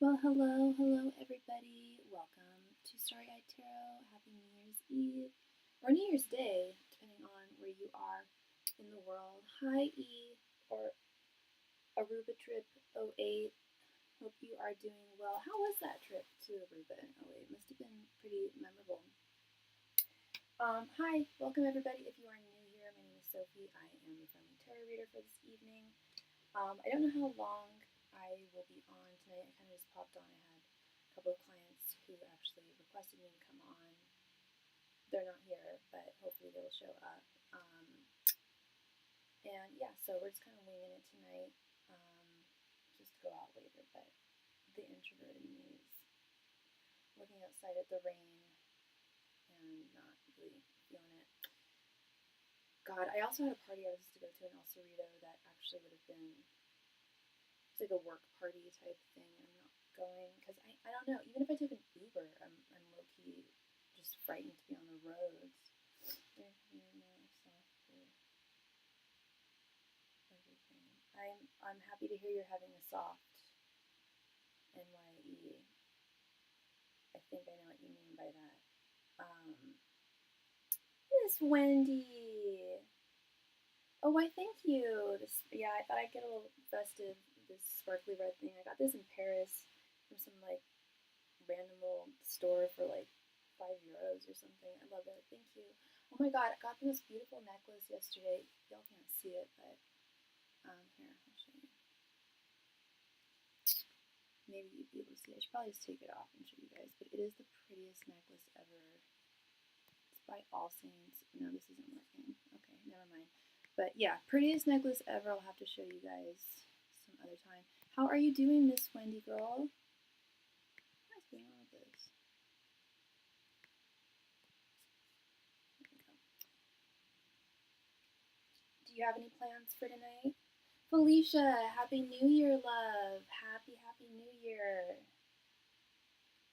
Well, hello everybody. Welcome to Starry Tarot. Happy New Year's Eve, or New Year's Day, depending on where you are in the world. Hi E, or Aruba Trip 08. Hope you are doing well. How was that trip to Aruba in 08? Must have been pretty memorable. Hi, welcome everybody. If you are new here, my name is Sophie. I am your friendly tarot reader for this evening. I don't know how long I will be on tonight. I kind of just popped on. I had a couple of clients who actually requested me to come on. They're not here, but hopefully they'll show up. And yeah, so we're just kind of winging it tonight. Just go out later, but the introvert in me is looking outside at the rain and not really feeling it. God, I also had a party I was to go to in El Cerrito that actually would have been, it's like a work party type thing, and I'm not going because I don't know. Even if I took an Uber, I'm low key just frightened to be on the roads. I'm happy to hear you're having a soft NYE. I think I know what you mean by that. Miss Wendy. Oh, why thank you. Yeah, I thought I'd get a little festive. This sparkly red thing. I got this in Paris from some like random little store for like €5 or something. I love it. Thank you. Oh my god, I got the most beautiful necklace yesterday. Y'all can't see it, but here, I'll show you. Maybe you'd be able to see it. I should probably just take it off and show you guys, but it is the prettiest necklace ever. It's by All Saints. No, this isn't working. Okay, never mind. But yeah, prettiest necklace ever. I'll have to show you guys some other time. How are you doing, Miss Wendy girl? What's going on with this? Do you have any plans for tonight? Felicia, Happy New Year, love. Happy New Year.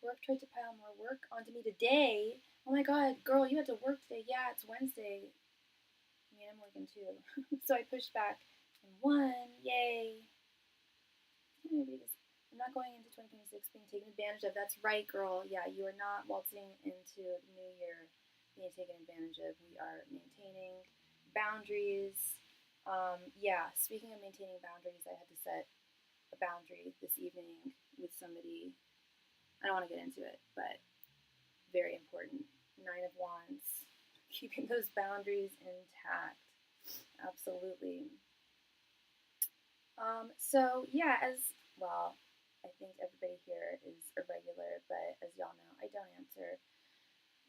Work tried to pile more work onto me today. Oh my god, girl, you had to work today. Yeah, it's Wednesday. I mean, I'm working too. So I pushed back and won. Yay. I'm not going into 2026 being taken advantage of. That's right, girl. Yeah, you are not waltzing into the new year being taken advantage of. We are maintaining boundaries. Yeah, speaking of maintaining boundaries, I had to set a boundary this evening with somebody. I don't want to get into it, but very important. 9 of Wands. Keeping those boundaries intact. Absolutely. So yeah, as well, I think everybody here is a regular, but as y'all know, I don't answer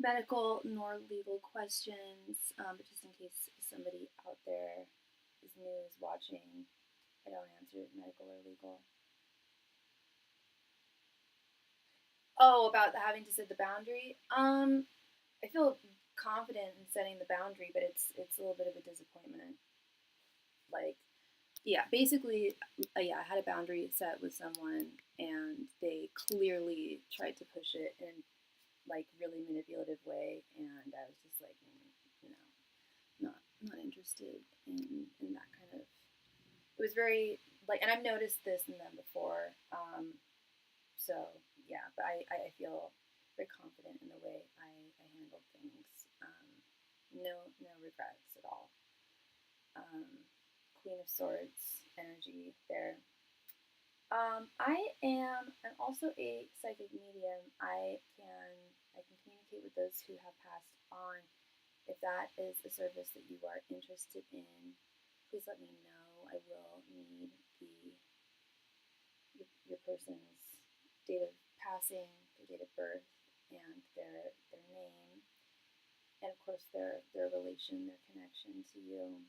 medical nor legal questions, but just in case somebody out there is new, is watching, I don't answer medical or legal. Oh, about having to set the boundary? I feel confident in setting the boundary, but it's a little bit of a disappointment. Like, yeah, basically, yeah, I had a boundary set with someone, and they clearly tried to push it in like really manipulative way, and I was just like, not interested in that kind of. It was very like, and I've noticed this in them before. So yeah, but I feel very confident in the way I handled things. No regrets at all. Queen of Swords energy there. I'm also a psychic medium. I can communicate with those who have passed on. If that is a service that you are interested in, please let me know. I will need your person's date of passing, their date of birth, and their name, and of course their relation, their connection to you.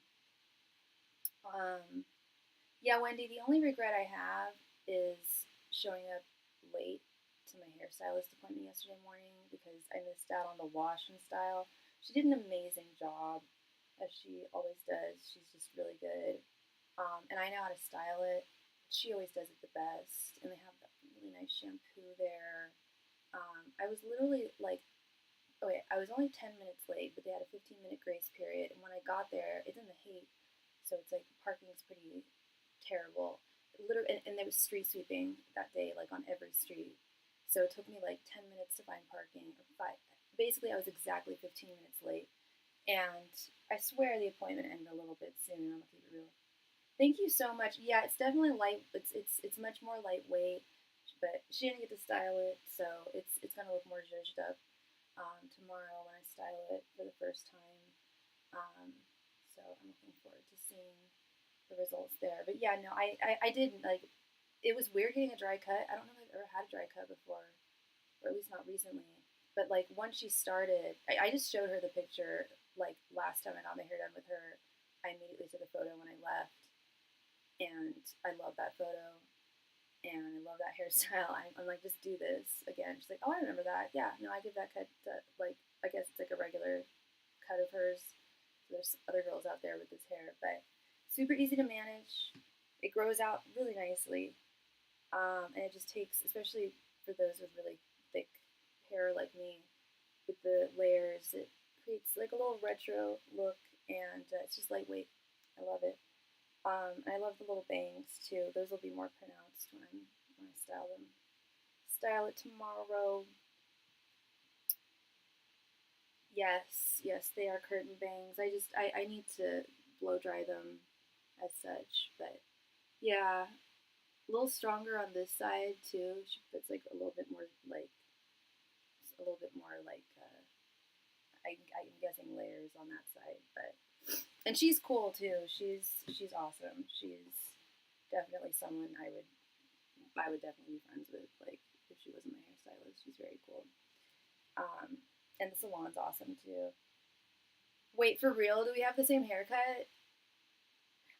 Yeah, Wendy, the only regret I have is showing up late to my hairstylist appointment yesterday morning because I missed out on the wash and style. She did an amazing job, as she always does. She's just really good. And I know how to style it. She always does it the best. And they have that really nice shampoo there. I was literally like, okay, I was only 10 minutes late, but they had a 15-minute grace period. And when I got there, it's in the Haight, so it's like parking's pretty terrible. literally, and there was street sweeping that day, like on every street. So it took me like 10 minutes to find parking, or five. Basically, I was exactly 15 minutes late. And I swear the appointment ended a little bit soon. I'm gonna keep it real. Thank you so much. Yeah, it's definitely light. It's much more lightweight, but she didn't get to style it, so it's gonna look more zhuzhed up tomorrow when I style it for the first time. So I'm looking forward to seeing the results there. But yeah, no, I didn't like. It was weird getting a dry cut. I don't know if I've ever had a dry cut before, or at least not recently. But like once she started, I just showed her the picture. Like last time I got my hair done with her, I immediately took a photo when I left, and I love that photo, and I love that hairstyle. I'm like, just do this again. She's like, oh, I remember that. Yeah, no, I give that cut to, like, I guess it's like a regular cut of hers. So there's other girls out there with this hair, but super easy to manage. It grows out really nicely, and it just takes, especially for those with really thick hair like me, with the layers, it creates like a little retro look, and it's just lightweight. I love it. I love the little bangs too. Those will be more pronounced when I style them. Style it tomorrow. Yes, yes, they are curtain bangs. I need to blow dry them as such, but yeah, a little stronger on this side too. She puts like a little bit more like I'm guessing layers on that side, but and she's cool too. She's awesome. She's definitely someone I would definitely be friends with. Like if she wasn't my hairstylist, she's very cool. Um, and the salon's awesome too. Wait, for real? Do we have the same haircut?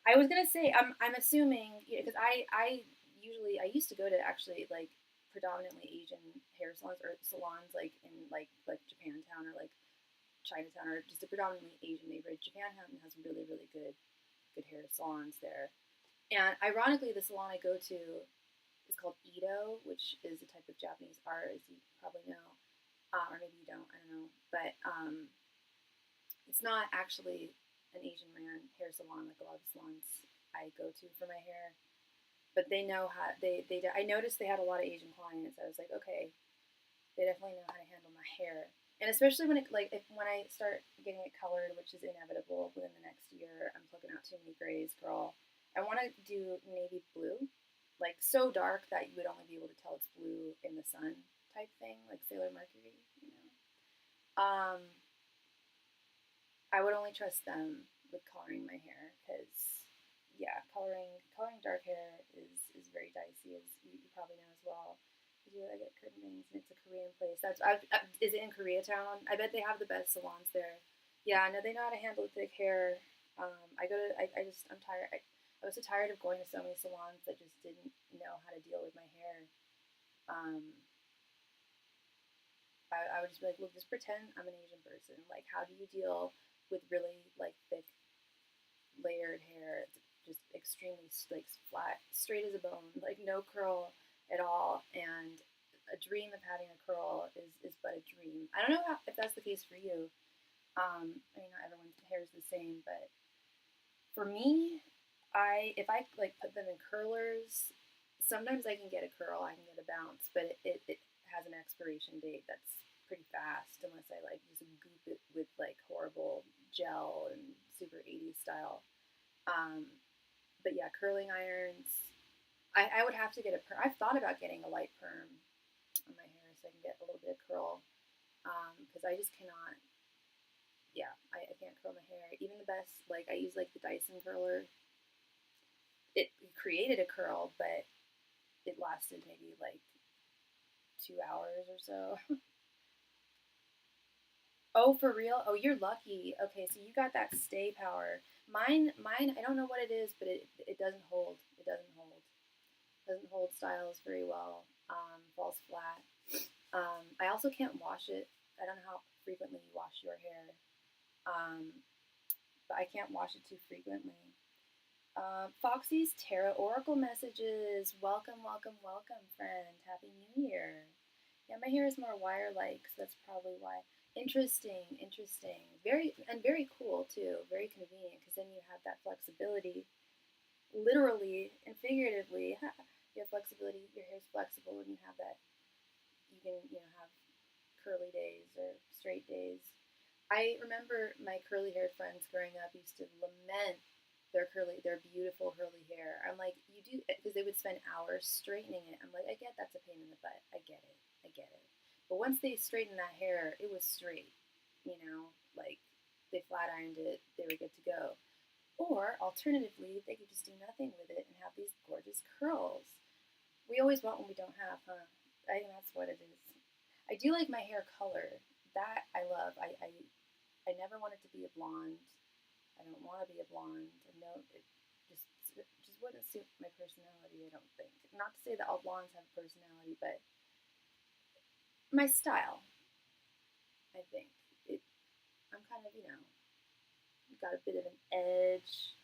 I was gonna say I'm assuming because I used to go to actually like predominantly Asian hair salons or salons like in like Japantown or like Chinatown or just a predominantly Asian neighborhood. Japantown has really good hair salons there. And ironically, the salon I go to is called Edo, which is a type of Japanese art, as you probably know, or maybe you don't. I don't know, but it's not actually an Asian man hair salon like a lot of salons I go to for my hair. But they know how they. I noticed they had a lot of Asian clients. I was like, okay, they definitely know how to handle my hair. And especially when it like if when I start getting it colored, which is inevitable within the next year, I'm plucking out too many grays, girl. I want to do navy blue, like so dark that you would only be able to tell it's blue in the sun type thing, like Sailor Mercury, you know. Um, I would only trust them with coloring my hair because, yeah, coloring dark hair is very dicey, as you probably know as well. I get curtain bangs, and it's a Korean place. Is it in Koreatown? I bet they have the best salons there. Yeah, no, they know how to handle thick hair. I go to. I'm tired. I was so tired of going to so many salons that just didn't know how to deal with my hair. Um, I would just be like, look, just pretend I'm an Asian person. Like, how do you deal with really like thick layered hair? It's just extremely like flat, straight as a bone, like no curl at all. And a dream of having a curl is but a dream. I don't know if that's the case for you. I mean, not everyone's hair is the same, but for me, if I like put them in curlers, sometimes I can get a curl, I can get a bounce, but it has an expiration date that's pretty fast unless I like just goop it with like horrible gel and super 80s style. Um, but yeah, curling irons. I would have to get a perm. I've thought about getting a light perm on my hair so I can get a little bit of curl because I just cannot. Yeah, I can't curl my hair. Even the best, like I use like the Dyson curler. It created a curl, but it lasted maybe like 2 hours or so. Oh, for real? Oh, you're lucky. Okay, so you got that stay power. Mine. I don't know what it is, but it doesn't hold. It doesn't hold. Doesn't hold styles very well. Falls flat. I also can't wash it. I don't know how frequently you wash your hair, um, but I can't wash it too frequently. Foxy's Tarot Oracle messages. Welcome, welcome, welcome, friend. Happy New Year. Yeah, my hair is more wire-like, so that's probably why. Interesting, interesting. Very cool too. Very convenient because then you have that flexibility literally and figuratively, you have flexibility. Your hair's flexible, and you have that. You can, have curly days or straight days. I remember my curly-haired friends growing up used to lament their beautiful curly hair. I'm like, you do, because they would spend hours straightening it. I'm like, I get that's a pain in the butt. I get it. I get it. But once they straightened that hair, it was straight. Like they flat ironed it, they were good to go. Or alternatively, they could just do nothing with it and have these gorgeous curls. We always want what we don't have, huh? I think that's what it is. I do like my hair color. That I love. I never wanted to be a blonde. I don't want to be a blonde. No, it just wouldn't suit my personality, I don't think. Not to say that all blondes have personality, but my style, I think. I'm kind of, got a bit of an edge.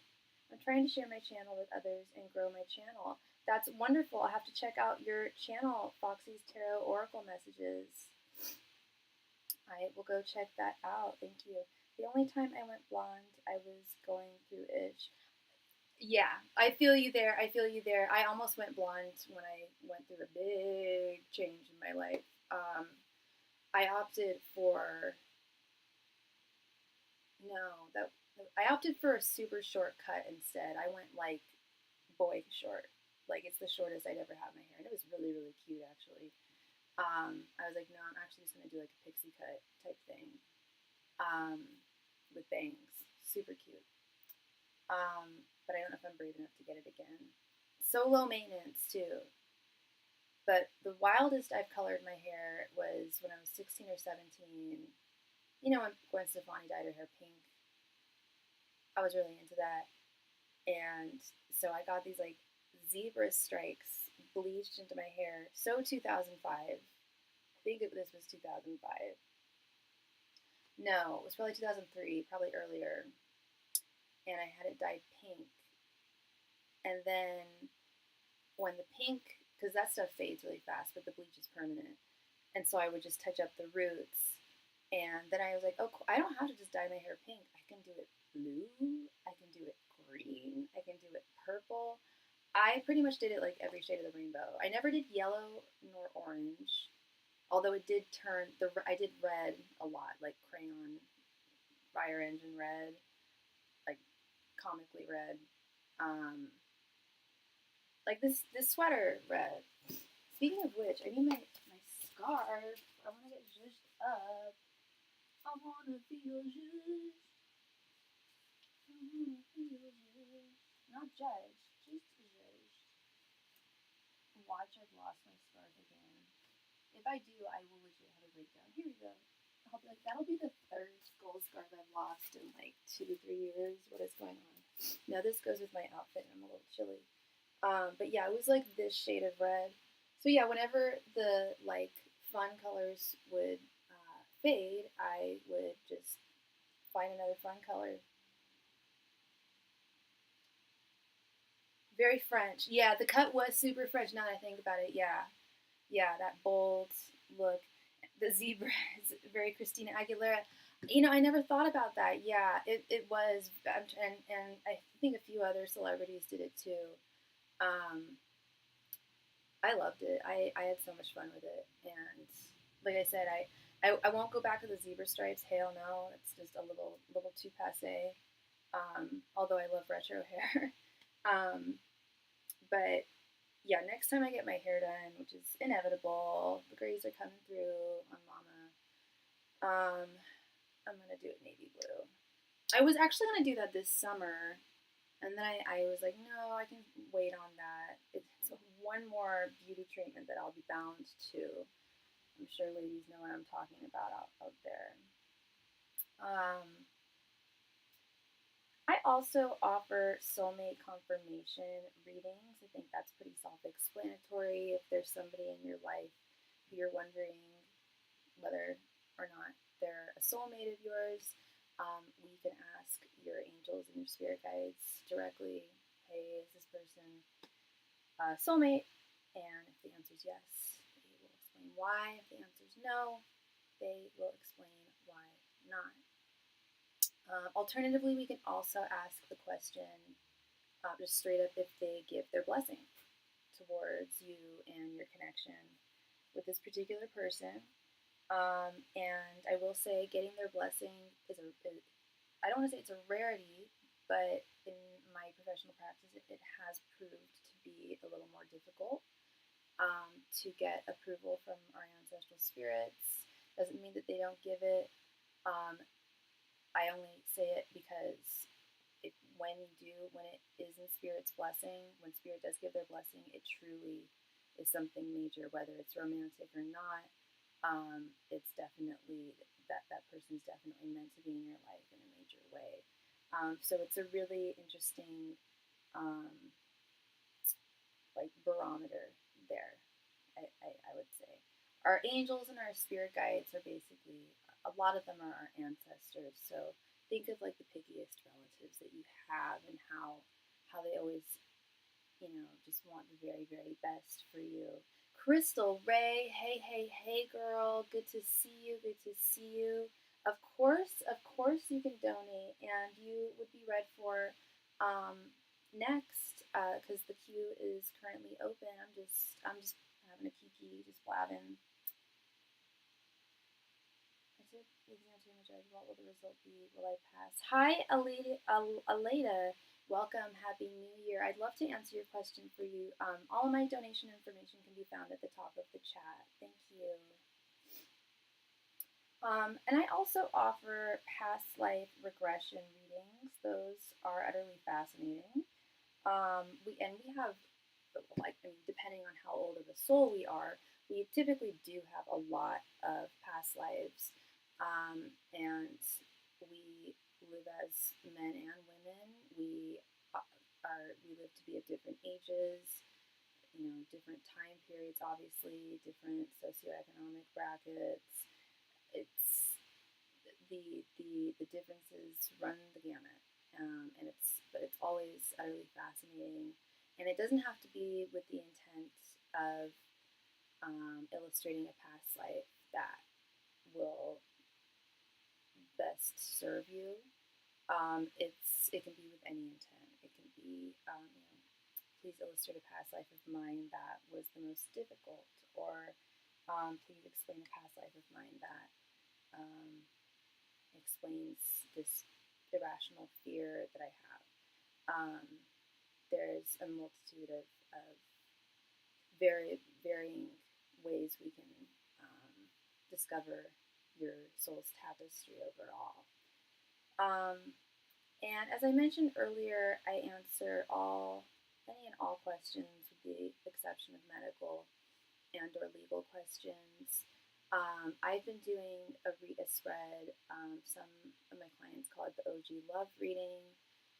I'm trying to share my channel with others and grow my channel. That's wonderful. I'll have to check out your channel, Foxy's Tarot Oracle Messages. I will go check that out. Thank you. The only time I went blonde, I was going through ish. Yeah, I feel you there. I feel you there. I almost went blonde when I went through a big change in my life. I opted for I opted for a super short cut instead. I went like boy short. Like it's the shortest I'd ever had my hair, and it was really, really cute actually. I was like, no, I'm actually just gonna do like a pixie cut type thing, with bangs, super cute. But I don't know if I'm brave enough to get it again. So low maintenance too. But the wildest I've colored my hair was when I was 16 or 17. When Gwen Stefani dyed her hair pink. I was really into that. And so I got these like zebra strikes bleached into my hair. So 2005. I think this was 2005. No, it was probably 2003, probably earlier. And I had it dyed pink. And then when the pink, because that stuff fades really fast, but the bleach is permanent. And so I would just touch up the roots. And then I was like, oh, I don't have to just dye my hair pink. I can do it blue. I can do it green. I can do it purple. I pretty much did it like every shade of the rainbow. I never did yellow nor orange. Although it did I did red a lot, like crayon, fire engine red, like comically red. Like this sweater red. Speaking of which, I need my scarf. I want to get zhuzhed up. I want to feel zhuzhed. I want to feel zhuzhed. Not judged, just zhuzhed. Watch, I've lost my scarf again. If I do, I will legit have a breakdown. Here we go. I'll be like, that'll be the third skull scarf I've lost in like 2 to 3 years. What is going on? Now this goes with my outfit. I'm a little chilly. But yeah, it was like this shade of red. So yeah, whenever the like fun colors would fade, I would just find another fun color. Very French. Yeah, the cut was super French. Now that I think about it, yeah, that bold look. The zebra is very Christina Aguilera. I never thought about that. Yeah, it was, and I think a few other celebrities did it too. I loved it. I had so much fun with it, and like I said, I won't go back to the zebra stripes. Hell no, it's just a little too passe. Although I love retro hair. But yeah, next time I get my hair done, which is inevitable, the grays are coming through on Mama. I'm gonna do it navy blue. I was actually gonna do that this summer, and then I was like, no, I can wait on that. It's one more beauty treatment that I'll be bound to. I'm sure ladies know what I'm talking about out there. I also offer soulmate confirmation readings. I think that's pretty self-explanatory. If there's somebody in your life who you're wondering whether or not they're a soulmate of yours, we can ask your angels and your spirit guides directly, hey, is this person a soulmate? And if the answer is yes, they will explain why. If the answer is no, they will explain why not. Alternatively, we can also ask the question, just straight up if they give their blessing towards you and your connection with this particular person. And I will say getting their blessing I don't want to say it's a rarity, but in my professional practice, it has proved to be a little more difficult to get approval from our ancestral spirits. Doesn't mean that they don't give it. I only say it because when it is in Spirit's blessing, when Spirit does give their blessing, it truly is something major, whether it's romantic or not. It's definitely that person's definitely meant to be in your life in a major way. So it's a really interesting like barometer there. I would say our angels and our spirit guides are basically, a lot of them are our ancestors. So think of like the pickiest relatives that you have and how they always, just want the very, very best for you. Crystal Ray, hey girl, good to see you, good to see you. Of course you can donate, and you would be read for next, because the queue is currently open. I'm just having a kiki, just blabbing. I took the exam to judge. What will the result be? Will I pass? Hi, Aleda. Welcome. Happy New Year. I'd love to answer your question for you. All of my donation information can be found at the top of the chat. Thank you. And I also offer past life regression readings. Those are utterly fascinating. We have, depending on how old of a soul we are, we typically do have a lot of past lives, and we live as men and women. We live to be at different ages, different time periods, obviously, different socioeconomic brackets. It's the differences run the gamut, but it's always utterly fascinating, and it doesn't have to be with the intent of illustrating a past life that will best serve you. It can be with any intent. It can be, please illustrate a past life of mine that was the most difficult, or please explain a past life of mine that explains this irrational fear that I have. There's a multitude of very varying ways we can discover your soul's tapestry overall. And as I mentioned earlier, I answer any and all questions with the exception of medical and or legal questions. I've been doing a spread. Some of my clients call it the OG love reading.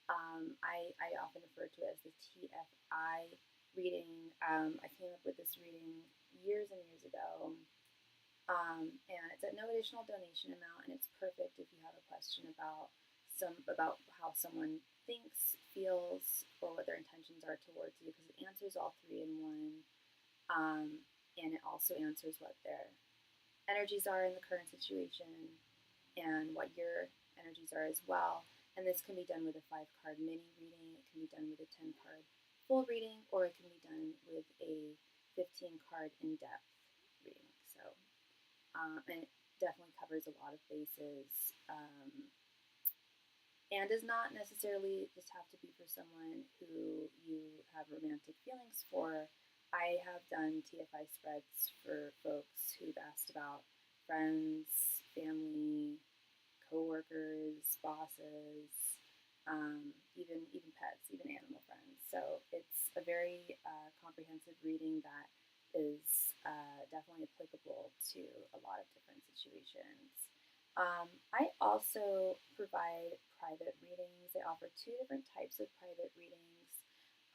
I often refer to it as the TFI reading. I came up with this reading years and years ago. And it's at no additional donation amount, and it's perfect if you have a question about how someone thinks, feels, or what their intentions are towards you, because it answers all three in one, and it also answers what their energies are in the current situation and what your energies are as well. And this can be done with a 5-card mini reading, it can be done with a 10-card full reading, or it can be done with a 15-card in-depth reading. So, and it definitely covers a lot of bases, and does not necessarily just have to be for someone who you have romantic feelings for. I have done TFI spreads for folks who've asked about friends, family, coworkers, bosses, even pets, even animal friends. So it's a very comprehensive reading that is definitely applicable to a lot of different situations. I also provide private readings. I offer 2 different types of private readings.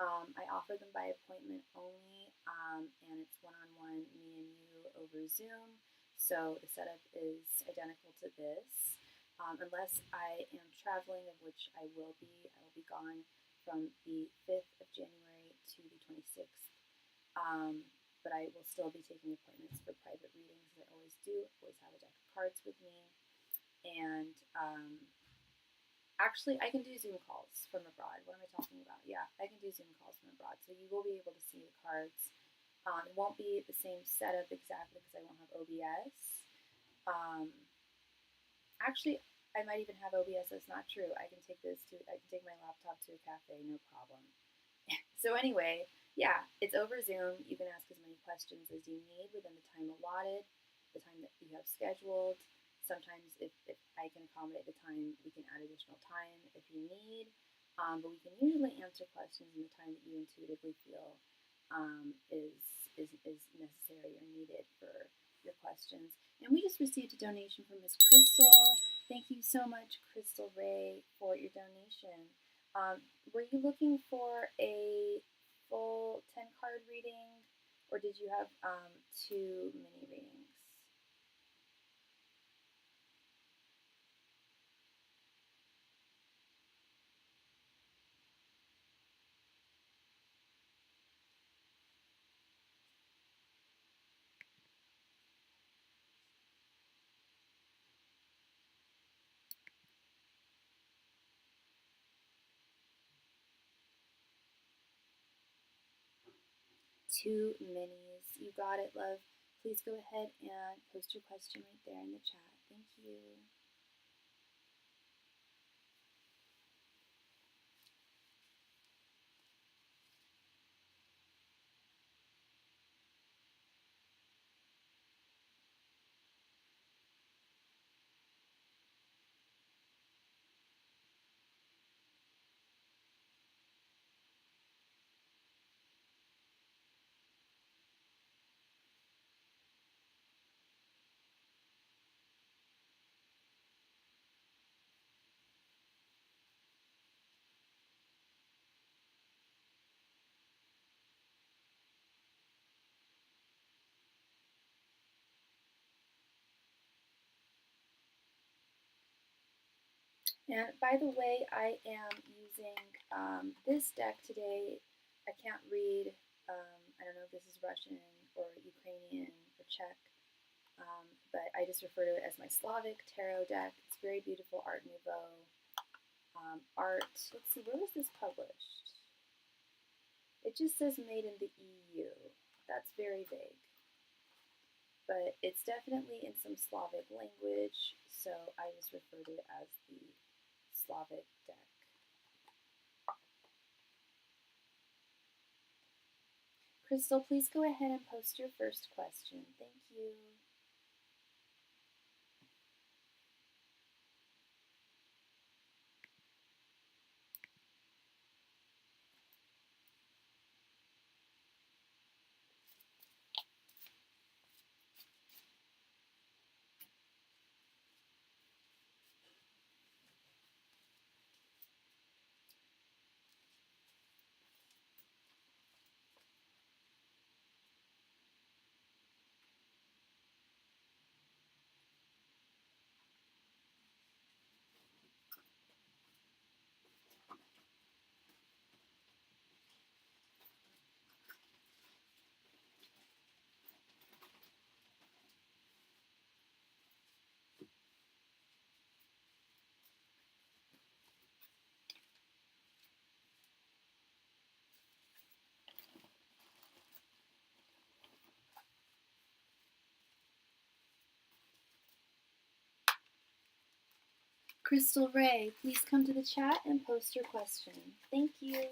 I offer them by appointment only, and it's one-on-one, me and you over Zoom. So the setup is identical to this, unless I am traveling, of which I will be. I will be gone from the 5th of January to the 26th. But I will still be taking appointments for private readings, as I always do. I always have a deck of cards with me. And Actually, I can do Zoom calls from abroad. What am I talking about? Yeah, I can do Zoom calls from abroad. So you will be able to see the cards. It won't be the same setup exactly because I won't have OBS. Actually, I might even have OBS. That's not true. I can take my laptop to a cafe, no problem. So anyway, yeah, it's over Zoom. You can ask as many questions as you need within the time allotted, the time that you have scheduled. Sometimes if I can accommodate the time, we can add additional time if you need. But we can usually answer questions in the time that you intuitively feel is necessary or needed for your questions. And we just received a donation from Miss Crystal. Thank you so much, Crystal Ray, for your donation. Were you looking for a full 10 card reading, or did you have 2 mini readings? Two minis. You got it, love. Please go ahead and post your question right there in the chat. Thank you. And by the way, I am using this deck today. I can't read, I don't know if this is Russian or Ukrainian or Czech, but I just refer to it as my Slavic tarot deck. It's very beautiful Art Nouveau art. Let's see, where was this published? It just says made in the EU. That's very vague. But it's definitely in some Slavic language, so I just refer to it as the Slavic deck. Crystal, please go ahead and post your first question. Thank you. Crystal Ray, please come to the chat and post your question. Thank you.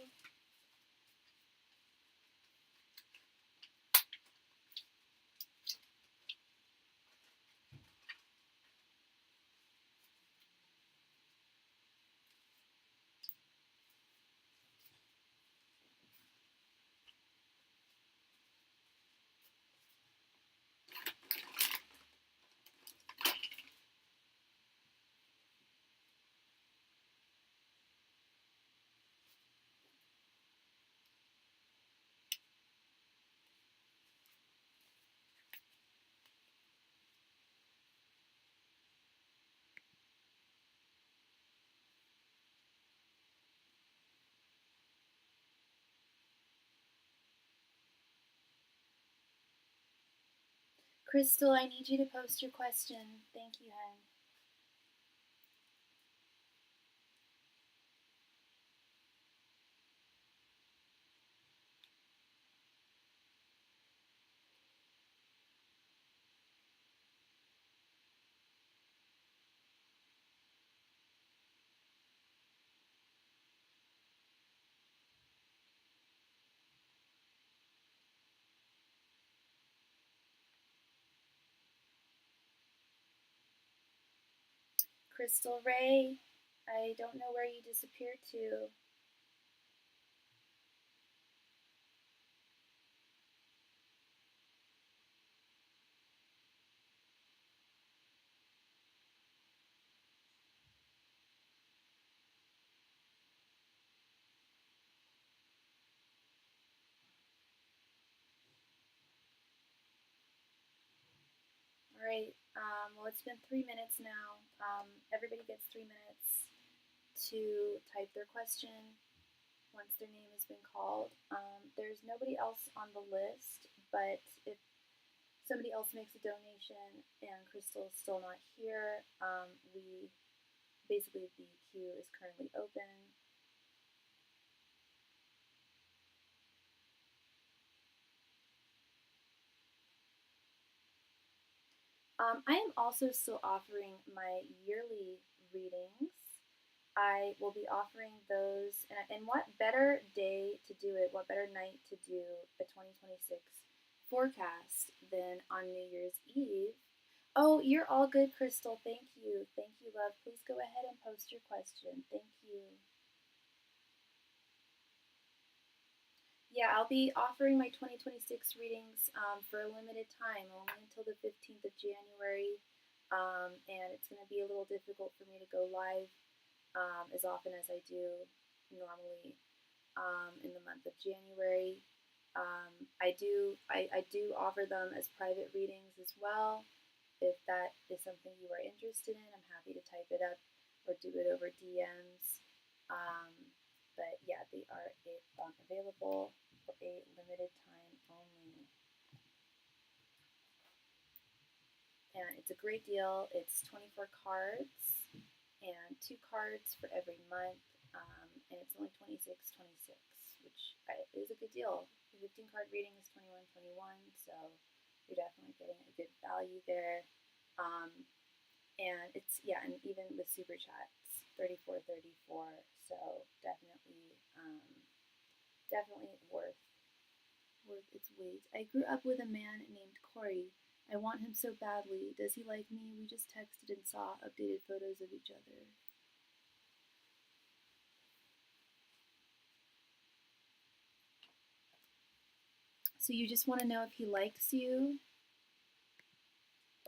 Crystal, I need you to post your question. Thank you, hon. Crystal Ray. I don't know where you disappeared to. All right, well, it's been 3 minutes now. Everybody gets 3 minutes to type their question once their name has been called. There's nobody else on the list, but if somebody else makes a donation and Crystal's still not here, basically the queue is currently open. I am also still offering my yearly readings. I will be offering those, and what better day to do it, what better night to do a 2026 forecast than on New Year's Eve. Oh, you're all good, Crystal. Thank you. Thank you, love. Please go ahead and post your question. Thank you. Yeah, I'll be offering my 2026 readings for a limited time, only until the 15th of January. And it's going to be a little difficult for me to go live as often as I do normally in the month of January. I do offer them as private readings as well. If that is something you are interested in, I'm happy to type it up or do it over DMs. But yeah, they are available for a limited time only. And it's a great deal. It's 24 cards and 2 cards for every month. And it's only $26.26, which is a good deal. The 15 card reading is $21.21, so you're definitely getting a good value there. And it's, yeah, and even with SuperChat, it's $34.34, so definitely worth its weight. I grew up with a man named Corey. I want him so badly. Does he like me? We just texted and saw updated photos of each other. So you just want to know if he likes you?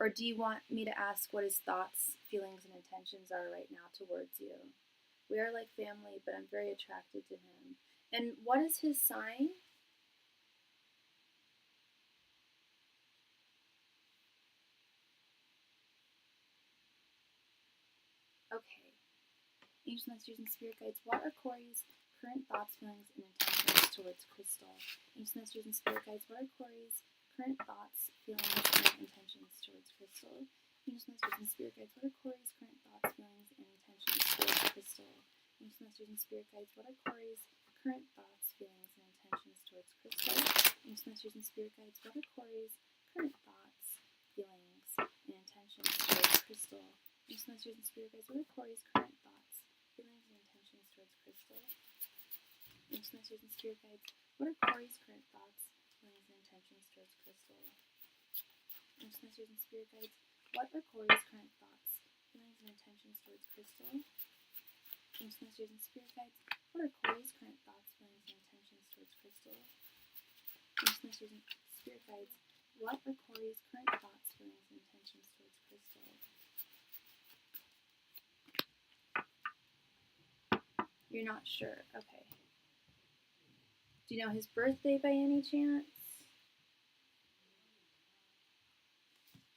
Or do you want me to ask what his thoughts, feelings, and intentions are right now towards you? We are like family, but I'm very attracted to him. And what is his sign? Okay. Angels, messengers, and spirit guides, what are Corey's current thoughts, feelings, and intentions towards Crystal? Angels, messengers, and spirit guides, what are Corey's current thoughts, feelings, and intentions towards Crystal? Angels, messengers, and spirit guides, what are Corey's current thoughts, feelings, and intentions towards Crystal? Angels, messengers, and spirit guides, what are Corey's current thoughts, feelings, and intentions towards Crystal? Angels, messengers, and spirit guides, what are Corey's current thoughts, feelings, and intentions towards Crystal? Angels, messengers, and spirit guides, what are Corey's current thoughts, feelings, and intentions towards Crystal? Angels, messengers, and spirit guides, what are Corey's current thoughts, feelings, and intentions towards Crystal? Angels, messengers, and spirit guides, what are Corey's current thoughts, feelings, and intentions towards Crystal? Angels, messengers, and spirit guides, what are Corey's current thoughts, feelings, and intentions towards Crystal? Angels, messengers, and spirit guides, what are Corey's current thoughts, feelings, and intentions towards Crystal? You're not sure. Okay. Do you know his birthday by any chance?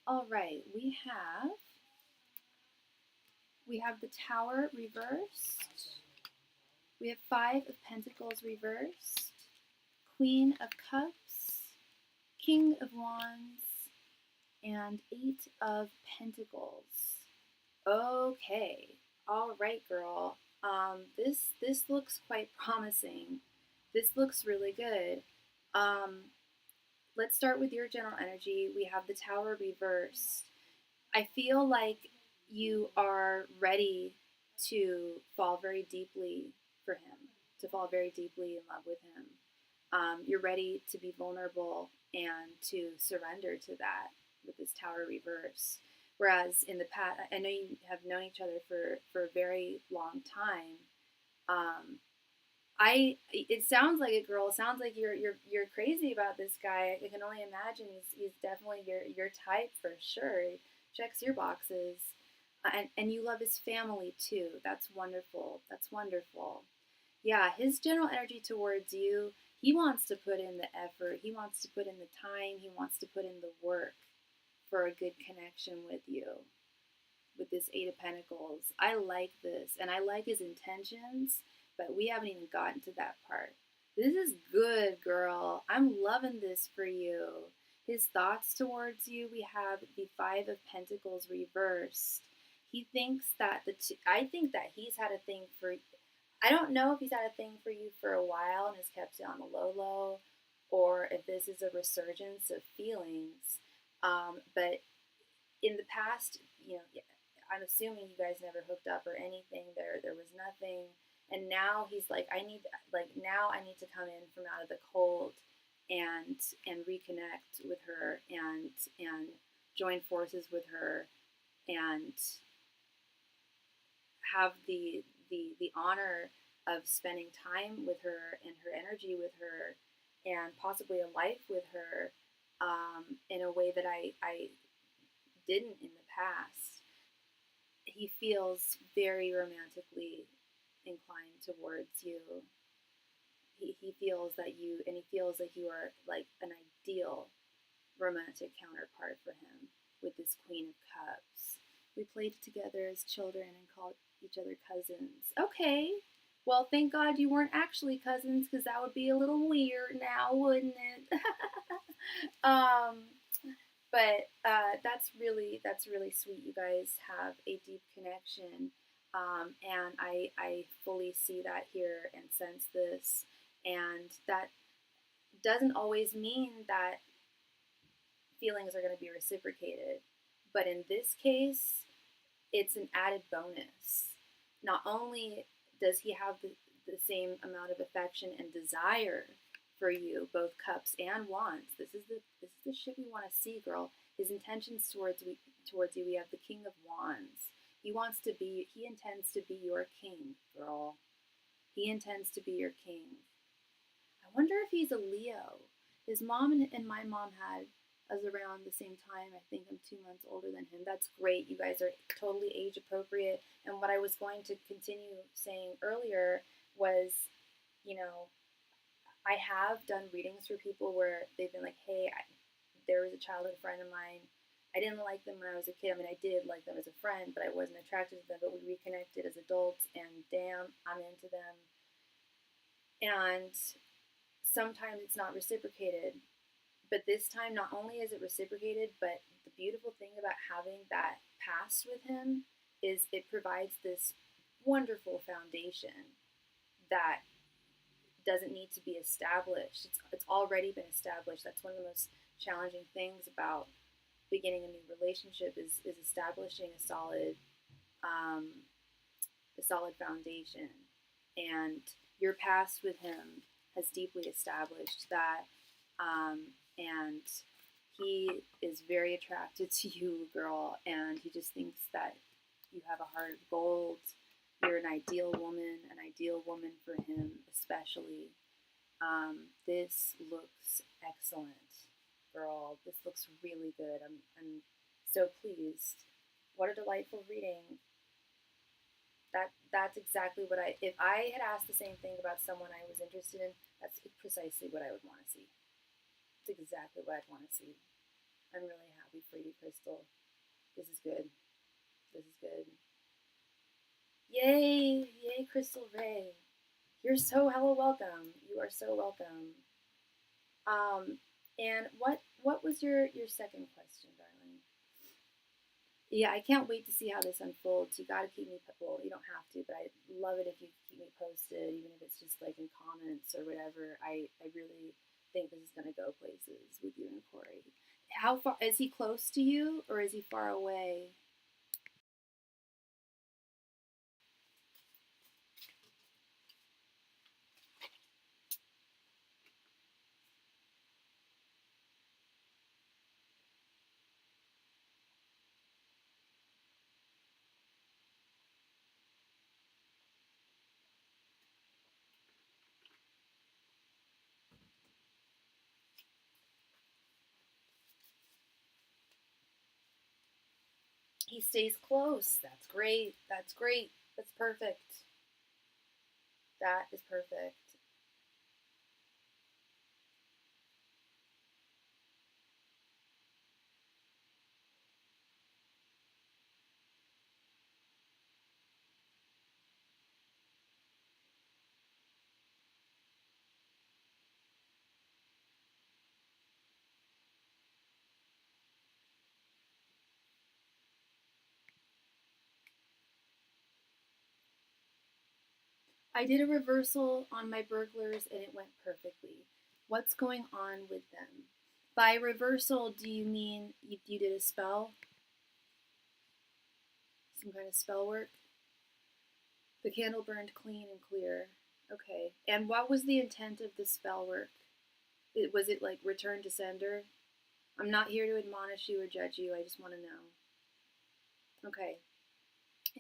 All right, we have the Tower reversed. We have 5 of Pentacles reversed, Queen of Cups, King of Wands, and 8 of Pentacles. Okay. All right, girl. This looks quite promising. This looks really good. Let's start with your general energy. We have the Tower reversed. I feel like you are ready to fall very deeply for him, to fall very deeply in love with him. You're ready to be vulnerable and to surrender to that with this Tower reverse. Whereas in the past, I know you have known each other for a very long time. Um, it sounds like it, girl. It sounds like you're crazy about this guy. I can only imagine he's definitely your type for sure. He checks your boxes, and you love his family too. That's wonderful. That's wonderful. Yeah, his general energy towards you. He wants to put in the effort. He wants to put in the time. He wants to put in the work for a good connection with you. With this Eight of Pentacles, I like this, and I like his intentions, but we haven't even gotten to that part. This is good, girl. I'm loving this for you. His thoughts towards you, we have the Five of Pentacles reversed. He thinks that I think that he's had a thing for, I don't know if he's had a thing for you for a while and has kept it on the low low, or if this is a resurgence of feelings. But in the past, I'm assuming you guys never hooked up or anything. There was nothing, and now he's like, now I need to come in from out of the cold, and reconnect with her, and join forces with her, and have the honor of spending time with her and her energy with her, and possibly a life with her, in a way that I didn't in the past. He feels very romantically inclined towards you. He feels that he feels like you are like an ideal romantic counterpart for him with this Queen of Cups. We played together as children and called each other cousins. Okay. Well, thank God you weren't actually cousins, because that would be a little weird now, wouldn't it? But that's really sweet. You guys have a deep connection, and I fully see that here and sense this, and that doesn't always mean that feelings are going to be reciprocated, but in this case, it's an added bonus. Not only does he have the same amount of affection and desire for you, both cups and wands. This is the shit we want to see, girl. His intentions towards you. We have the King of Wands. He intends to be your king, girl. He intends to be your king. I wonder if he's a Leo. His mom and my mom had us around the same time. I think I'm 2 months older than him. That's great. You guys are totally age appropriate. And what I was going to continue saying earlier was, I have done readings for people where they've been like, hey, there was a childhood friend of mine. I didn't like them when I was a kid. I mean, I did like them as a friend, but I wasn't attracted to them. But we reconnected as adults, and damn, I'm into them. And sometimes it's not reciprocated. But this time, not only is it reciprocated, but the beautiful thing about having that past with him is it provides this wonderful foundation that doesn't need to be established. It's already been established. That's one of the most challenging things about beginning a new relationship is establishing a solid foundation. And your past with him has deeply established that, and he is very attracted to you, girl, and he just thinks that you have a heart of gold. You're an ideal woman for him, especially. This looks excellent, girl. This looks really good. I'm so pleased. What a delightful reading. That's exactly what if I had asked the same thing about someone I was interested in, that's precisely what I would want to see. It's exactly what I'd want to see. I'm really happy for you, Crystal. This is good. This is good. Yay! Yay, Crystal Ray. You're so hella welcome. You are so welcome. And what was your second question, darling? Yeah, I can't wait to see how this unfolds. You gotta keep me, well, you don't have to, but I'd love it if you keep me posted, even if it's just like in comments or whatever. I really think this is gonna go places with you and Corey. How far, is he close to you or is he far away? He stays close. That's great. That's great. That's perfect. That is perfect. I did a reversal on my burglars and it went perfectly. What's going on with them? By reversal, do you mean you did a spell? Some kind of spell work? The candle burned clean and clear. Okay. And what was the intent of the spell work? Was it like return to sender? I'm not here to admonish you or judge you. I just want to know. Okay.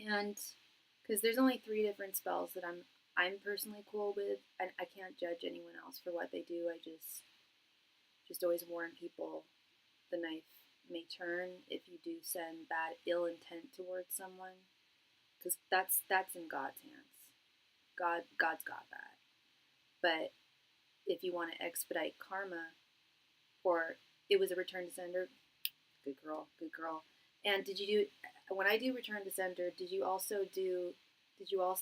And because there's only 3 different spells that I'm personally cool with, and I can't judge anyone else for what they do. I just always warn people the knife may turn if you do send bad ill intent towards someone, because that's in God's hands. God's got that. But if you want to expedite karma, or it was a return to sender, good girl, good girl. And did you do, when I do return to sender, did you also,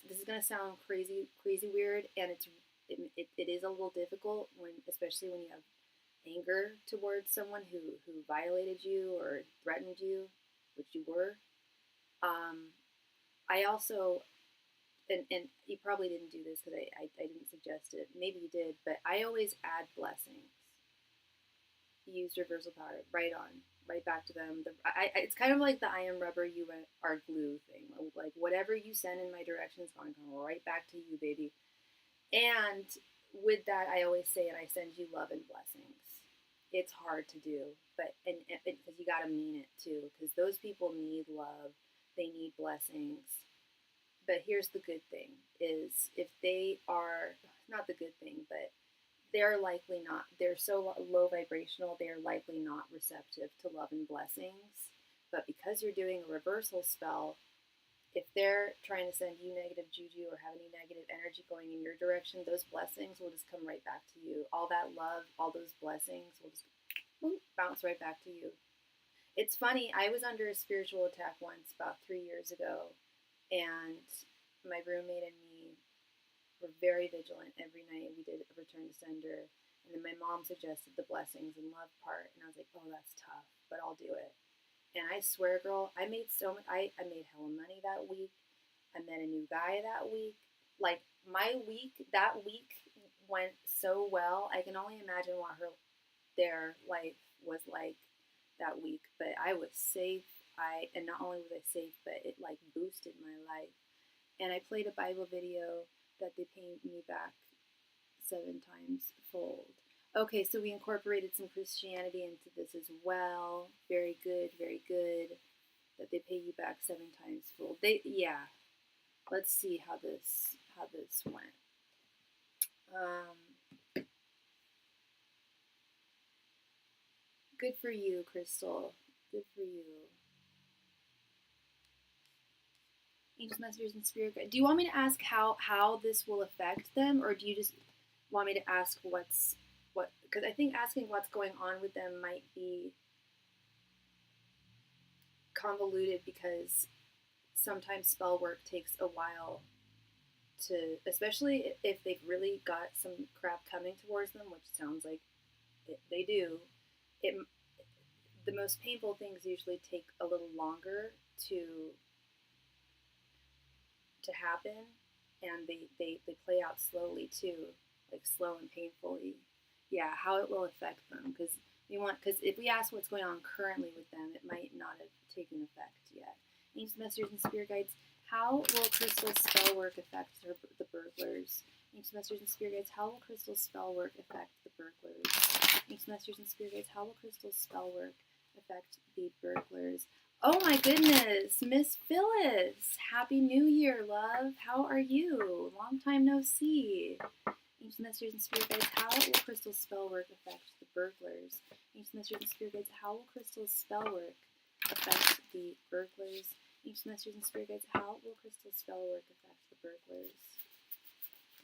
this is going to sound crazy weird, and it is a little difficult when, especially when you have anger towards someone who violated you or threatened you, which you were. I also, and you probably didn't do this because I didn't suggest it. Maybe you did, but I always add blessings. Used reversal power, right back to them. It's kind of like the I am rubber, you are glue thing. Like whatever you send in my direction is going to come right back to you, baby. And with that, I always say, and I send you love and blessings. It's hard to do, but and because you got to mean it too, because those people need love, they need blessings. But here's the good thing: is if they are not the good thing, but they're likely not, they're so low vibrational, they're likely not receptive to love and blessings. But because you're doing a reversal spell, if they're trying to send you negative juju or have any negative energy going in your direction, those blessings will just come right back to you. All that love, all those blessings will just bounce right back to you. It's funny, I was under a spiritual attack once about 3 years ago, and my roommate and me were very vigilant every night. We did a return to sender, and then my mom suggested the blessings and love part, and I was like, oh, that's tough, but I'll do it. And I swear, girl, I made so much. I made hella money that week. I met a new guy that week. Like my week, that week went so well. I can only imagine what their life was like that week. But I was safe. And not only was I safe, but it like boosted my life. And I played a Bible video that they paid me back 7 times fold. Okay, so we incorporated some Christianity into this as well. Very good, very good. That they pay you back 7 times fold. Yeah. Let's see how this went. Good for you, Crystal. Good for you. Angels, messengers, and spirit guides. Do you want me to ask how this will affect them, or do you just want me to ask what? Because I think asking what's going on with them might be convoluted, because sometimes spell work takes a while to, especially if they've really got some crap coming towards them, which sounds like they do. It the most painful things usually take a little longer to happen, and they play out slowly too, like slow and painfully. Yeah, how it will affect them, because if we ask what's going on currently with them, it might not have taken effect yet. Angels, messengers, and spirit guides. How will crystal spell work affect the burglars? Angels, messengers, and spirit guides. How will crystal spell work affect the burglars? Angels, messengers, and spirit guides. How will crystal spell work affect the burglars? Oh my goodness, Miss Phyllis! Happy New Year, love. How are you? Long time no see. Ancient messengers and spirit guides, how will crystal spell work affect the burglars? Ancient messengers and spirit guides, how will crystal spell work affect the burglars? Ancient Masters and Spirit Guides, how will crystal spell work affect the burglars?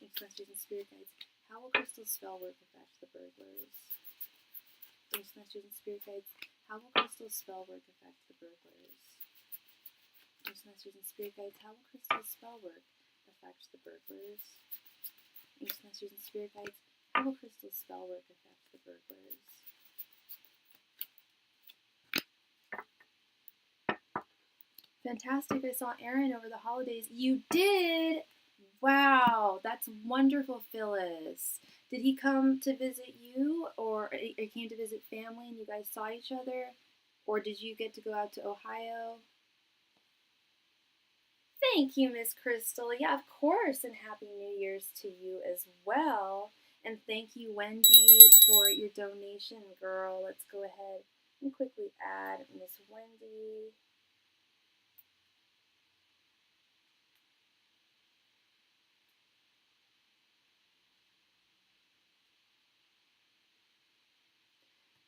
Ancient Masters and Spirit Guides, how will crystal spell work affect the burglars? Ancient Masters and Spirit Guides, how will crystal spell work affect the burglars? Ancient Masters and Spirit Guides, how will crystal spell work affect the burglars? Ancient Masters and Spirit Guides, how will crystal spell work affect the burglars? Fantastic. I saw Aaron over the holidays. You did? Wow, that's wonderful, Phyllis. Did he come to visit you, or he came to visit family and you guys saw each other? Or did you get to go out to Ohio? Thank you, Miss Crystal. Yeah, of course, and Happy New Year's to you as well. And thank you, Wendy, for your donation, girl. Let's go ahead and quickly add Miss Wendy.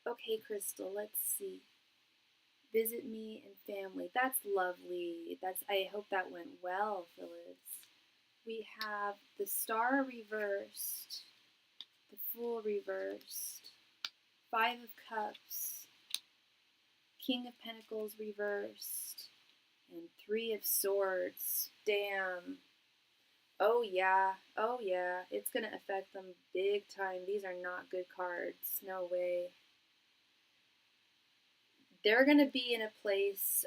Okay, Crystal, let's see. Visit me and family. That's lovely. I hope that went well, Phyllis. We have the Star reversed, the Fool reversed, Five of Cups, King of Pentacles reversed, and Three of Swords. Damn. Oh yeah, it's gonna affect them big time. These are not good cards. No way. They're gonna be in a place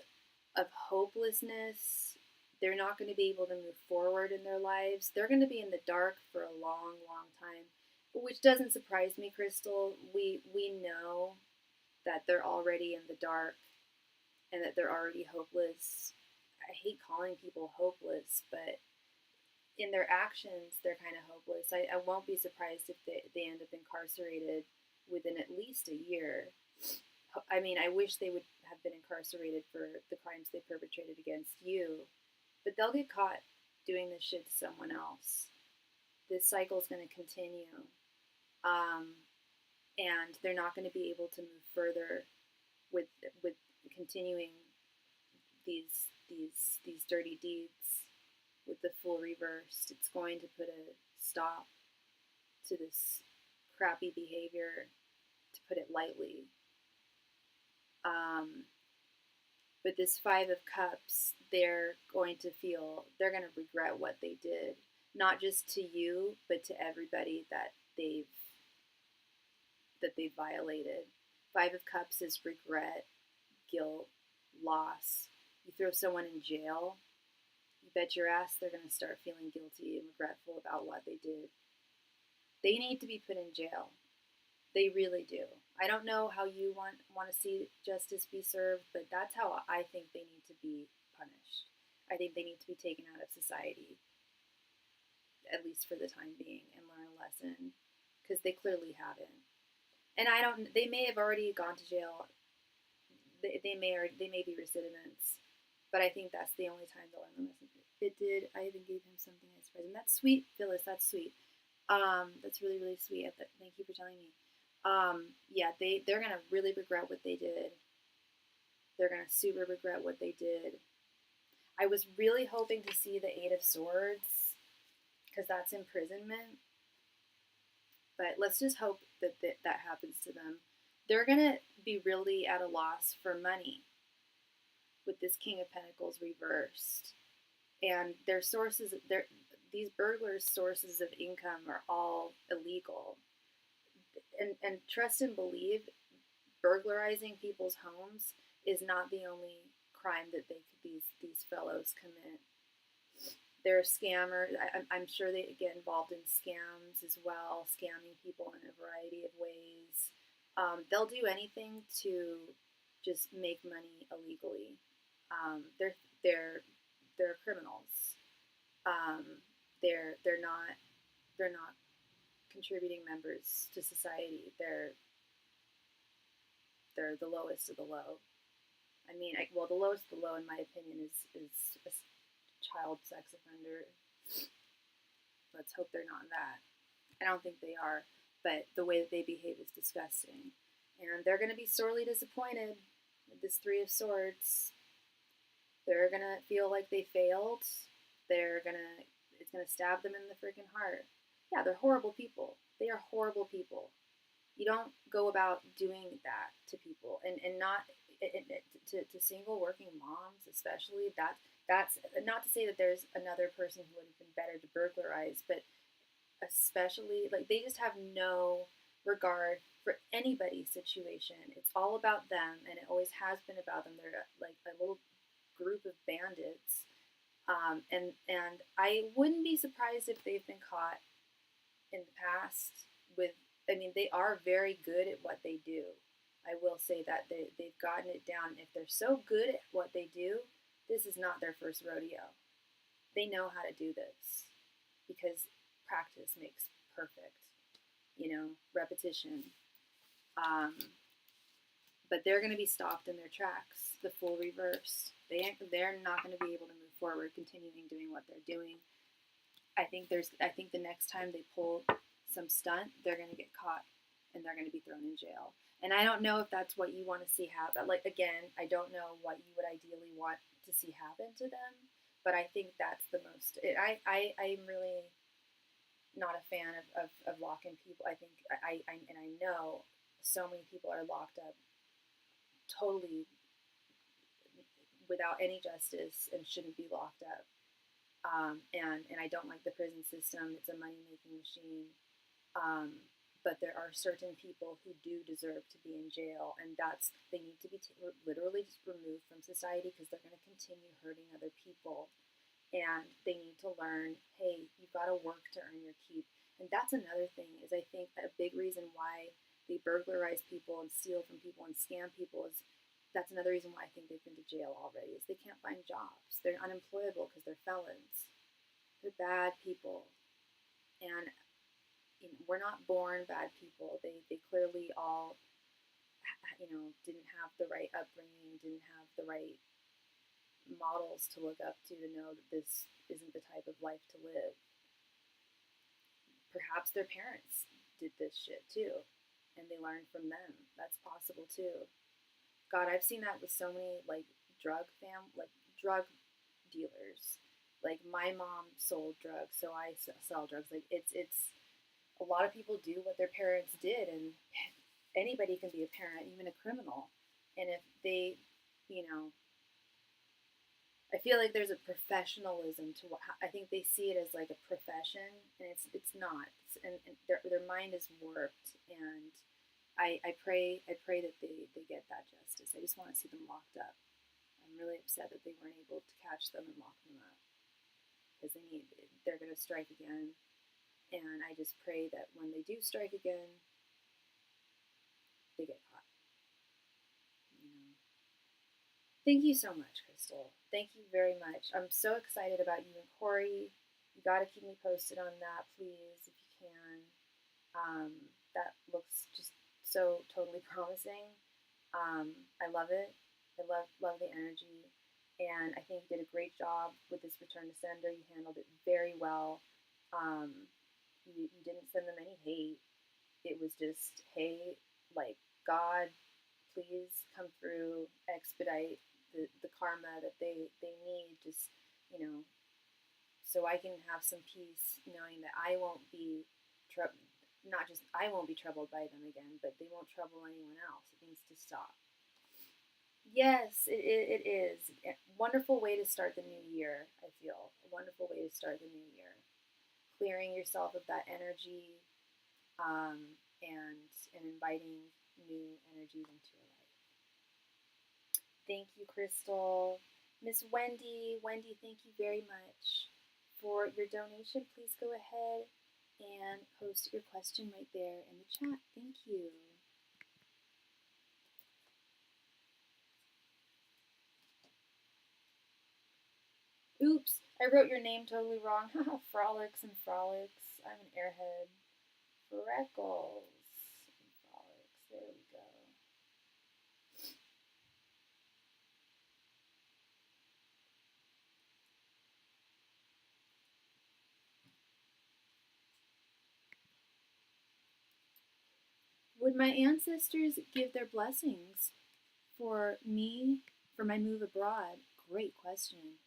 of hopelessness. They're not going to be able to move forward in their lives. They're going to be in the dark for a long, long time, which doesn't surprise me, Crystal. We know that they're already in the dark and that they're already hopeless. I hate calling people hopeless, but in their actions, they're kind of hopeless. I won't be surprised if they end up incarcerated within at least a year. I mean, I wish they would have been incarcerated for the crimes they perpetrated against you, but they'll get caught doing this shit to someone else. This cycle is going to continue, and they're not going to be able to move further with continuing these dirty deeds with the Fool reversed. It's going to put a stop to this crappy behavior, to put it lightly. But this Five of Cups, they're going to regret what they did, not just to you, but to everybody that they've violated. Five of Cups is regret, guilt, loss. You throw someone in jail, you bet your ass they're going to start feeling guilty and regretful about what they did. They need to be put in jail. They really do. I don't know how you want to see justice be served, but that's how I think they need to be punished. I think they need to be taken out of society, at least for the time being, and learn a lesson, because they clearly haven't. And they may have already gone to jail. They may be recidivants, but I think that's the only time they'll learn the lesson. It did. I even gave him something I surprised him. That's sweet, Phyllis. That's sweet. That's really, really sweet. Thank you for telling me. Yeah, they're gonna really regret what they did. They're gonna super regret what they did. I was really hoping to see the Eight of Swords, because that's imprisonment. But let's just hope that happens to them. They're gonna be really at a loss for money with this King of Pentacles reversed, and these burglars' sources of income are all illegal. And trust and believe, burglarizing people's homes is not the only crime that these fellows commit. They're scammers. I'm sure they get involved in scams as well, scamming people in a variety of ways. They'll do anything to just make money illegally. They're criminals. They're not contributing members to society. They're the lowest of the low. I mean, the lowest of the low, in my opinion, is a child sex offender. Let's hope they're not that. I don't think they are, but the way that they behave is disgusting. And they're going to be sorely disappointed. This Three of Swords, they're gonna feel like they failed. It's gonna stab them in the freaking heart. Yeah, they're horrible people. They are horrible people. You don't go about doing that to people, and not to single working moms, especially. That's not to say that there's another person who would have been better to burglarize, but especially like they just have no regard for anybody's situation. It's all about them, and it always has been about them. They're like a little group of bandits, and I wouldn't be surprised if they've been caught in the past with. I mean, they are very good at what they do. I will say that they've gotten it down. If they're so good at what they do, this is not their first rodeo. They know how to do this because practice makes perfect, repetition. Um, but they're going to be stopped in their tracks, the full reverse. They're not going to be able to move forward, continuing doing what they're doing. I think the next time they pull some stunt, they're going to get caught and they're going to be thrown in jail. And I don't know if that's what you want to see happen. Like, again, I don't know what you would ideally want to see happen to them, but I think that's the most. I'm really not a fan of locking people. I think and I know so many people are locked up totally without any justice and shouldn't be locked up. And I don't like the prison system. It's a money making machine. But there are certain people who do deserve to be in jail, and they need to be literally just removed from society because they're going to continue hurting other people. And they need to learn, hey, you've got to work to earn your keep. And that's another thing is I think a big reason why they burglarize people and steal from people and scam people is that's another reason why I think they've been to jail already is they can't find jobs. They're unemployable because they're felons. They're bad people. And we're not born bad people. They clearly all, didn't have the right upbringing, didn't have the right models to look up to know that this isn't the type of life to live. Perhaps their parents did this shit too, and they learned from them. That's possible too. God, I've seen that with so many like drug dealers. Like my mom sold drugs, so I sell drugs. Like it's a lot of people do what their parents did, and anybody can be a parent, even a criminal. And if they, I feel like there's a professionalism to what I think they see it as like a profession, and it's not. And their mind is warped, and I pray that they get that justice. I just want to see them locked up. I'm really upset that they weren't able to catch them and lock them up because they're going to strike again. And I just pray that when they do strike again, they get caught. Thank you so much, Crystal. Thank you very much. I'm so excited about you and Corey. You got to keep me posted on that, please, if you can. That looks just so totally promising. I love it. I love the energy. And I think you did a great job with this return to sender. You handled it very well. You didn't send them any hate. It was just, hey, like, God, please come through, expedite the karma that they need, just, so I can have some peace knowing that I won't be not just I won't be troubled by them again, but they won't trouble anyone else. It needs to stop. Yes, it is. A wonderful way to start the new year, I feel. A wonderful way to start the new year. Clearing yourself of that energy, and inviting new energies into your life. Thank you, Crystal. Miss Wendy, thank you very much for your donation. Please go ahead and post your question right there in the chat. Thank you. Oops, I wrote your name totally wrong. Frolics and Frolics. I'm an airhead. Freckles and Frolics. There we go. Would my ancestors give their blessings For me, for my move abroad, great question.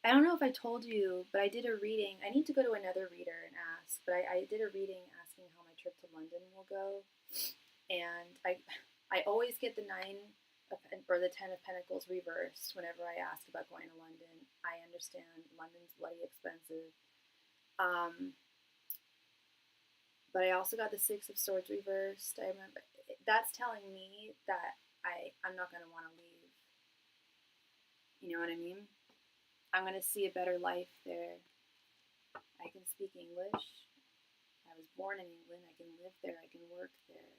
I don't know if I told you, but I did a reading. I need to go to another reader and ask, but I did a reading asking how my trip to London will go. And I always get the 10 of Pentacles reversed whenever I ask about going to London. I understand London's bloody expensive. But I also got the 6 of Swords reversed. I remember that's telling me that I'm not going to want to leave. You know what I mean? I'm going to see a better life there. I can speak English. I was born in England. I can live there. I can work there.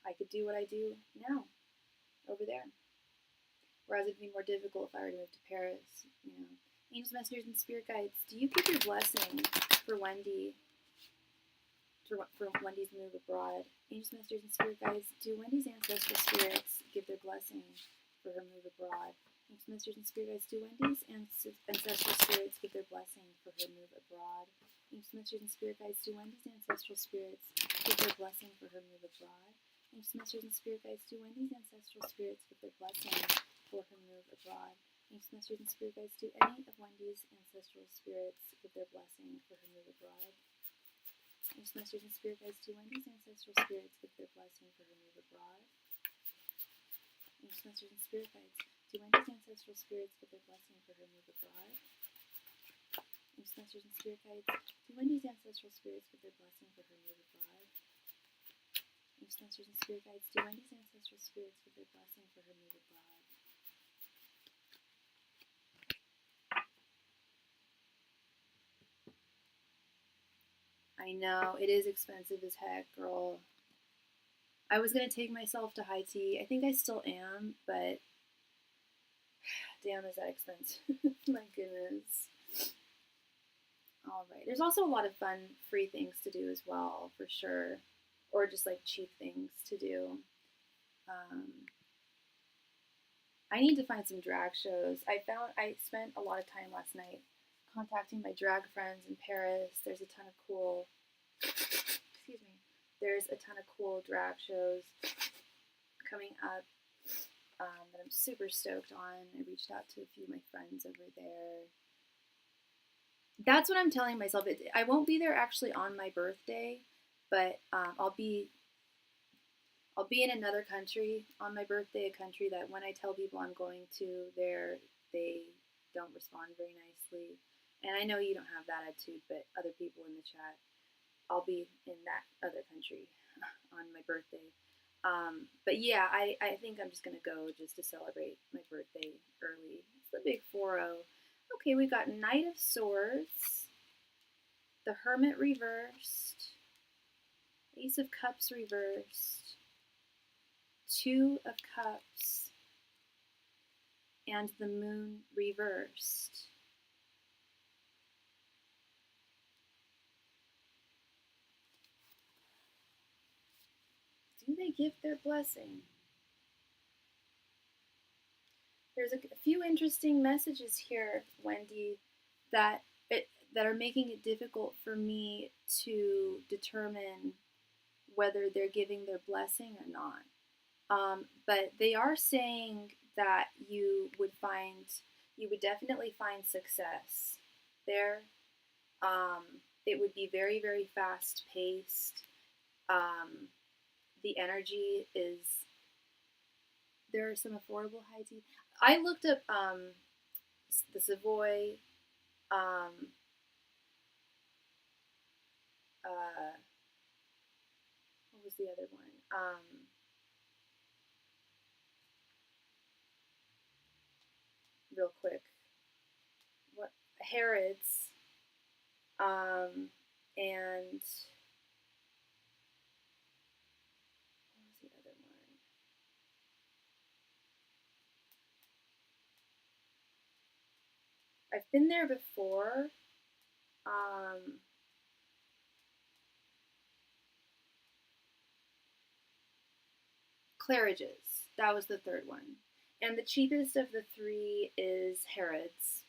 I could do what I do now over there. Whereas it'd be more difficult if I were to move to Paris, you know. Angels, messengers, and spirit guides, do you give your blessing for Wendy, for Wendy's move abroad? Angels, messengers, and spirit guides, do Wendy's ancestral spirits give their blessing for her move abroad? Angels, messengers, and spirit guides, do Wendy's ancestral spirits give their blessing for her move abroad? Angels, messengers, and spirit guides, do Wendy's ancestral spirits give their blessing for her move abroad? Angels, messengers, and spirit guides, do Wendy's ancestral spirits give their blessing for her move abroad? Angels, messengers, and spirit guides, do any of Wendy's ancestral spirits give their blessing for her move abroad? Angels, messengers, and spirit guides, do Wendy's ancestral spirits give their blessing for her move abroad? Angels, messengers, and spirit guides, do Wendy's ancestral spirits give their blessing for her move abroad? Angels, messengers, and spirit guides, do Wendy's ancestral spirits give their blessing for her move abroad? Angels, messengers, and spirit guides, do Wendy's ancestral spirits give their blessing for her move abroad? I know, it is expensive as heck, girl. I was going to take myself to high tea. I think I still am, but damn, is that expensive. My goodness. All right. There's also a lot of fun, free things to do as well, for sure. Or just like cheap things to do. I need to find some drag shows. I spent a lot of time last night contacting my drag friends in Paris. There's a ton of cool, excuse me, there's a ton of cool drag shows coming up that I'm super stoked on. I reached out to a few of my friends over there. That's what I'm telling myself. I won't be there actually on my birthday, but I'll be in another country on my birthday, a country that when I tell people I'm going to there, they don't respond very nicely. And I know you don't have that attitude, but other people in the chat, I'll be in that other country on my birthday. But yeah, I think I'm just going to go just to celebrate my birthday early. It's the big 4-0. Okay, we got Knight of Swords, the Hermit reversed, Ace of Cups reversed, 2 of Cups, and the Moon reversed. Do they give their blessing? There's a few interesting messages here, Wendy, that are making it difficult for me to determine whether they're giving their blessing or not. But they are saying that you would definitely find success there. It would be very, very fast paced. The energy is, there are some affordable high tea. I looked up the Savoy, what was the other one? Real quick. What? Harrods, and what was the other one? I've been there before. Claridge's. That was the third one. And the cheapest of the 3 is Harrods.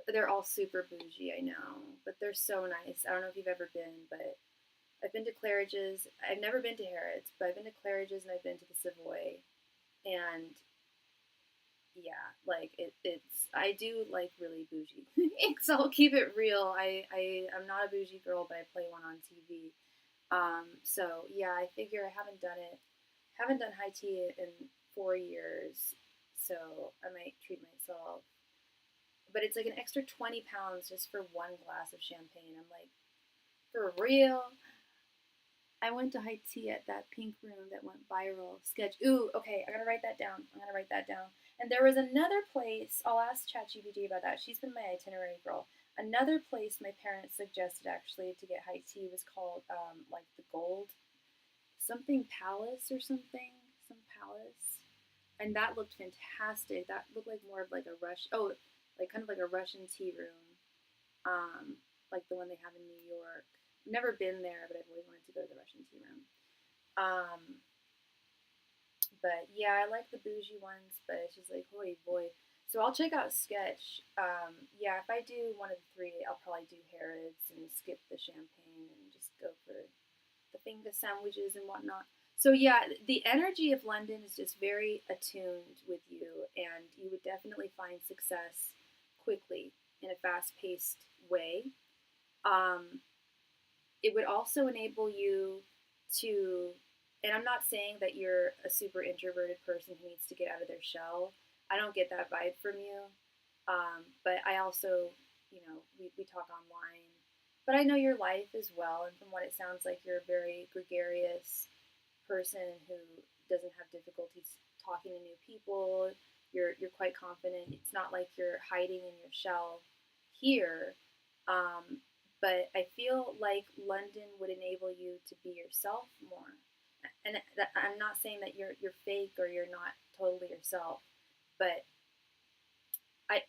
They're all super bougie, I know, but they're so nice. I don't know if you've ever been, but I've been to Claridge's. I've never been to Harrods, but I've been to Claridge's and I've been to the Savoy. And yeah, like it's I do like really bougie. So I'll keep it real. I'm not a bougie girl, but I play one on TV. So yeah, I figure I haven't done high tea in 4 years, so I might treat myself. But it's like an extra 20 pounds just for one glass of champagne. I'm like, for real? I went to high tea at that pink room that went viral. Sketch. Ooh, okay, I'm gonna write that down. I'm gonna write that down. And there was another place. I'll ask ChatGPT about that. She's been my itinerary girl. Another place my parents suggested actually to get high tea was called like the Gold something Palace or something, some palace, and that looked fantastic. That looked like more of like a like kind of like a Russian tea room, like the one they have in New York. I've never been there, but I've always wanted to go to the Russian tea room. But yeah, I like the bougie ones, but it's just like, holy boy. So I'll check out Sketch. Yeah, if I do one of the three, I'll probably do Harrods and skip the champagne and just go for the finger sandwiches and whatnot. So yeah, the energy of London is just very attuned with you, and you would definitely find success quickly in a fast-paced way. Um, it would also enable you to, and I'm not saying that you're a super introverted person who needs to get out of their shell. I don't get that vibe from you. But I also, we talk online. But I know your life as well, and from what it sounds like, you're a very gregarious person who doesn't have difficulties talking to new people. You're quite confident. It's not like you're hiding in your shell here. Um, but I feel like London would enable you to be yourself more. And I'm not saying that you're fake or you're not totally yourself, but I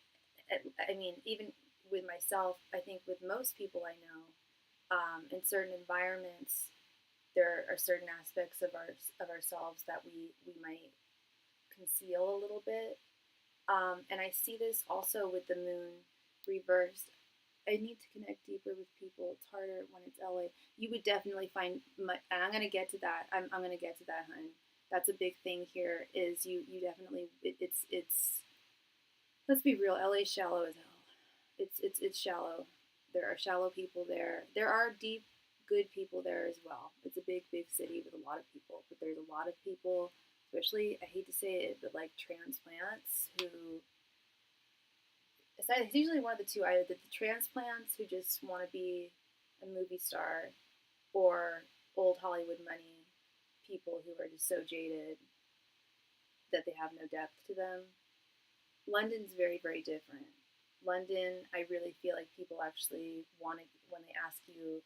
I mean even with myself, I think with most people I know, in certain environments, there are certain aspects of ourselves that we might conceal a little bit. And I see this also with the moon reversed. I need to connect deeper with people. It's harder when it's LA. You would definitely find, and I'm gonna get to that. I'm gonna get to that, hun. That's a big thing here. Is you definitely it's. Let's be real. LA's shallow as hell. It's shallow. There are shallow people there. There are deep, good people there as well. It's a big city with a lot of people, but there's a lot of people, especially I hate to say it, but like transplants who it's usually one of the two, either the transplants who just want to be a movie star or old Hollywood money people who are just so jaded that they have no depth to them. London's very different. London, I really feel like people actually want to, when they ask you,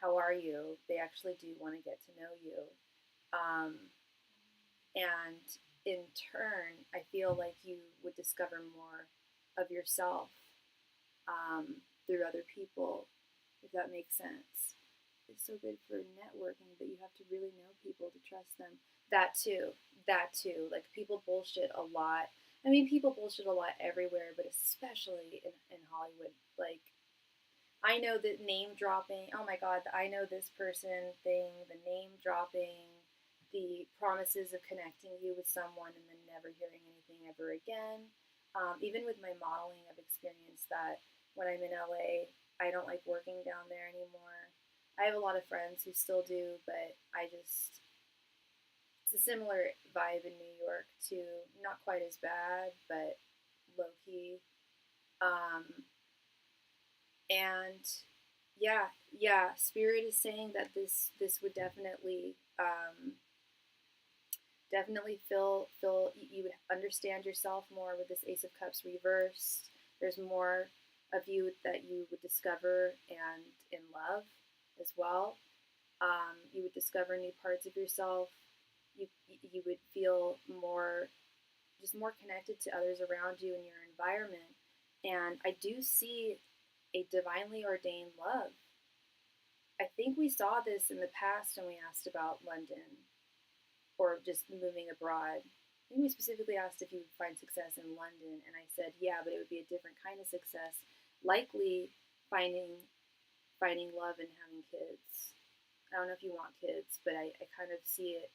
how are you, they actually do want to get to know you. Um, and in turn, I feel like you would discover more of yourself through other people, if that makes sense. It's so good for networking, but you have to really know people to trust them. That too. That too. Like people bullshit a lot. I mean, people bullshit a lot everywhere, but especially in Hollywood. Like, I know that name dropping, oh my god, the I know this person thing, the name dropping, the promises of connecting you with someone and then never hearing anything ever again. Even with my modeling, I've experienced that when I'm in LA, I don't like working down there anymore. I have a lot of friends who still do, but it's a similar vibe in New York too. Not quite as bad, but low key. Um, and yeah, Spirit is saying that this would definitely feel you would understand yourself more with this Ace of Cups reversed. There's more of you that you would discover and in love as well. You would discover new parts of yourself. You would feel more connected to others around you in your environment. And I do see a divinely ordained love. I think we saw this in the past when we asked about London or just moving abroad. I think we specifically asked if you would find success in London, and I said, yeah, but it would be a different kind of success, likely finding love and having kids. I don't know if you want kids, but I kind of see it.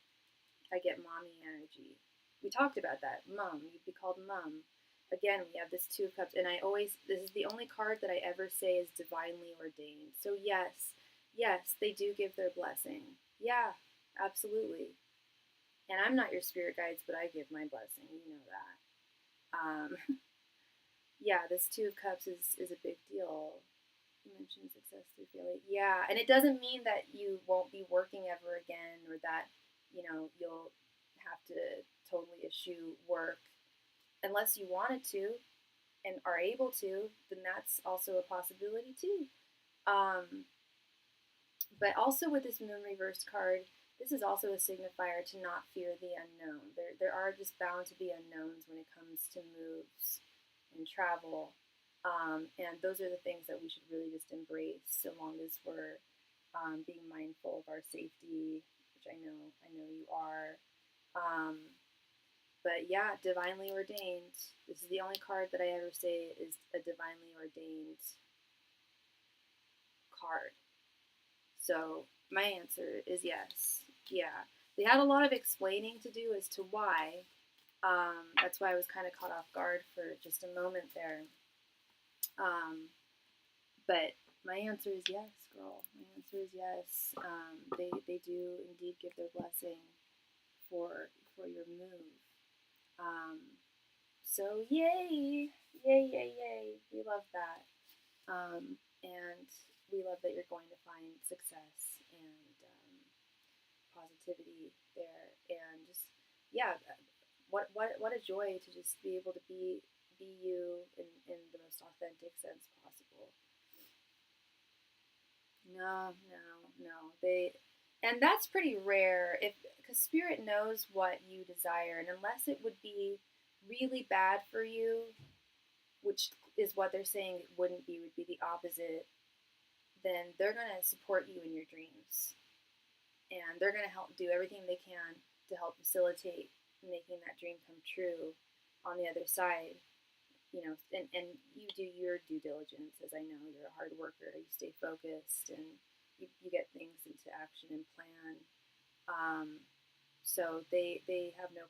I get mommy energy. We talked about that. Mom, you'd be called mom. Again, we have this Two of Cups, and this is the only card that I ever say is divinely ordained. So yes, yes, they do give their blessing. Yeah, absolutely. And I'm not your spirit guides, but I give my blessing. You know that. Yeah, this Two of Cups is a big deal. You mentioned success through failure. Yeah, and it doesn't mean that you won't be working ever again, or that you'll have to totally eschew work unless you wanted to and are able to. Then that's also a possibility too. Um, but also with this Moon Reverse card, this is also a signifier to not fear the unknown. There are just bound to be unknowns when it comes to moves and travel. And those are the things that we should really just embrace, so long as we're being mindful of our safety, which I know you are. But yeah, divinely ordained. This is the only card that I ever say is a divinely ordained card. So my answer is yes. Yeah. They had a lot of explaining to do as to why. That's why I was kind of caught off guard for just a moment there. But my answer is yes, girl. My answer is yes. They do indeed give their blessing for your move. So yay, yay, yay, yay! We love that, and we love that you're going to find success and positivity there, and just yeah, what a joy to just be able to be you in the most authentic sense possible. No, no, no. And that's pretty rare if because spirit knows what you desire, and unless it would be really bad for you, which is what they're saying it wouldn't be, would be the opposite, then they're going to support you in your dreams. And they're going to help do everything they can to help facilitate making that dream come true on the other side. And you do your due diligence, as I know you're a hard worker. You stay focused and you get things into action and plan. So they have no,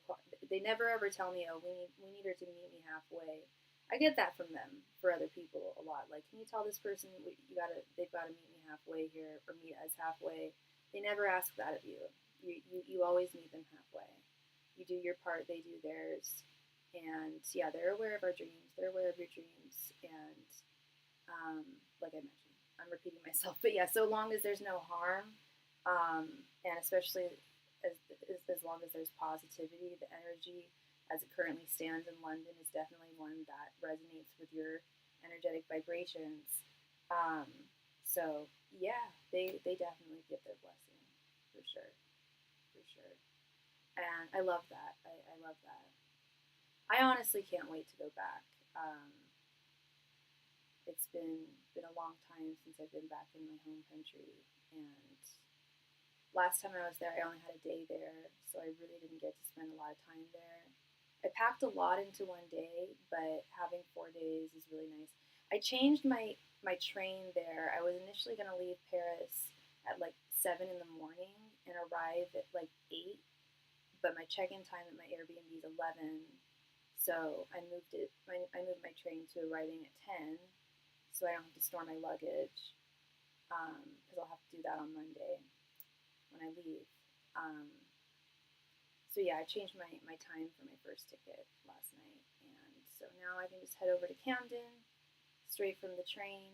they never ever tell me, oh, we need her to meet me halfway. I get that from them for other people a lot. Like, can you tell this person they've got to meet me halfway here, or meet us halfway? They never ask that of you. You always meet them halfway. You do your part, they do theirs. And yeah, they're aware of our dreams. They're aware of your dreams. And like I mentioned, I'm repeating myself, but yeah, so long as there's no harm, and especially as long as there's positivity, the energy as it currently stands in London is definitely one that resonates with your energetic vibrations. So yeah, they definitely give their blessing for sure, for sure. And I love that. I love that. I honestly can't wait to go back. It's been a long time since I've been back in my home country, and last time I was there, I only had a day there, so I really didn't get to spend a lot of time there. I packed a lot into one day, but having 4 days is really nice. I changed my train there. I was initially going to leave Paris at like 7 in the morning and arrive at like 8, but my check-in time at my Airbnb is 11. So I moved my train to arriving at 10, so I don't have to store my luggage, because I'll have to do that on Monday when I leave. So yeah, I changed my time for my first ticket last night, and so now I can just head over to Camden, straight from the train,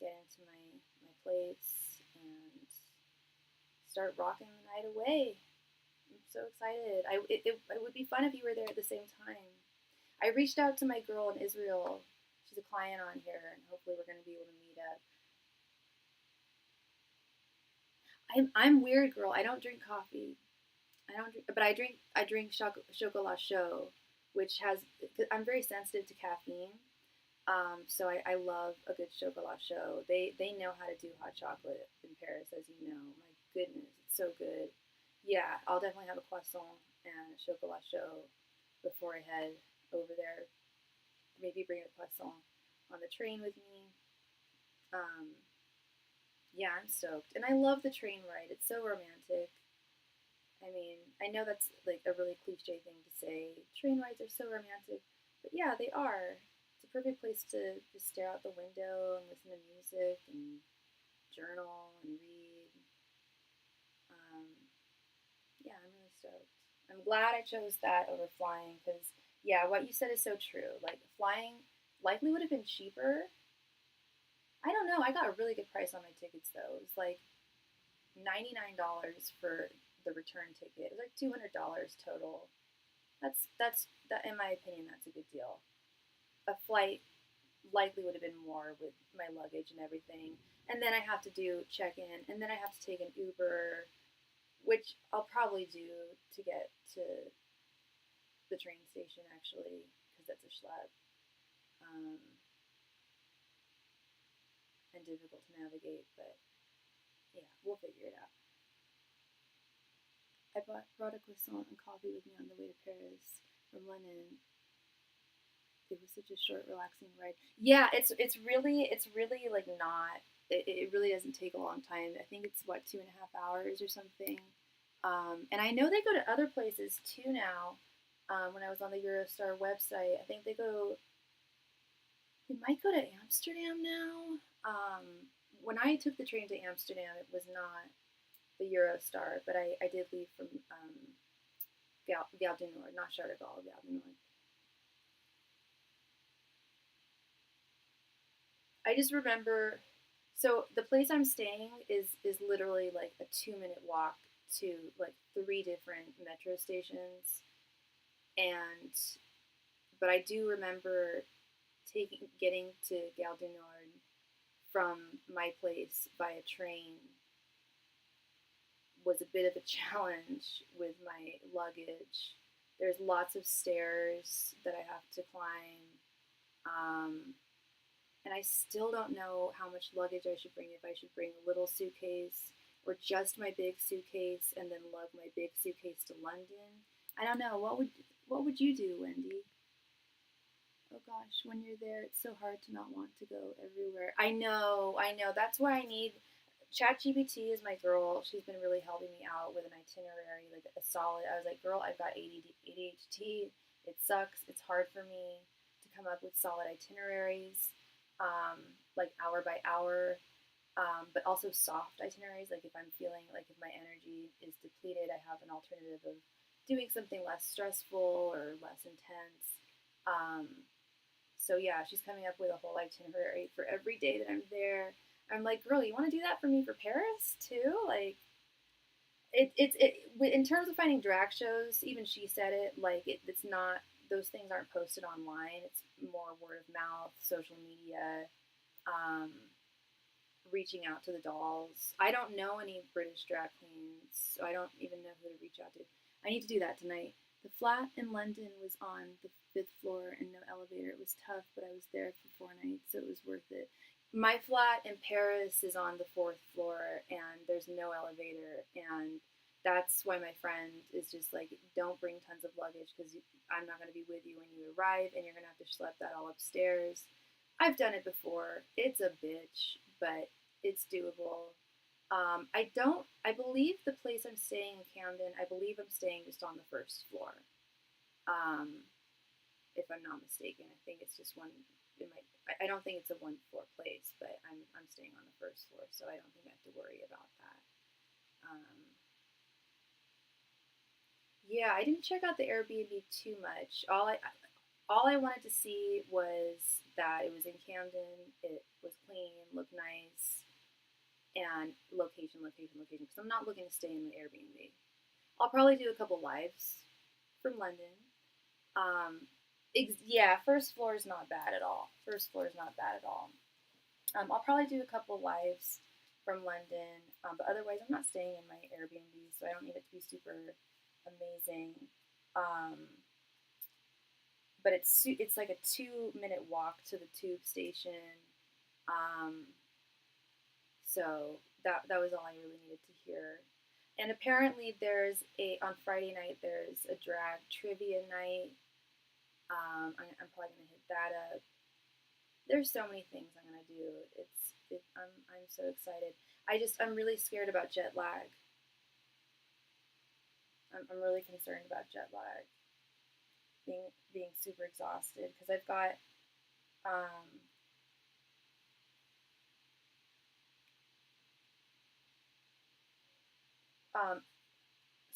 get into my place, and start rocking the night away. I'm so excited. It would be fun if you were there at the same time. I reached out to my girl in Israel. She's a client on here, and hopefully we're going to be able to meet up. I'm weird, girl. I don't drink coffee. I don't drink, but I drink chocolat chaud, which has. I'm very sensitive to caffeine, so I love a good chocolat chaud. They know how to do hot chocolate in Paris, as you know. My goodness, it's so good. Yeah, I'll definitely have a croissant and a chocolat chaud before I head over there. Maybe bring a croissant on the train with me. Um, Yeah, I'm stoked. And I love the train ride. It's so romantic. I mean, I know that's like a really cliche thing to say. Train rides are so romantic, but yeah, they are. It's a perfect place to just stare out the window and listen to music and journal and read. Um, yeah, I'm really stoked. I'm glad I chose that over flying because, yeah, what you said is so true. Like, flying likely would have been cheaper. I don't know. I got a really good price on my tickets, though. It was like $99 for the return ticket. It was like $200 total. That's that in my opinion that's a good deal. A flight likely would have been more with my luggage and everything. And then I have to do check in and then I have to take an Uber, which I'll probably do to get to the train station actually because that's a schlep. Um, and difficult to navigate, but yeah, we'll figure it out. I brought a croissant and coffee with me on the way to Paris from London. It was such a short, relaxing ride. Yeah, it's really like not. It really doesn't take a long time. I think it's what 2.5 hours or something. And I know they go to other places too now. When I was on the Eurostar website, I think they go. They might go to Amsterdam now. When I took the train to Amsterdam, it was not the Eurostar, but I did leave from Gare du Nord, not Charles de Gaulle, Gare du Nord. I just remember. So the place I'm staying is literally like a 2 minute walk to like three different metro stations, and but I do remember taking getting to Gare du Nord from my place by a train was a bit of a challenge with my luggage. There's lots of stairs that I have to climb. Um, and I still don't know how much luggage I should bring. If I should bring a little suitcase or just my big suitcase and then lug my big suitcase to London. I don't know. What would you do, Wendy? Oh gosh, when you're there, it's so hard to not want to go everywhere. I know. That's why I need ChatGPT is my girl. She's been really helping me out with an itinerary, like a solid. I was like, girl, I've got ADHD. It sucks. It's hard for me to come up with solid itineraries, like hour by hour, but also soft itineraries. Like if I'm feeling like if my energy is depleted, I have an alternative of doing something less stressful or less intense. So yeah, she's coming up with a whole itinerary for every day that I'm there. I'm like, girl, you want to do that for me for Paris too? Like, in terms of finding drag shows. Even she said it. Like, it's not those things aren't posted online. It's more word of mouth, social media, um, reaching out to the dolls. I don't know any British drag queens, so I don't even know who to reach out to. I need to do that tonight. The flat in London was on the fifth floor and no elevator. It was tough, but I was there for 4 nights, so it was worth it. My flat in Paris is on the fourth floor and there's no elevator, and that's why my friend is just like, don't bring tons of luggage because I'm not going to be with you when you arrive, and you're going to have to schlep that all upstairs. I've done it before. It's a bitch, but it's doable. I don't. I believe the place I'm staying in Camden. I believe I'm staying just on the first floor. Um, if I'm not mistaken, I think it's just one. It might. I don't think it's a one floor place, but I'm staying on the first floor, so I don't think I have to worry about that. Yeah, I didn't check out the Airbnb too much. All I wanted to see was that it was in Camden. It was clean, looked nice, and location. Because I'm not looking to stay in my Airbnb. I'll probably do a couple lives from London. Um, yeah, first floor is not bad at all. First floor is not bad at all. I'll probably do a couple lives from London, but otherwise, I'm not staying in my Airbnb, so I don't need it to be super amazing. Um, but it's like a 2 minute walk to the tube station. Um, so that was all I really needed to hear. And apparently, there's a on Friday night. There's a drag trivia night. I'm probably gonna hit that up. There's so many things I'm gonna do. I'm so excited. I'm really scared about jet lag. I'm really concerned about jet lag. Being super exhausted because I've got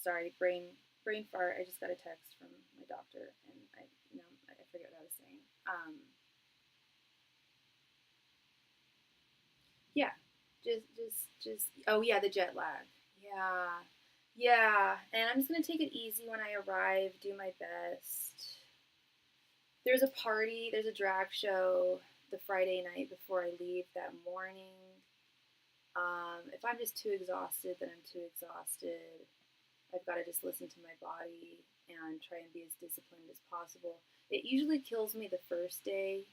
sorry, brain fart. I just got a text from my doctor and I forget what I was saying. Yeah, just oh yeah, the jet lag. Yeah. Yeah, and I'm just gonna take it easy when I arrive, do my best. There's a party, there's a drag show the Friday night before I leave that morning. If I'm just too exhausted, then I'm too exhausted. I've got to just listen to my body and try and be as disciplined as possible. It usually kills me the first day.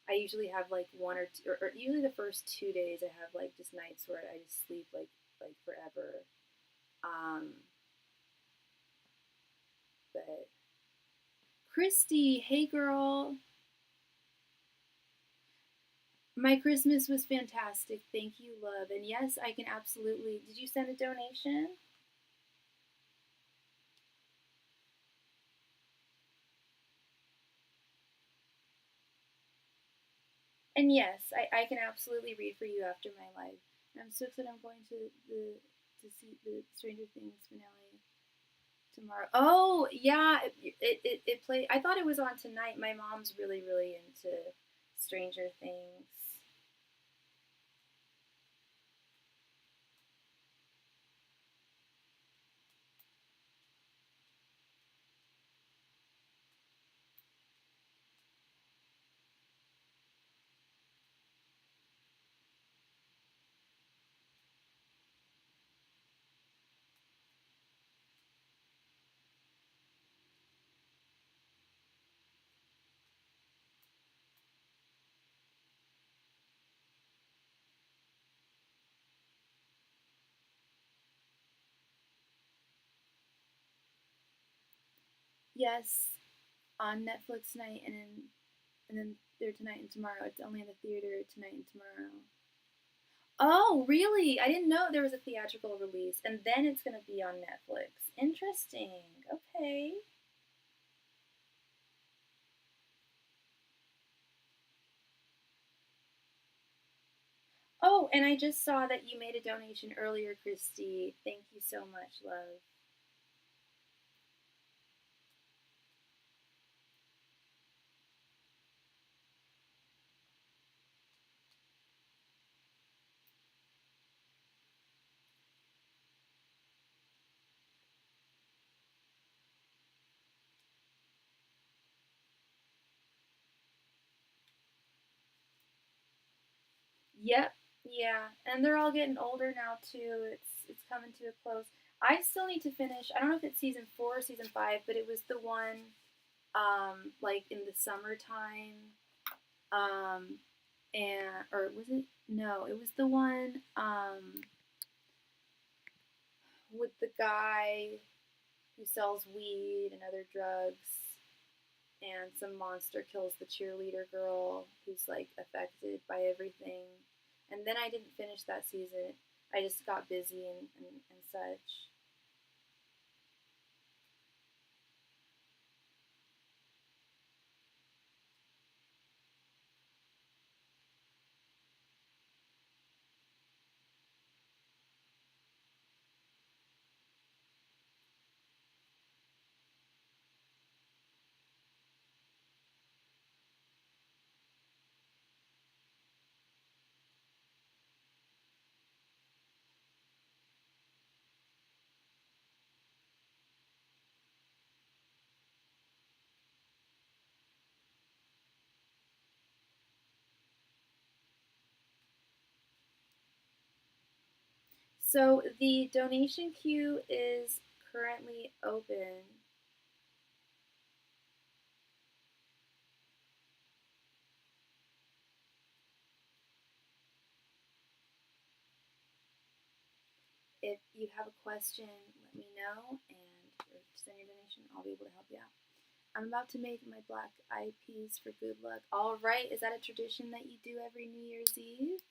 I usually have like one or two, or usually the first 2 days I have like just nights where I just sleep like forever. But Christy, hey girl. My Christmas was fantastic. Thank you, love. And yes, I can absolutely. Did you send a donation? And yes, I can absolutely read for you after my live. And I'm so excited. I'm going to see the Stranger Things finale tomorrow. Oh yeah, it played. I thought it was on tonight. My mom's really into Stranger Things. Yes, on Netflix tonight, and then there tonight and tomorrow. It's only in the theater tonight and tomorrow. Oh, really? I didn't know there was a theatrical release, and then it's going to be on Netflix. Interesting. Okay. Oh, and I just saw that you made a donation earlier, Christy. Thank you so much, love. Yep. Yeah, and they're all getting older now too. It's coming to a close. I still need to finish. I don't know if it's season 4 or season 5, but it was the one like in the summertime. Um and or was it no, it was the one with the guy who sells weed and other drugs, and some monster kills the cheerleader girl who's like affected by everything. And then I didn't finish that season. I just got busy and such. So the donation queue is currently open. If you have a question, let me know or send your donation. I'll be able to help you out. I'm about to make my black eyed peas for good luck. All right, is that a tradition that you do every New Year's Eve?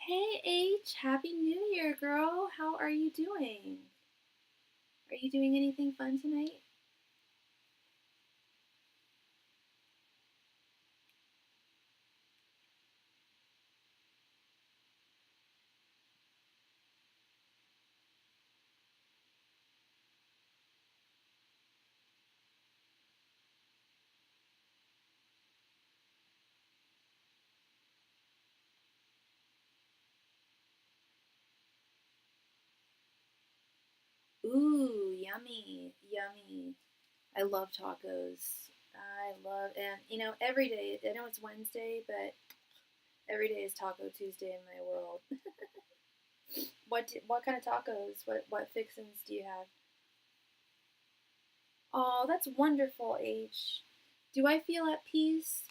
Hey H, Happy New Year, girl. How are you doing? Are you doing anything fun tonight? Ooh, yummy, yummy. I love tacos. I love, and every day, I know it's Wednesday, but every day is Taco Tuesday in my world. What kind of tacos? What fixins do you have? Oh, that's wonderful, H. Do I feel at peace?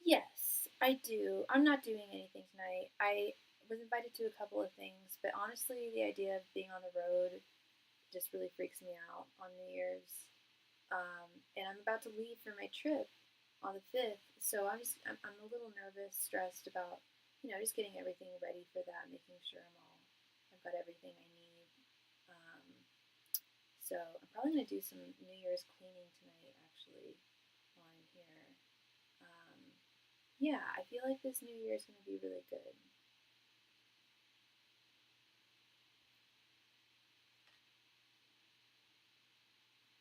Yes, I do. I'm not doing anything tonight. I was invited to a couple of things, but honestly, the idea of being on the road just really freaks me out on New Year's. And I'm about to leave for my trip on the 5th, so I'm a little nervous, stressed about just getting everything ready for that, making sure I've got everything I need. Um, so I'm probably gonna do some New Year's cleaning tonight, actually, while I'm here. Um, yeah, I feel like this New Year is gonna be really good.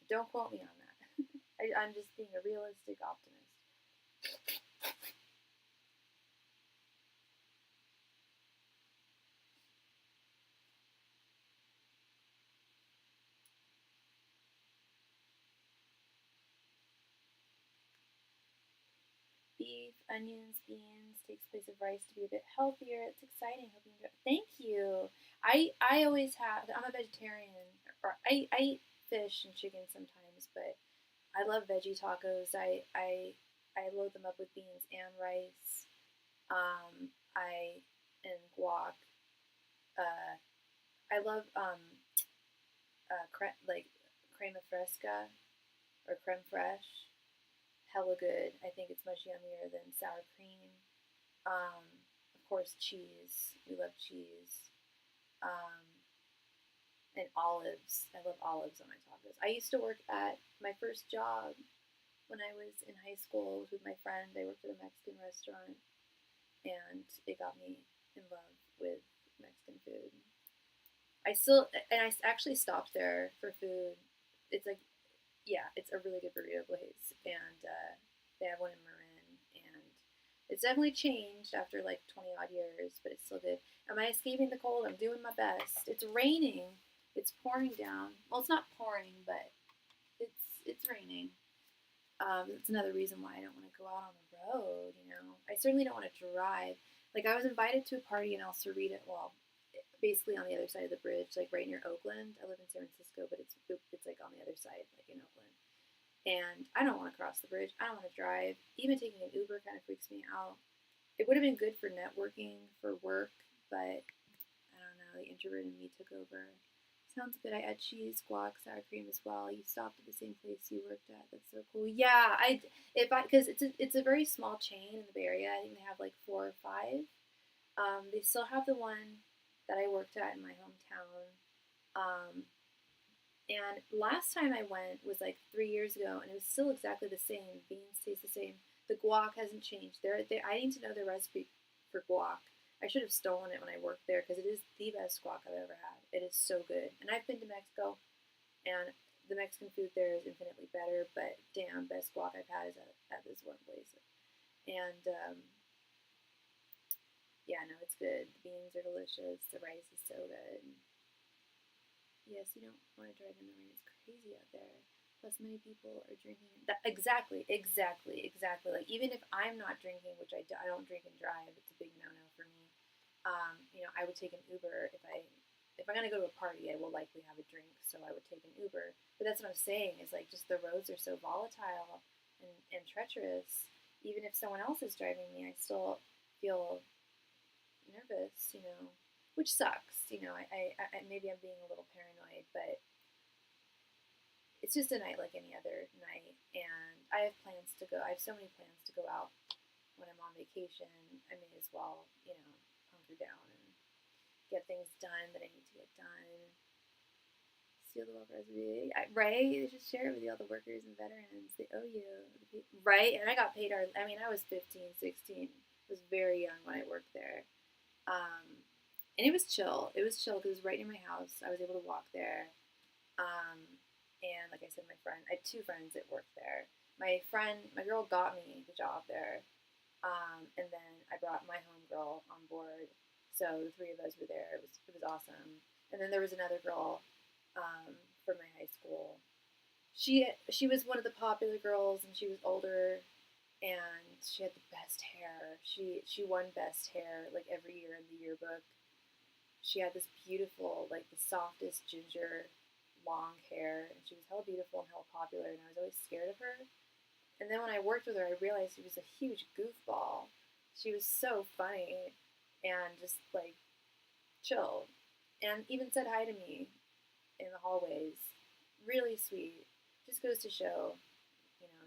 Don't quote me on that. I'm just being a realistic optimist. Beef, onions, beans takes place of rice to be a bit healthier. It's exciting. Hope you enjoy. Thank you. I always have. I'm a vegetarian, or I eat fish and chicken sometimes, but I love veggie tacos. I load them up with beans and rice. I and guac. Uh, I love like crema fresca or creme fraiche. Hella good. I think it's much yummier than sour cream. Um, of course, cheese. We love cheese. Um, and olives. I love olives on my tacos. I used to work at my first job when I was in high school with my friend. I worked at a Mexican restaurant, and it got me in love with Mexican food. I actually stopped there for food. It's like, yeah, it's a really good burrito place, and they have one in Marin, and it's definitely changed after like 20 odd years, but it's still good. Am I escaping the cold? I'm doing my best. It's raining. It's pouring down. Well, it's not pouring, but it's raining. That's another reason why I don't want to go out on the road. I certainly don't want to drive. Like I was invited to a party in El Cerrito. Well, basically on the other side of the bridge, like right near Oakland. I live in San Francisco, but it's like on the other side, like in Oakland. And I don't want to cross the bridge. I don't want to drive. Even taking an Uber kind of freaks me out. It would have been good for networking for work, but I don't know. The introvert in me took over. Sounds good. I add cheese, guac, sour cream as well. You stopped at the same place you worked at. That's so cool. Yeah, because it's a very small chain in the Bay Area. I think they have like 4 or 5. They still have the one that I worked at in my hometown. Um, and last time I went was like 3 years ago, and it was still exactly the same. Beans taste the same. The guac hasn't changed. I need to know the recipe for guac. I should have stolen it when I worked there because it is the best guac I've ever had. It is so good. And I've been to Mexico, and the Mexican food there is infinitely better. But damn, best guac I've had is at this one place. And yeah, no, it's good. The beans are delicious. The rice is so good. Yes, you don't want to drive in the rain. It's crazy out there. Plus, many people are drinking. Exactly, exactly, exactly. Like even if I'm not drinking, which I don't drink and drive, it's a big no-no for me. I would take an Uber if I'm gonna go to a party. I will likely have a drink, so I would take an Uber. But that's what I'm saying is like just the roads are so volatile and treacherous. Even if someone else is driving me, I still feel nervous. Which sucks. I maybe I'm being a little paranoid, but it's just a night like any other night, and I have plans to go. I have so many plans to go out when I'm on vacation. I may as well, punk hunker down and get things done that I need to get done. Steal the welfare recipe, right? They just share it with all the workers and veterans. They owe you, right? And I got paid. I mean, I was 15, 16. I was very young when I worked there, and it was chill. It was chill because it was right near my house. I was able to walk there, and like I said, I had two friends that worked there. My girl got me the job there, and then I brought my homegirl on board. So the three of us were there. It was awesome. And then there was another girl from my high school. She was one of the popular girls, and she was older, and she had the best hair. She won best hair like every year in the yearbook. She had this beautiful, like the softest ginger, long hair, and she was hella beautiful and hella popular. And I was always scared of her. And then when I worked with her, I realized she was a huge goofball. She was so funny and just like chill, and even said hi to me in the hallways. Really sweet. Just goes to show,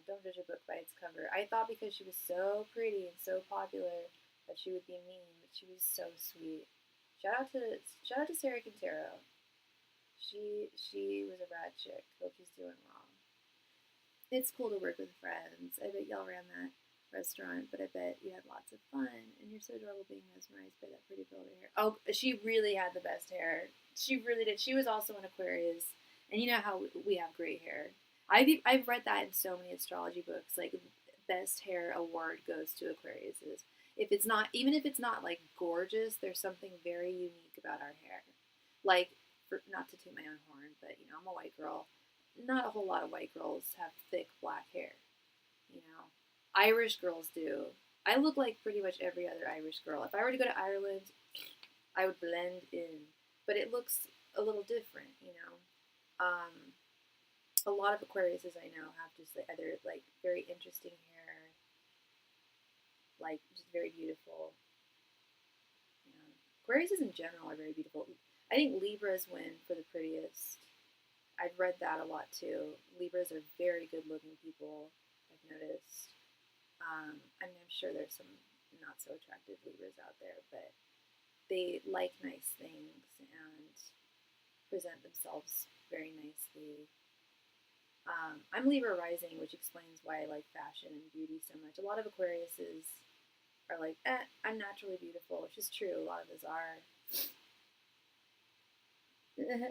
don't judge a book by its cover. I thought because she was so pretty and so popular that she would be mean, but she was so sweet. Shout out to Sarah Quintero. She was a rad chick. Hope she's doing well. It's cool to work with friends. I bet y'all ran that restaurant, but I bet you had lots of fun, and you're so adorable being mesmerized by that pretty girl right here. Oh, she really had the best hair. She really did. She was also an Aquarius, and you know how we have great hair. I've read that in so many astrology books. Like, best hair award goes to Aquariuses. Even if it's not like gorgeous, there's something very unique about our hair. Like, not to toot my own horn, but I'm a white girl. Not a whole lot of white girls have thick black hair. Irish girls do. I look like pretty much every other Irish girl. If I were to go to Ireland, I would blend in, but it looks a little different. A lot of Aquariuses I know have just either like very interesting hair, like just very beautiful. Aquariuses in general are very beautiful. I think Libras win for the prettiest. I've read that a lot too. Libras are very good-looking people, I've noticed. I'm sure there's some not so attractive Libras out there, but they like nice things and present themselves very nicely. I'm Libra rising, which explains why I like fashion and beauty so much. A lot of Aquariuses are like, I'm naturally beautiful, which is true. A lot of us are.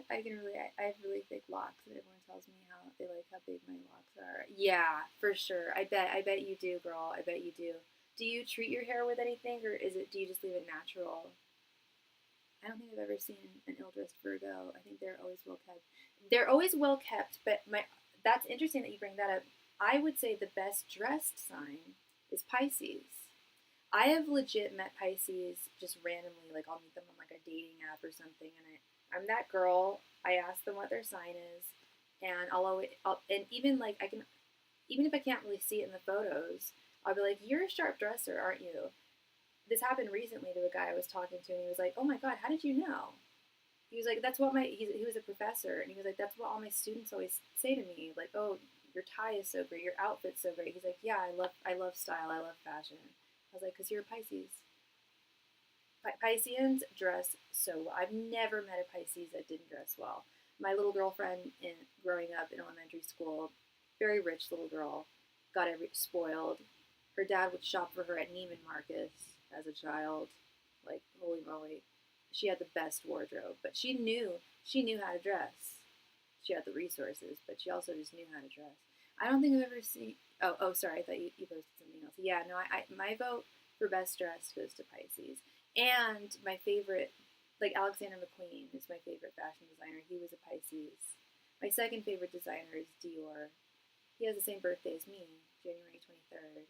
I have really thick locks, and everyone tells me how they like how big my locks are. Yeah, for sure. I bet you do, girl. I bet you do. Do you treat your hair with anything, or do you just leave it natural? I don't think I've ever seen an ill-dressed Virgo. I think they're always well kept. They're always well kept, but that's interesting that you bring that up. I would say the best dressed sign is Pisces. I have legit met Pisces just randomly. Like, I'll meet them on like a dating app or something, and I'm that girl. I ask them what their sign is, and and even if I can't really see it in the photos, I'll be like, "You're a sharp dresser, aren't you?" This happened recently to a guy I was talking to, and he was like, "Oh my God, how did you know?" He was like, "That's what he was a professor, and he was like, that's what all my students always say to me, like, oh, your tie is so great, your outfit's so great." He's like, "Yeah, I love style, I love fashion." I was like, "'Cause you're a Pisces." Pisceans dress so well. I've never met a Pisces that didn't dress well. My little girlfriend growing up in elementary school, very rich little girl, got spoiled. Her dad would shop for her at Neiman Marcus as a child. Like, holy moly. She had the best wardrobe, but she knew how to dress. She had the resources, but she also just knew how to dress. I don't think I've ever seen. Oh, sorry. I thought you posted something else. Yeah, no. My vote for best dressed goes to Pisces, and my favorite, like Alexander McQueen, is my favorite fashion designer. He was a Pisces. My second favorite designer is Dior. He has the same birthday as me, January 23rd,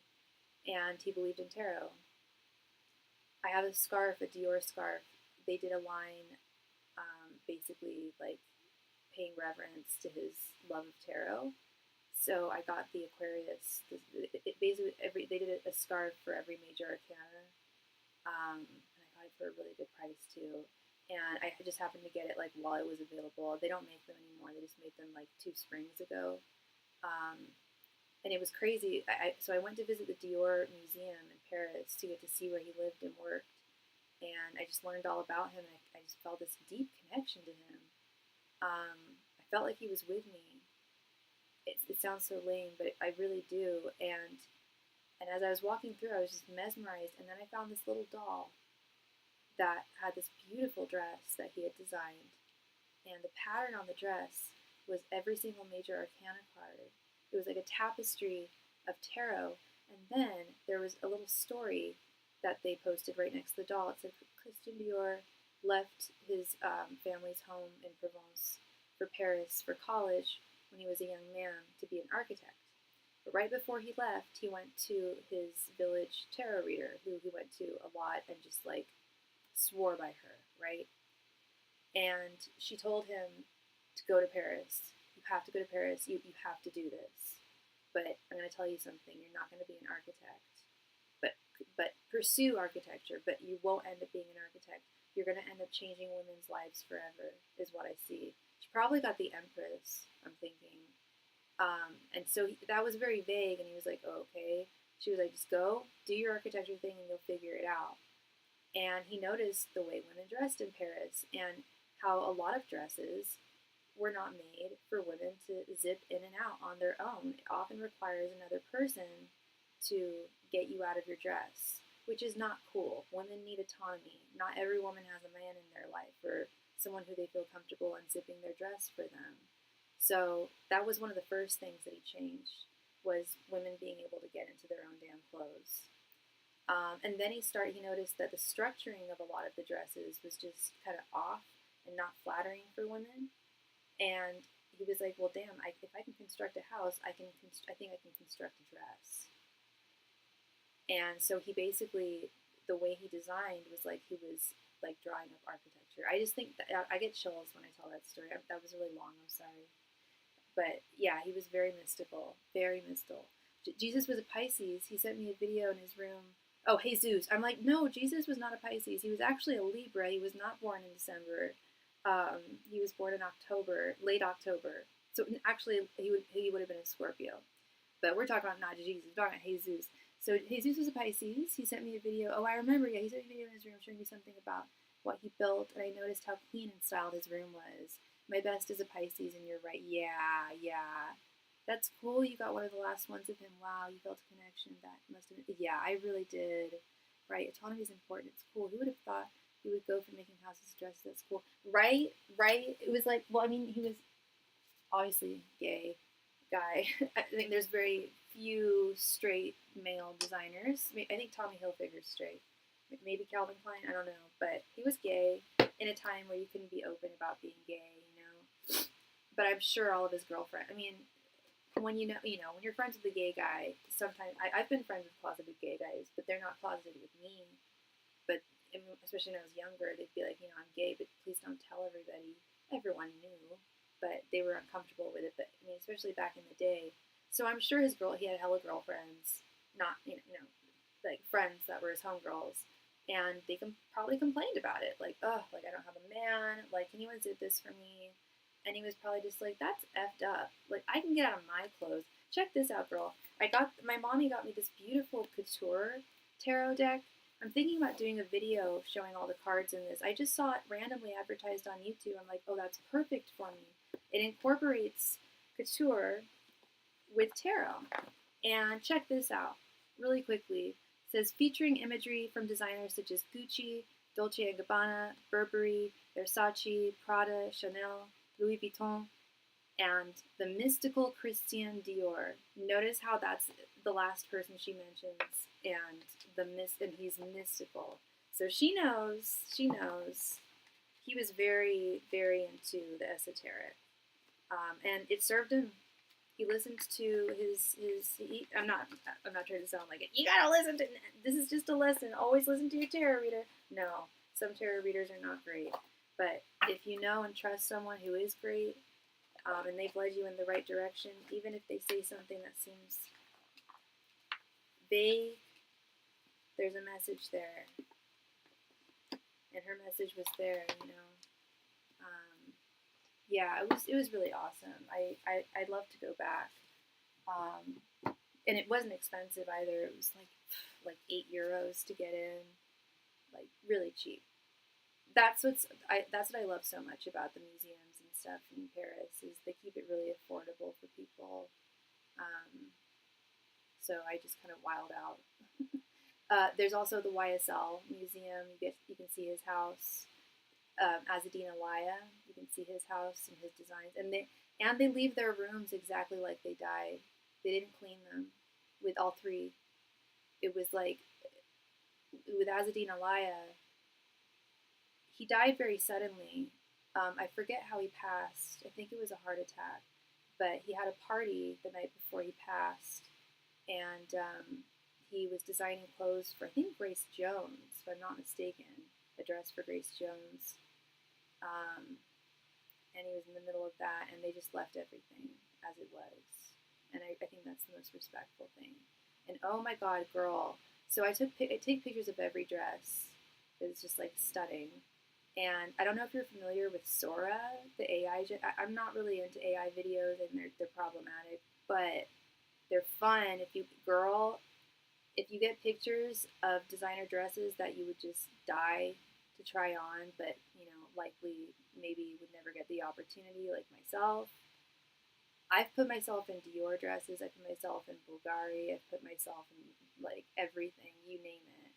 and he believed in tarot. I have a scarf, a Dior scarf. They did a line, basically like paying reverence to his love of tarot. So I got the Aquarius. Basically, they did a scarf for every major arcana, and I got it for a really good price too. And I just happened to get it like while it was available. They don't make them anymore. They just made them like 2 springs ago, and it was crazy. So I went to visit the Dior Museum in Paris to get to see where he lived and worked. and I just learned all about him, and I just felt this deep connection to him. I felt like he was with me. It sounds so lame, but I really do. And as I was walking through, I was just mesmerized. And then I found this little doll that had this beautiful dress that he had designed. And the pattern on the dress was every single major arcana card. It was like a tapestry of tarot. And then there was a little story that they posted right next to the doll. It said Christian Dior left his family's home in Provence for Paris for college when he was a young man to be an architect. But right before he left, he went to his village tarot reader, who he went to a lot and just like swore by her, right? And she told him to go to Paris. You have to go to Paris. You have to do this. But I'm going to tell you something. You're not going to be an architect. But pursue architecture, but you won't end up being an architect. You're going to end up changing women's lives forever, is what I see. She probably got the Empress, I'm thinking. And so that was very vague, and he was like, oh, okay. She was like, just go, do your architecture thing, and you'll figure it out. And he noticed the way women dressed in Paris, and how a lot of dresses were not made for women to zip in and out on their own. It often requires another person to get you out of your dress, which is not cool. Women need autonomy. Not every woman has a man in their life or someone who they feel comfortable unzipping their dress for them. So that was one of the first things that he changed, was women being able to get into their own damn clothes. And then he noticed that the structuring of a lot of the dresses was just kind of off and not flattering for women. And he was like, well, damn, if I can construct a house, I think I can construct a dress. And so he basically, the way he designed was like he was like drawing up architecture. I just think that I get chills when I tell that story. That was really long, I'm sorry. But yeah, he was very mystical, very mystical. Jesus was a Pisces. He sent me a video in his room. Oh, Jesus. I'm like, no, Jesus was not a Pisces. He was actually a Libra. He was not born in December. He was born in October, late October. So actually, he would have been a Scorpio. But we're talking about not Jesus. We're talking about Jesus. So Jesus was a Pisces. He sent me a video. Oh, I remember. Yeah, he sent me a video in his room showing me something about what he built, and I noticed how clean and styled his room was. My best is a Pisces, and you're right. Yeah. That's cool. You got one of the last ones of him. Wow, you felt a connection. That must have been. Yeah, I really did. Right. Autonomy is important. It's cool. Who would have thought he would go from making houses to dresses? That's cool. Right. It was like, well, I mean, he was obviously gay guy. I think there's very few straight male designers. I think Tommy Hilfiger's straight. Maybe Calvin Klein, I don't know. But he was gay in a time where you couldn't be open about being gay, you know. But I'm sure all of his girlfriends, I mean, when when you're friends with a gay guy, sometimes, I've been friends with closeted gay guys, but they're not closeted with me. But especially when I was younger, they'd be like, I'm gay, but please don't tell everybody. Everyone knew, but they were uncomfortable with it. But I mean, especially back in the day. So I'm sure he had hella girlfriends, not like friends that were his homegirls, and they probably complained about it, like, oh, like I don't have a man, like can you unzip this for me? And he was probably just like, that's effed up. Like I can get out of my clothes. Check this out, girl. My mommy got me this beautiful couture tarot deck. I'm thinking about doing a video showing all the cards in this. I just saw it randomly advertised on YouTube. I'm like, oh, that's perfect for me. It incorporates couture with tarot. And check this out really quickly. It says featuring imagery from designers such as Gucci, Dolce & Gabbana, Burberry, Versace, Prada, Chanel, Louis Vuitton, and the mystical Christian Dior. Notice how that's the last person she mentions, and he's mystical. So she knows. He was very, very into the esoteric, and it served him. He listened to I'm not trying to sound like it. You gotta listen to. This is just a lesson. Always listen to your tarot reader. No, some tarot readers are not great, but if you know and trust someone who is great, and they've led you in the right direction, even if they say something that seems vague, there's a message there, and her message was there. Yeah, it was really awesome. I'd love to go back, and it wasn't expensive either. It was like €8 to get in, like really cheap. That's what I love so much about the museums and stuff in Paris is they keep it really affordable for people. So I just kind of wild out. There's also the YSL museum. You can see his house. Azadine Alaya, you can see his house and his designs, and they leave their rooms exactly like they died. They didn't clean them with all three. It was like with Azadine Alaya, he died very suddenly. I forget how he passed. I think it was a heart attack, but he had a party the night before he passed, and he was designing clothes for I think Grace Jones, if I'm not mistaken, a dress for Grace Jones. And he was in the middle of that, and they just left everything as it was. And I think that's the most respectful thing. And oh my God, girl! So I take pictures of every dress. It's just like stunning. And I don't know if you're familiar with Sora, the AI. I'm not really into AI videos, and they're problematic, but they're fun. If you get pictures of designer dresses that you would just die to try on, but likely maybe would never get the opportunity, like myself. I've put myself in Dior dresses. I put myself in Bulgari. I've put myself in like everything, you name it.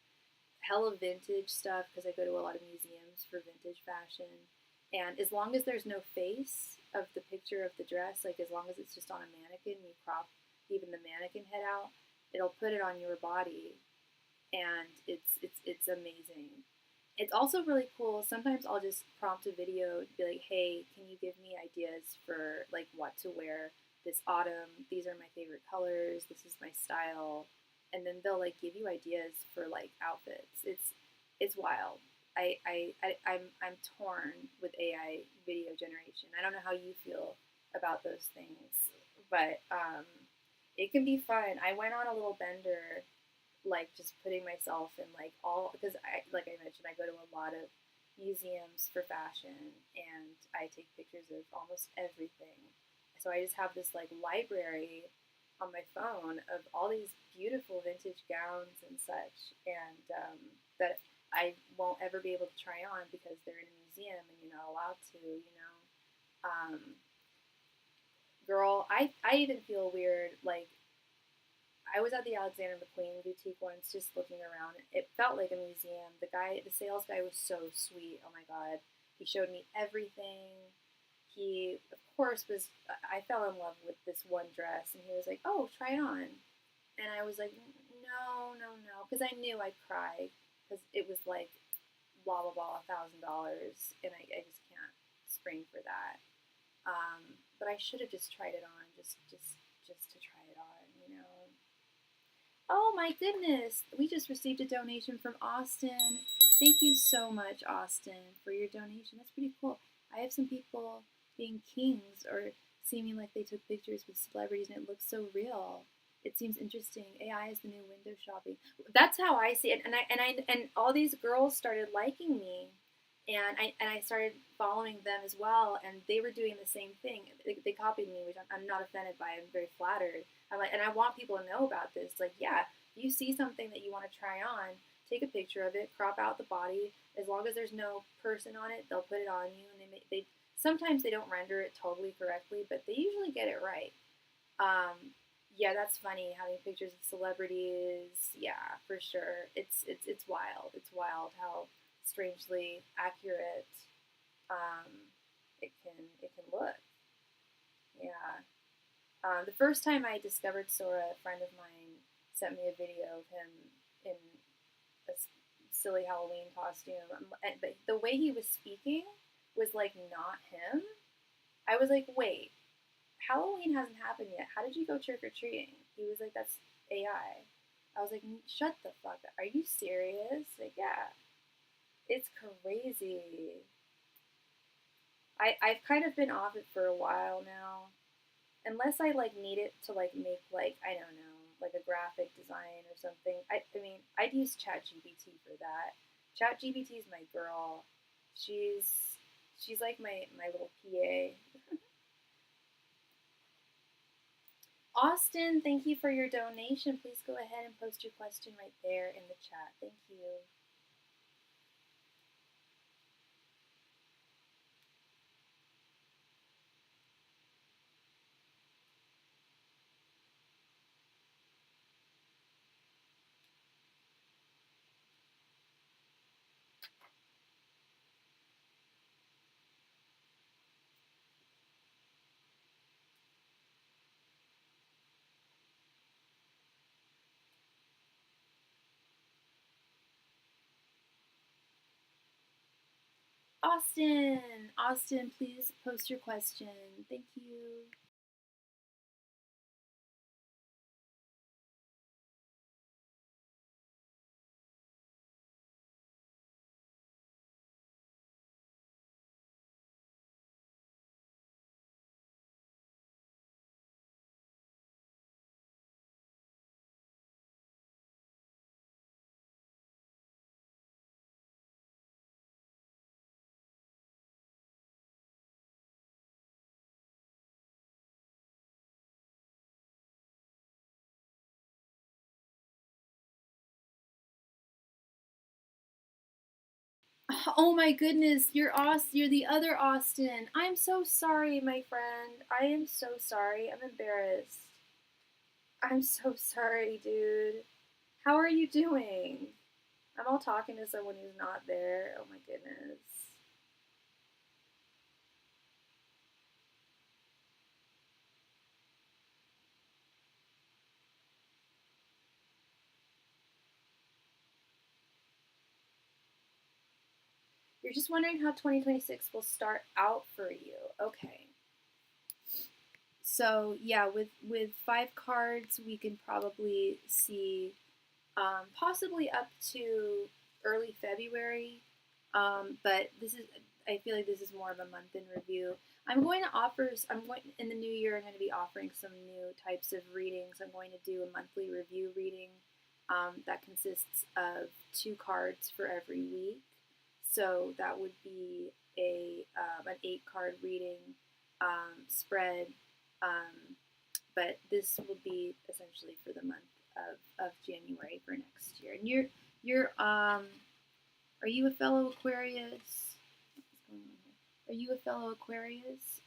Hella vintage stuff because I go to a lot of museums for vintage fashion. And as long as there's no face of the picture of the dress, like as long as it's just on a mannequin, you crop even the mannequin head out, it'll put it on your body, and it's amazing. It's also really cool. Sometimes I'll just prompt a video to be like, hey, can you give me ideas for like what to wear this autumn? These are my favorite colors. This is my style. And then they'll like give you ideas for like outfits. It's wild. I'm torn with AI video generation. I don't know how you feel about those things, but it can be fun. I went on a little bender, like just putting myself in like all, because like I mentioned, I go to a lot of museums for fashion, and I take pictures of almost everything. So I just have this like library on my phone of all these beautiful vintage gowns and such, and that I won't ever be able to try on because they're in a museum and you're not allowed to. Girl, I even feel weird, like I was at the Alexander McQueen boutique once, just looking around. It felt like a museum. The sales guy was so sweet. Oh my God. He showed me everything. He, of course, I fell in love with this one dress, and he was like, oh, try it on. And I was like, no, no, no, because I knew I'd cry, because it was like, blah, blah, blah, $1,000, and I just can't spring for that. But I should have just tried it on, just to try it on. Oh my goodness, we just received a donation from Austin. Thank you so much, Austin, for your donation. That's pretty cool. I have some people being kings or seeming like they took pictures with celebrities, and it looks so real. It seems interesting. AI is the new window shopping. That's how I see it. And all these girls started liking me, and I started following them as well, and they were doing the same thing. They copied me, which I'm not offended by. I'm very flattered. I'm like, and I want people to know about this. Like, yeah, if you see something that you want to try on, take a picture of it, crop out the body. As long as there's no person on it, they'll put it on you, and they sometimes they don't render it totally correctly, but they usually get it right. Yeah, that's funny, having pictures of celebrities. Yeah, for sure. It's wild. It's wild how strangely accurate it can look. Yeah. The first time I discovered Sora, a friend of mine sent me a video of him in a silly Halloween costume. But the way he was speaking was like not him. I was like, wait, Halloween hasn't happened yet. How did you go trick or treating? He was like, that's AI. I was like, shut the fuck up. Are you serious? Like, yeah. It's crazy. I've kind of been off it for a while now. Unless I like need it to like make like, I don't know, like a graphic design or something. I mean, I'd use ChatGPT for that. ChatGPT is my girl. She's like my little PA. Austin, thank you for your donation. Please go ahead and post your question right there in the chat. Thank you. Austin! Austin, please post your question. Thank you. Oh my goodness, you're Austin. You're the other Austin. I'm so sorry, my friend. I am so sorry. I'm embarrassed. I'm so sorry, dude. How are you doing? I'm all talking to someone who's not there. Oh my goodness. You're just wondering how 2026 will start out for you. Okay. So yeah, with 5 cards, we can probably see possibly up to early February. But I feel like this is more of a month in review. I'm going in the new year. I'm going to be offering some new types of readings. I'm going to do a monthly review reading that consists of 2 cards for every week. So that would be an 8-card reading spread. But this will be essentially for the month of January for next year. And you're are you a fellow Aquarius? What's going on here? Are you a fellow Aquarius,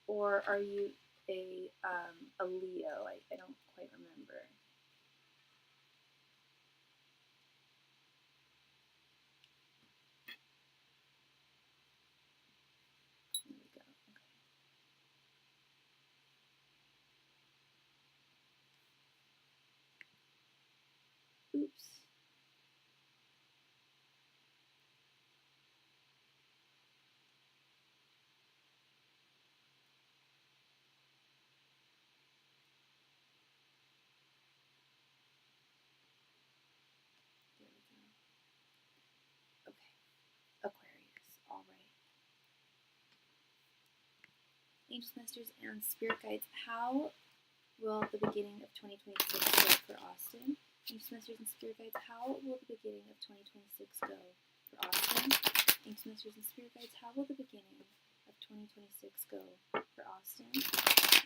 or are you a Leo? I don't quite remember. Here we go. Okay. Oops. There we go. Okay. Aquarius. All right. Angels, masters, and spirit guides. How will the beginning of 2026 go for Austin? Angels, masters, and spirit guides. How will the beginning of 2026 go for Austin? Angels, masters, and spirit guides. How will the beginning of 2026 go for Austin?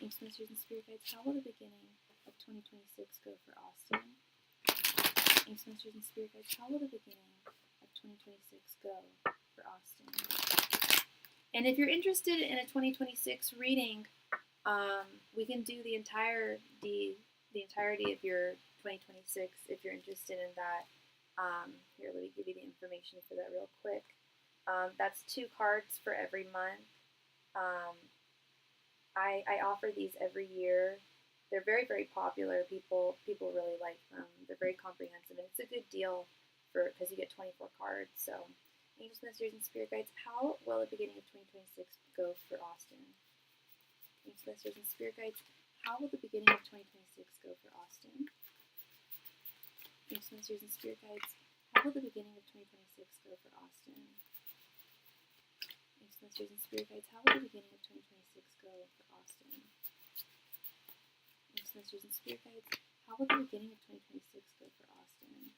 Angels, masters, and spirit guides. How will the beginning of 2026 go for Austin? Angels, masters, and spirit guides. How will the beginning of 2026 go for Austin? And if you're interested in a 2026 reading, we can do the entirety of your 2026 if you're interested in that. Here, let me give you the information for that real quick. That's 2 cards for every month. I offer these every year. They're very, very popular. People really like them. They're very comprehensive, and it's a good deal because you get 24 cards. So, angels, masters, and spirit guides. How will the beginning of 2026 go for Austin? Angels, masters, and spirit guides. How will the beginning of 2026 go for Austin? Angels, masters, and spirit guides. How will the beginning of 2026 go for Austin? Angels, masters, and spirit guides. How will the beginning of 2026 go for Austin? Angels, masters, and spirit guides. How will the beginning of 2026 go for Austin?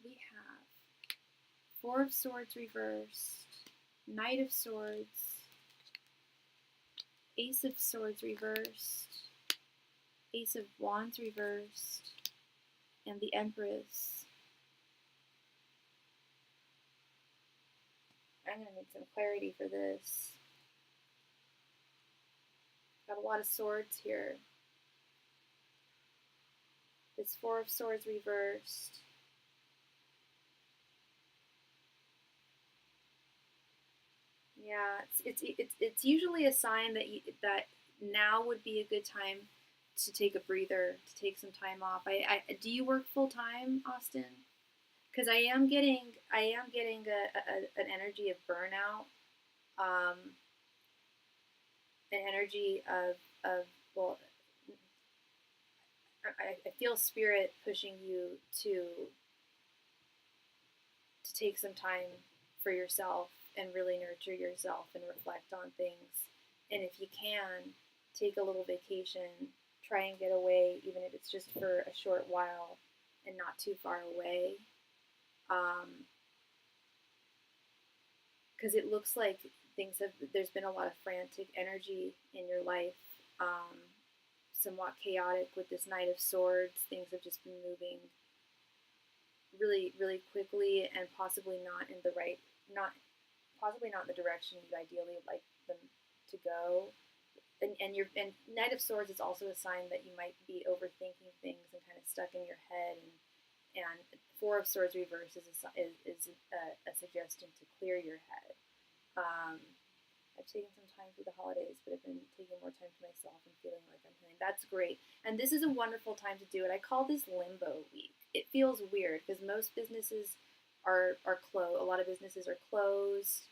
We have 4 of Swords reversed, Knight of Swords, Ace of Swords reversed, Ace of Wands reversed, and the Empress. I'm going to need some clarity for this. Got a lot of swords here. This 4 of Swords reversed. Yeah, it's usually a sign that now would be a good time to take a breather, to take some time off. Do you work full time, Austin? Because I am getting an energy of burnout, um, an energy of well, I feel spirit pushing you to take some time for yourself and really nurture yourself and reflect on things. And if you can, take a little vacation, try and get away, even if it's just for a short while and not too far away. Because it looks like there's been a lot of frantic energy in your life, somewhat chaotic with this Knight of Swords. Things have just been moving really, really quickly and possibly not in the direction you'd ideally like them to go. And Knight of Swords is also a sign that you might be overthinking things and kind of stuck in your head. And Four of Swords reverse is a suggestion to clear your head. I've taken some time for the holidays, but I've been taking more time to myself and feeling like I'm healing. That's great. And this is a wonderful time to do it. I call this limbo week. It feels weird because most businesses are closed. A lot of businesses are closed.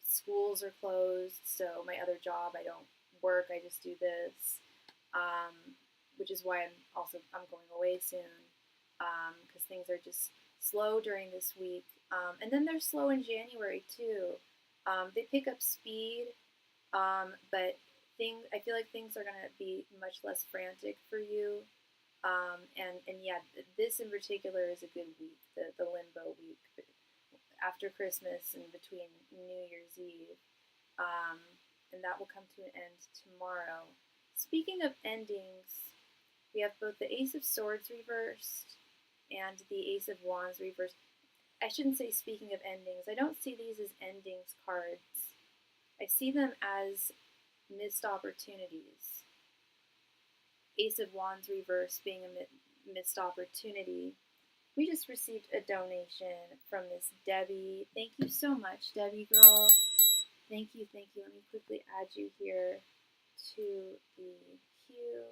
Schools are closed. So my other job, I don't work. I just do this, which is why I'm going away soon, because things are just slow during this week. And then they're slow in January too. They pick up speed, but I feel like things are going to be much less frantic for you. And yeah, this in particular is a good week, the limbo week after Christmas and between New Year's Eve. And that will come to an end tomorrow. Speaking of endings, we have both the Ace of Swords reversed and the Ace of Wands reversed. I shouldn't say speaking of endings. I don't see these as endings cards. I see them as missed opportunities. Ace of Wands reverse being a missed opportunity. We just received a donation from Miss Debbie. Thank you so much, Debbie girl. Thank you, thank you. Let me quickly add you here to the queue.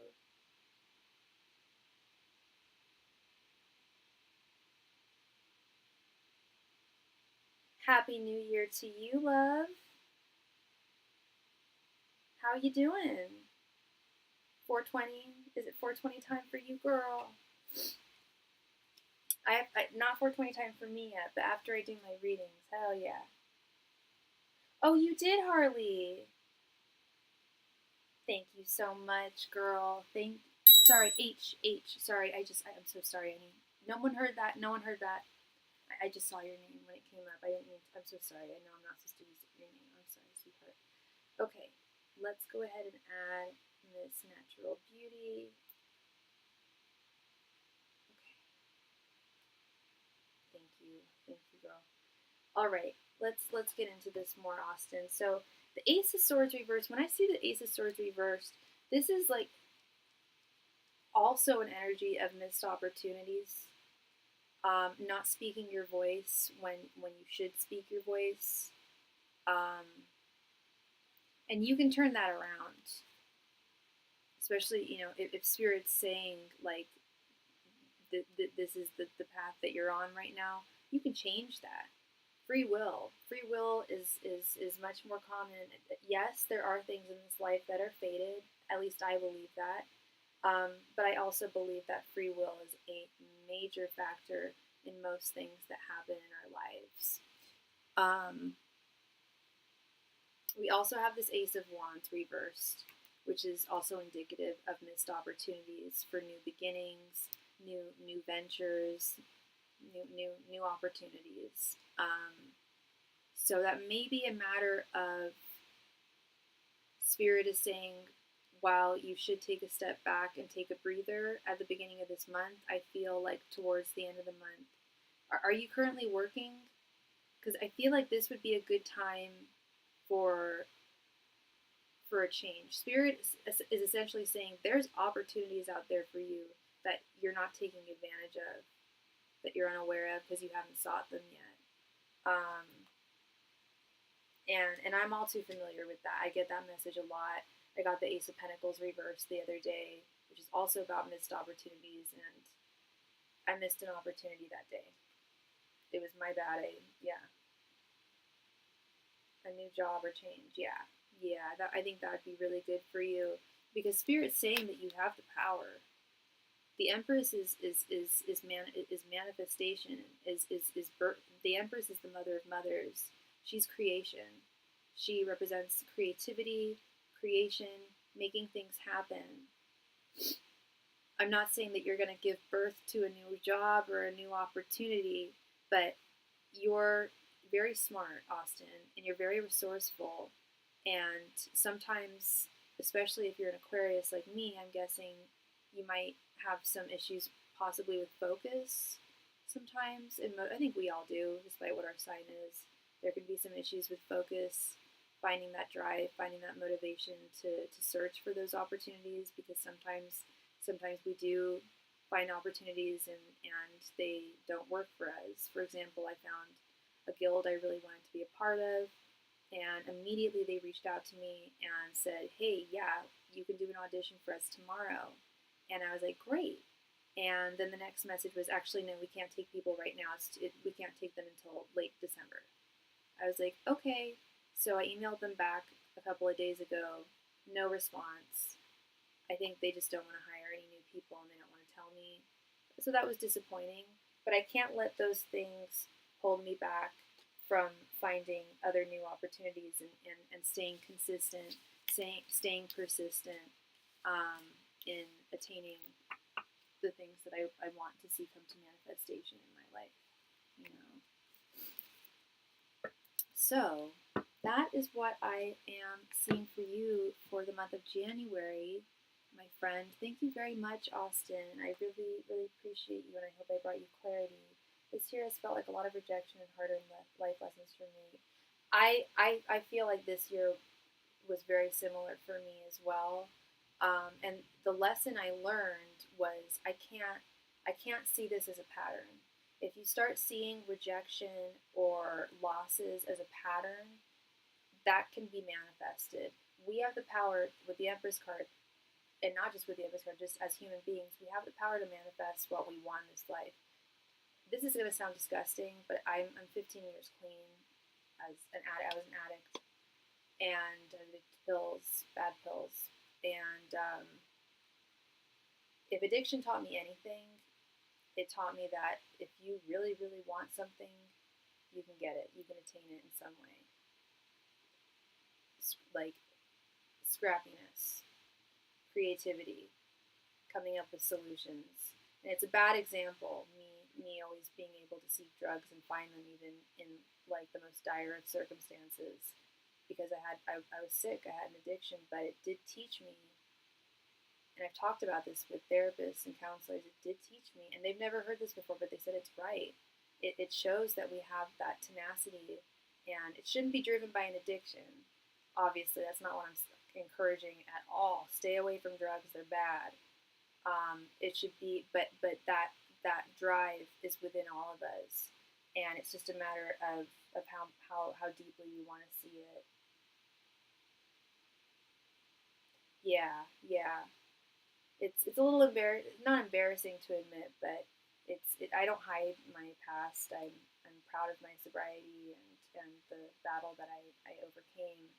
Happy New Year to you, love. How you doing? 4:20? Is it 4:20 time for you, girl? I not 4:20 time for me yet, but after I do my readings, hell yeah. Oh, you did, Harley. Thank you so much, girl. Sorry, Sorry, I'm so sorry. No one heard that. No one heard that. I just saw your name when it came up. I didn't mean to, I'm so sorry. I know I'm not supposed to use your name. I'm sorry, sweetheart. Okay, let's go ahead and add Miss Natural Beauty. Okay. Thank you, girl. All right, let's get into this more, Austin. So the Ace of Swords reversed. When I see the Ace of Swords reversed, this is like also an energy of missed opportunities. Not speaking your voice when you should speak your voice. And you can turn that around. Especially, if Spirit's saying, like, this is the path that you're on right now, you can change that. Free will. Free will is much more common. Yes, there are things in this life that are fated. At least I believe that. But I also believe that free will is a major factor in most things that happen in our lives. We also have this Ace of Wands reversed, which is also indicative of missed opportunities for new beginnings, new ventures, new opportunities. So that may be a matter of Spirit is saying, while you should take a step back and take a breather at the beginning of this month, I feel like towards the end of the month. Are you currently working? Because I feel like this would be a good time for a change. Spirit is essentially saying there's opportunities out there for you that you're not taking advantage of, that you're unaware of because you haven't sought them yet. And I'm all too familiar with that. I get that message a lot. I got the Ace of Pentacles reversed the other day, which is also about missed opportunities, and I missed an opportunity that day. It was my bad. A new job or change. I think that would be really good for you, because Spirit's saying that you have the power. The Empress is manifestation, is birth. The Empress is the mother of mothers. She's creation. She represents creativity, creation, making things happen. I'm not saying that you're going to give birth to a new job or a new opportunity, but you're very smart, Austin, and you're very resourceful. And sometimes, especially if you're an Aquarius like me, I'm guessing you might have some issues possibly with focus sometimes. And I think we all do, despite what our sign is. There can be some issues with focus, finding that drive, finding that motivation to search for those opportunities, because sometimes we do find opportunities and they don't work for us. For example, I found a guild I really wanted to be a part of, and immediately they reached out to me and said, hey, yeah, you can do an audition for us tomorrow. And I was like, great. And then the next message was, actually, no, we can't take people right now. We can't take them until late December. I was like, okay. So I emailed them back a couple of days ago. No response. I think they just don't want to hire any new people, and they don't want to tell me. So that was disappointing. But I can't let those things hold me back from finding other new opportunities and staying consistent, staying persistent in attaining the things that I want to see come to manifestation in my life, you know. So that is what I am seeing for you for the month of January, my friend. Thank you very much, Austin. I really, really appreciate you, and I hope I brought you clarity. This year has felt like a lot of rejection and hard-earned life lessons for me. I feel like this year was very similar for me as well. And the lesson I learned was I can't see this as a pattern. If you start seeing rejection or losses as a pattern, that can be manifested. We have the power with the Empress card, and not just with the Empress card, just as human beings, we have the power to manifest what we want in this life. This is going to sound disgusting, but I'm 15 years clean as an addict. I was an addict, and addicted to pills, bad pills. And if addiction taught me anything, it taught me that if you really, really want something, you can get it. You can attain it in some way. Like scrappiness, creativity, coming up with solutions. And it's a bad example, me always being able to seek drugs and find them even in like the most dire of circumstances, because I was sick, I had an addiction, but it did teach me, and I've talked about this with therapists and counselors, it did teach me, and they've never heard this before, but they said it's right. It shows that we have that tenacity, and it shouldn't be driven by an addiction. Obviously, that's not what I'm encouraging at all. Stay away from drugs, they're bad. It should be, but that drive is within all of us, and it's just a matter of how deeply we want to see it. Yeah. It's a little not embarrassing to admit, but I don't hide my past. I'm proud of my sobriety and the battle that I overcame.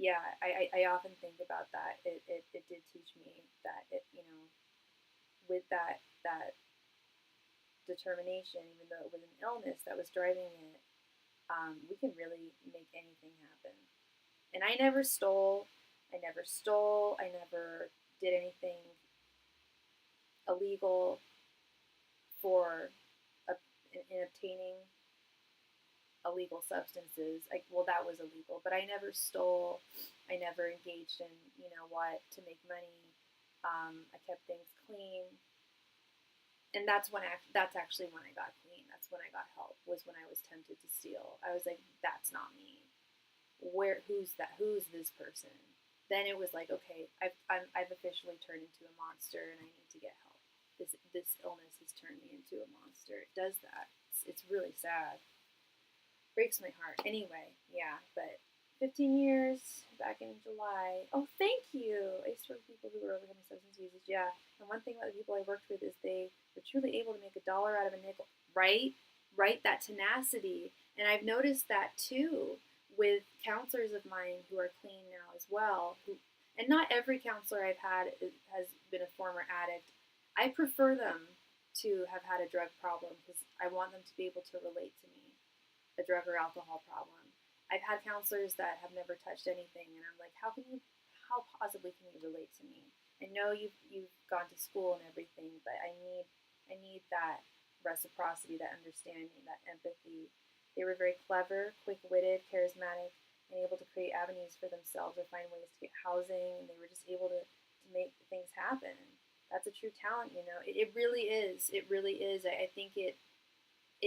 Yeah, I often think about that. It did teach me that with that determination, even though it was an illness that was driving it, we can really make anything happen. And I never stole. I never did anything illegal in obtaining illegal substances. That was illegal, but I never stole. I never engaged in, to make money. I kept things clean. And that's actually when I got clean. That's when I got help, was when I was tempted to steal. I was like, that's not me. Who's that? Who's this person? Then it was like, okay, I've officially turned into a monster, and I need to get help. This illness has turned me into a monster. It does that. It's really sad. breaks my heart. Anyway, yeah, but 15 years back in July. Oh, thank you. I used to work with people who were overcoming substance usage. Yeah, and one thing about the people I worked with is they were truly able to make $1 out of a nickel. Right, right. That tenacity, and I've noticed that too with counselors of mine who are clean now as well. And not every counselor I've had has been a former addict. I prefer them to have had a drug problem because I want them to be able to relate to me, a drug or alcohol problem. I've had counselors that have never touched anything, and I'm like, how possibly can you relate to me? I know you've gone to school and everything, but I need that reciprocity, that understanding, that empathy. They were very clever, quick-witted, charismatic, and able to create avenues for themselves or find ways to get housing, and they were just able to make things happen. That's a true talent, you know. It really is. It really is. I think it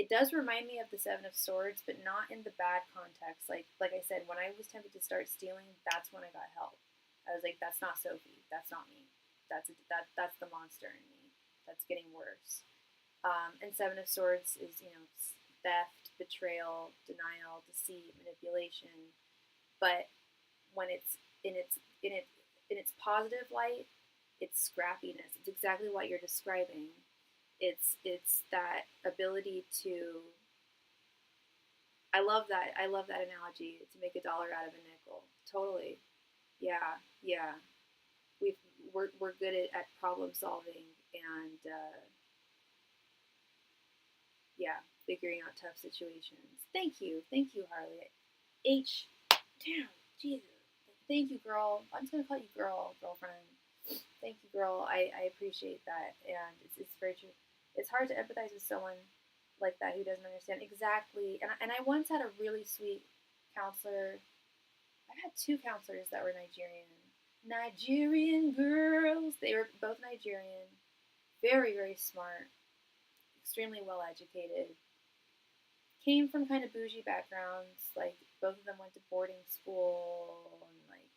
does remind me of the Seven of Swords, but not in the bad context. Like I said, when I was tempted to start stealing, that's when I got help. I was like, that's not Sophie. That's not me. That's the monster in me. That's getting worse. And Seven of Swords is, you know, theft, betrayal, denial, deceit, manipulation. But when it's in its positive light, it's scrappiness. It's exactly what you're describing. It's that ability to. I love that analogy, to make $1 out of a nickel. Totally. Yeah, yeah. We're good at problem solving and yeah, figuring out tough situations. Thank you, Harley. Damn, Jesus. Thank you, girl. I'm just gonna call you girlfriend. Thank you, girl. I appreciate that, and it's very true. It's hard to empathize with someone like that who doesn't understand exactly. And I once had a really sweet counselor. I've had 2 counselors that were Nigerian. Nigerian girls. They were both Nigerian. Very, very smart. Extremely well educated. Came from kind of bougie backgrounds. Like, both of them went to boarding school and, like,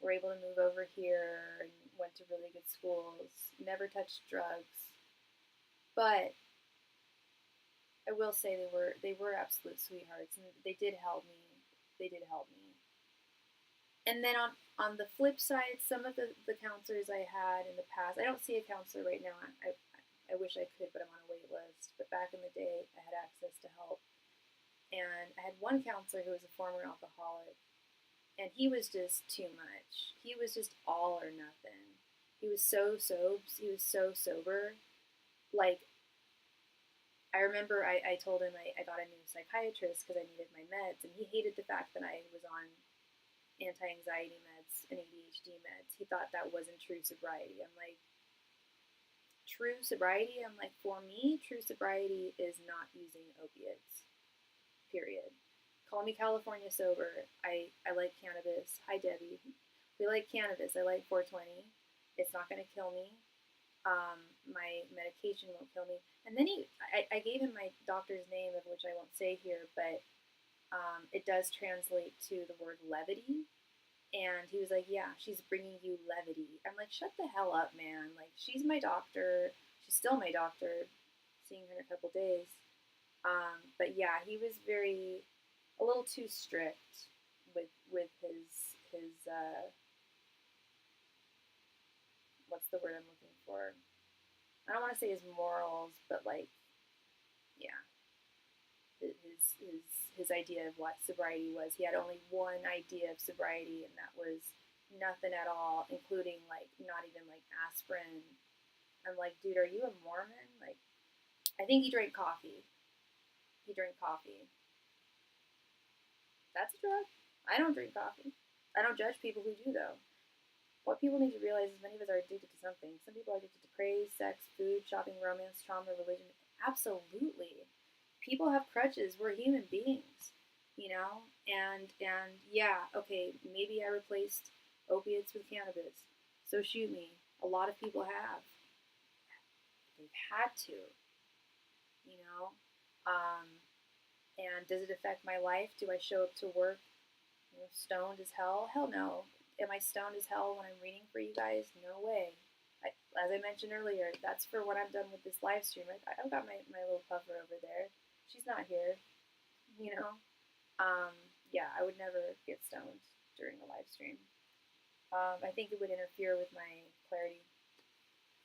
were able to move over here and went to really good schools. Never touched drugs. But I will say they were absolute sweethearts, and they did help me. And then on the flip side, some of the counselors I had in the past, I don't see a counselor right now. I wish I could, but I'm on a wait list. But back in the day, I had access to help. And I had one counselor who was a former alcoholic, and he was just too much. He was just all or nothing. He was so sober. Like, I remember I told him I got a new psychiatrist because I needed my meds, and he hated the fact that I was on anti-anxiety meds and ADHD meds. He thought that wasn't true sobriety. I'm like, true sobriety? I'm like, for me, true sobriety is not using opiates, period. Call me California sober. I like cannabis. Hi, Debbie. We like cannabis. I like 420. It's not going to kill me. My medication won't kill me. And then I gave him my doctor's name, of which I won't say here, but it does translate to the word levity. And he was like, yeah, she's bringing you levity. I'm like, shut the hell up, man. Like, she's my doctor. She's still my doctor. Seeing her in a couple days. But yeah, he was a little too strict with his what's the word I'm looking for? I don't want to say his morals, but like, yeah, his idea of what sobriety was. He had only one idea of sobriety, and that was nothing at all, including like not even like aspirin. I'm like, dude, are you a Mormon? Like, I think he drank coffee. That's a drug. I don't drink coffee. I don't judge people who do, though. What people need to realize is many of us are addicted to something. Some people are addicted to praise, sex, food, shopping, romance, trauma, religion. Absolutely. People have crutches. We're human beings, you know? And yeah, okay, maybe I replaced opiates with cannabis. So shoot me. A lot of people have. They've had to, you know? And does it affect my life? Do I show up to work, you know, stoned as hell? Hell no. Am I stoned as hell when I'm reading for you guys? No way. As I mentioned earlier, that's for when I'm done with this live stream. I've got my little puffer over there. She's not here. you know? Yeah, I would never get stoned during a live stream. I think it would interfere with my clarity,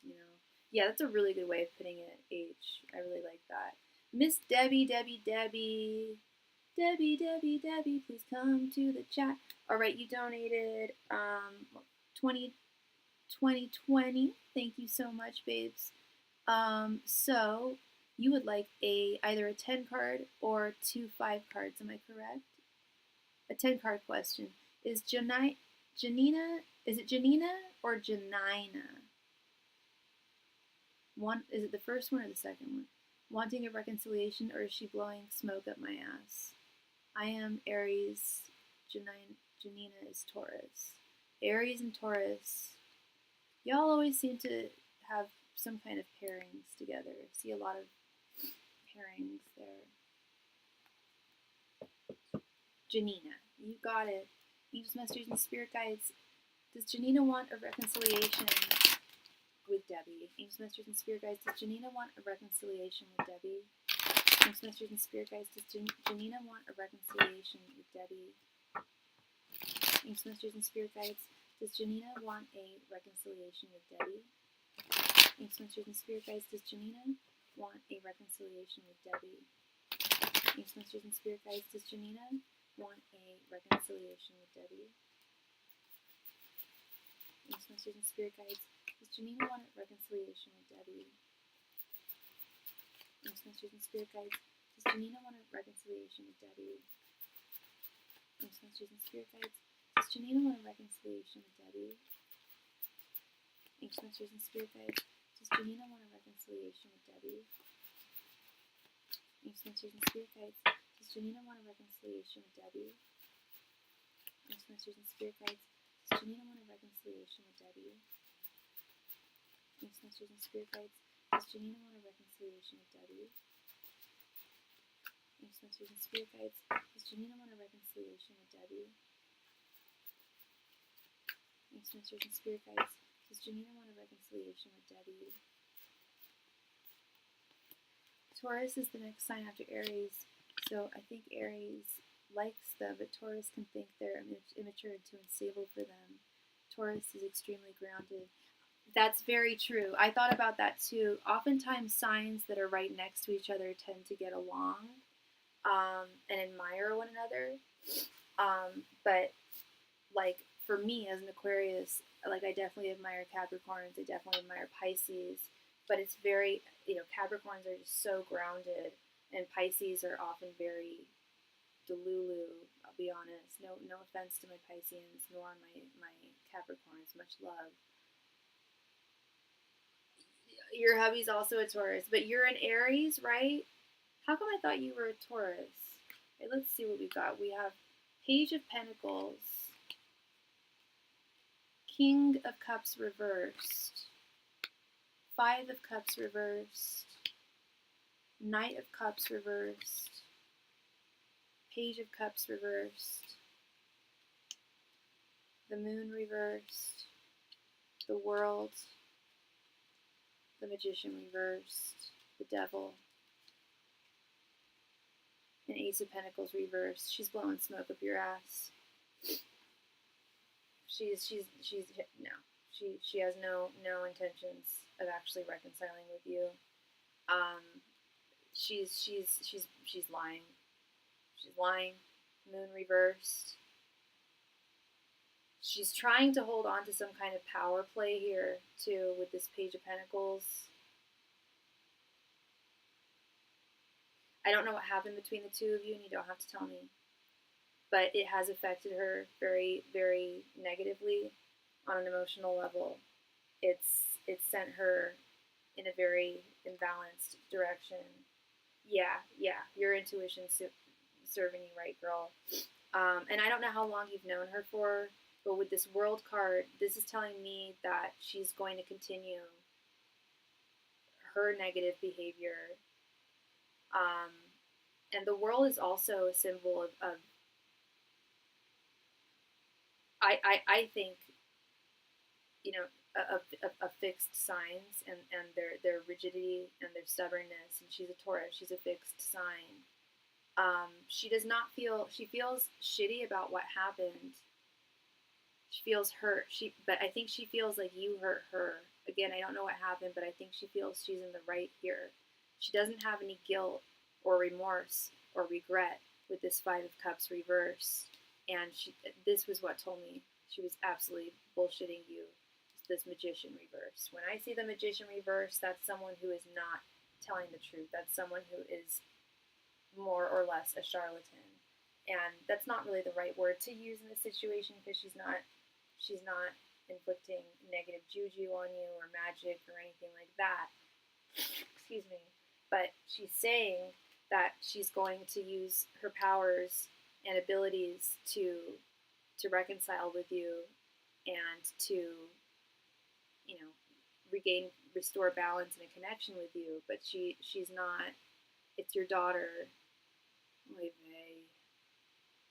you know? Yeah, that's a really good way of putting it, H. I really like that. Miss Debbie, please come to the chat. All right, you donated 2020. Thank you so much, babes. So you would like either a 10 card or 2 5 cards, am I correct? A 10 card question. Is Janina, is it Janina or Janina? Is it the first one or the second one? Wanting a reconciliation, or is she blowing smoke up my ass? I am Aries. Janina is Taurus. Aries and Taurus. Y'all always seem to have some kind of pairings together. I see a lot of pairings there. Janina, you got it. Angels, masters, and spirit guides. Does Janina want a reconciliation with Debbie? Angels, masters, and spirit guides. Does Janina want a reconciliation with Debbie? Angels, masters, and spirit guides. Does Janina want a reconciliation with Debbie? Angels, masters, and spirit guides. Does Janina want a reconciliation with Debbie? Angels, masters, and spirit guides. Does Janina want a reconciliation with Debbie? Angels, masters, and spirit guides. Does Janina want a reconciliation with Debbie? Angels, masters, and spirit guides. Does Janina want a reconciliation with Debbie? Angels, masters, and spirit guides. Does Janina want a reconciliation with Debbie? Angels, masters, and spirit guides. Does Janina want a reconciliation with Debbie? Angels, masters, and spirit guides. Does Janina want a reconciliation with Debbie? Angels, masters, and spirit guides. Does Janina want a reconciliation with Debbie? Angels, masters, and spirit guides. Does Janina want a reconciliation with Debbie? Angels, masters, and spirit guides. Does Janina want a reconciliation with Debbie? Angels, masters, and spirit guides. Does Janina want a reconciliation with Debbie? Angels, masters, and spirit guides. Does Janina want a reconciliation with Debbie? Taurus is the next sign after Aries, so I think Aries likes them, but Taurus can think they're immature and too unstable for them. Taurus is extremely grounded. That's very true. I thought about that too. Oftentimes signs that are right next to each other tend to get along and admire one another. But like for me as an Aquarius, like I definitely admire Capricorns, I definitely admire Pisces, but it's very, Capricorns are just so grounded, and Pisces are often very delulu. I'll be honest. No offense to my Pisceans, nor my Capricorns. Much love. Your hubby's also a Taurus, but you're an Aries, right? How come I thought you were a Taurus? Okay, let's see what we got. We have Page of Pentacles, King of Cups reversed, Five of Cups reversed, Knight of Cups reversed, Page of Cups reversed, the Moon reversed, the World, the Magician reversed, the Devil, and Ace of Pentacles reversed. She's blowing smoke up your ass. She has no intentions of actually reconciling with you. She's lying. She's lying. Moon reversed. She's trying to hold on to some kind of power play here too with this Page of Pentacles. I don't know what happened between the two of you, and you don't have to tell me. But it has affected her very, very negatively on an emotional level. It's sent her in a very imbalanced direction. Yeah, your intuition's serving you right, girl. And I don't know how long you've known her for, but with this World card, this is telling me that she's going to continue her negative behavior. And the World is also a symbol of I think, of fixed signs and their rigidity and their stubbornness. And she's a Taurus. She's a fixed sign. She does not feel, she feels shitty about what happened. She feels hurt. But I think she feels like you hurt her. Again, I don't know what happened, but I think she feels she's in the right here. She doesn't have any guilt or remorse or regret with this Five of Cups reverse. And this was what told me she was absolutely bullshitting you. This Magician reverse. When I see the Magician reverse, that's someone who is not telling the truth. That's someone who is more or less a charlatan. And that's not really the right word to use in this situation, because she's not inflicting negative juju on you or magic or anything like that. Excuse me. But she's saying that she's going to use her powers and abilities to reconcile with you and to, restore balance and a connection with you. But she's not. It's your daughter. Oy vey.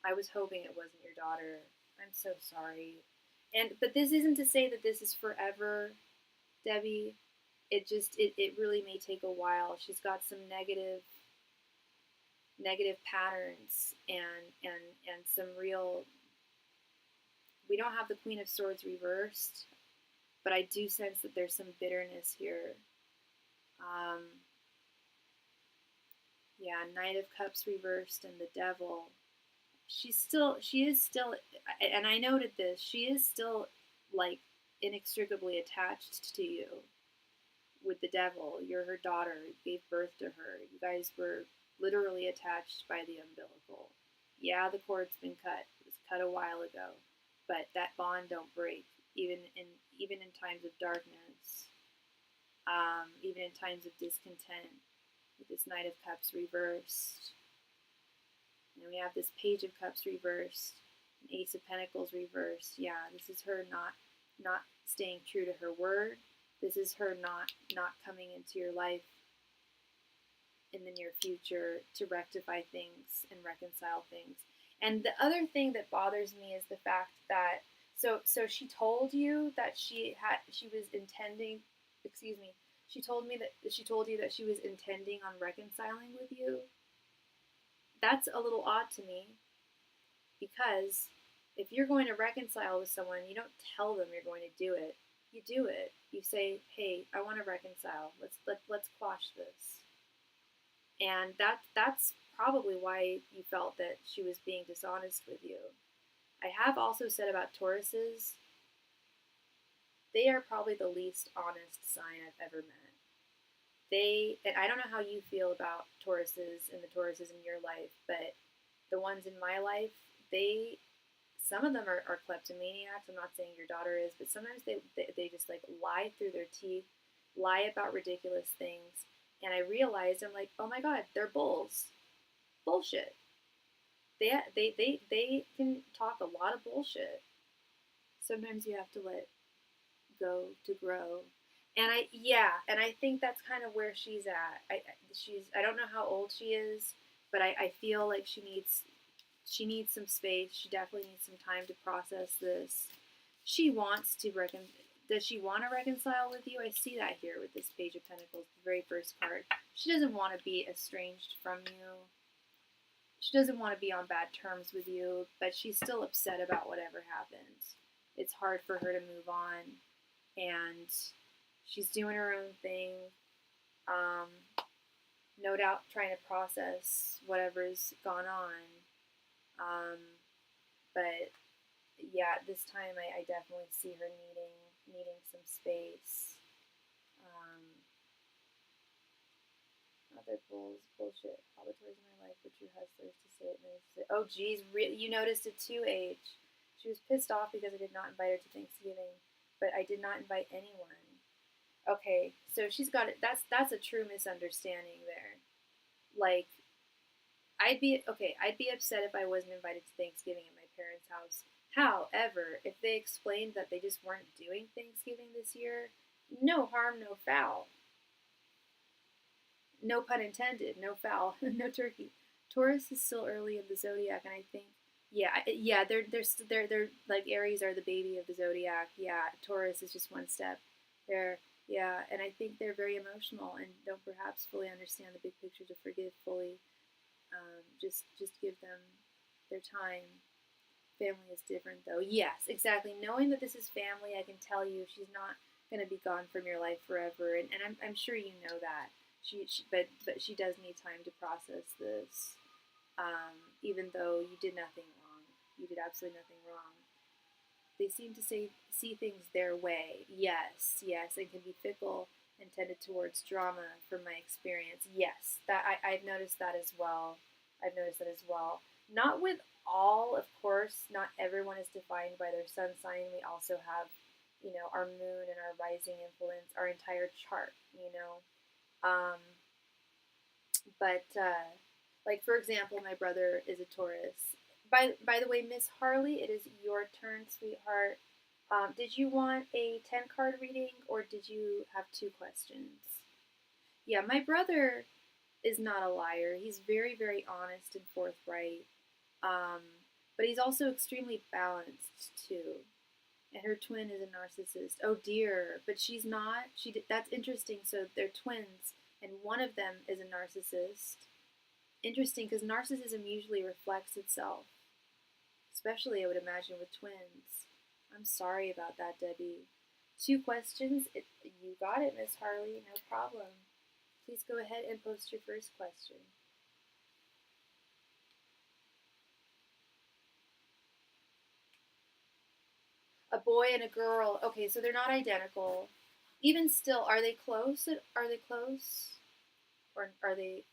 I was hoping it wasn't your daughter. I'm so sorry. But this isn't to say that this is forever, Debbie. It really may take a while. She's got some negative patterns and some real. We don't have the Queen of Swords reversed, but I do sense that there's some bitterness here. Yeah, Knight of Cups reversed and the Devil. She is still, and I noted this, she is still, like, inextricably attached to you with the Devil. You're her daughter. You gave birth to her. You guys were literally attached by the umbilical. Yeah, the cord's been cut. It was cut a while ago. But that bond don't break, even in times of darkness, even in times of discontent, with this Knight of Cups reversed. And then we have this Page of Cups reversed, an Ace of Pentacles reversed. Yeah, this is her not staying true to her word. This is her not coming into your life in the near future to rectify things and reconcile things. And the other thing that bothers me is the fact that so she told you that she was intending. Excuse me. She told you that she was intending on reconciling with you. That's a little odd to me, because if you're going to reconcile with someone, you don't tell them you're going to do it. You do it. You say, "Hey, I want to reconcile. Let's quash this." And that's probably why you felt that she was being dishonest with you. I have also said about Tauruses, they are probably the least honest sign I've ever met. And I don't know how you feel about Tauruses and the Tauruses in your life, but the ones in my life, some of them are kleptomaniacs. I'm not saying your daughter is, but sometimes they just like lie through their teeth, lie about ridiculous things. And I realized, I'm like, oh my God, they're bulls. Bullshit. They can talk a lot of bullshit. Sometimes you have to let go to grow. And I think that's kind of where she's at. I don't know how old she is, but I feel like she needs some space. She definitely needs some time to process this. She wants to Does she want to reconcile with you? I see that here with this Page of Pentacles, the very first card. She doesn't want to be estranged from you. She doesn't want to be on bad terms with you, but she's still upset about whatever happened. It's hard for her to move on, and she's doing her own thing. No doubt trying to process whatever's gone on. But yeah, this time I definitely see her needing some space. Other bullshit. Probatories in my life, but true hustlers to say it. Oh, geez, you noticed it too, H. She was pissed off because I did not invite her to Thanksgiving, but I did not invite anyone. Okay, so she's got it. That's a true misunderstanding there. Like, I'd be upset if I wasn't invited to Thanksgiving at my parents' house. However, if they explained that they just weren't doing Thanksgiving this year, no harm, no foul. No pun intended, no foul, no turkey. Taurus is still early in the zodiac, and I think, they're like Aries are the baby of the zodiac. Yeah, Taurus is just one step. And I think they're very emotional and don't perhaps fully understand the big picture to forgive fully. Just give them their time. Family is different, though. Yes, exactly. Knowing that this is family, I can tell you she's not going to be gone from your life forever, and I'm sure you know that. But she does need time to process this. Even though you did nothing wrong, you did absolutely nothing wrong. They seem to see things their way. Yes, yes, and can be fickle and tended towards drama from my experience. Yes, I've noticed that as well. I've noticed that as well. Not with all, of course, not everyone is defined by their sun sign. We also have, our moon and our rising influence, our entire chart, But, like, for example, my brother is a Taurus. By the way, Miss Harley, it is your turn, sweetheart. Did you want a 10-card reading, or did you have 2 questions? Yeah, my brother is not a liar. He's very, very honest and forthright. Um, but he's also extremely balanced, too. And her twin is a narcissist. Oh dear, but she's not. That's interesting. So they're twins, and one of them is a narcissist. Interesting, because narcissism usually reflects itself, especially I would imagine with twins. I'm sorry about that, Debbie. 2 questions. You got it, Miss Harley. No problem. Please go ahead and post your first question. A boy and a girl. Okay, so they're not identical. Even still, are they close? Are they close? Or are they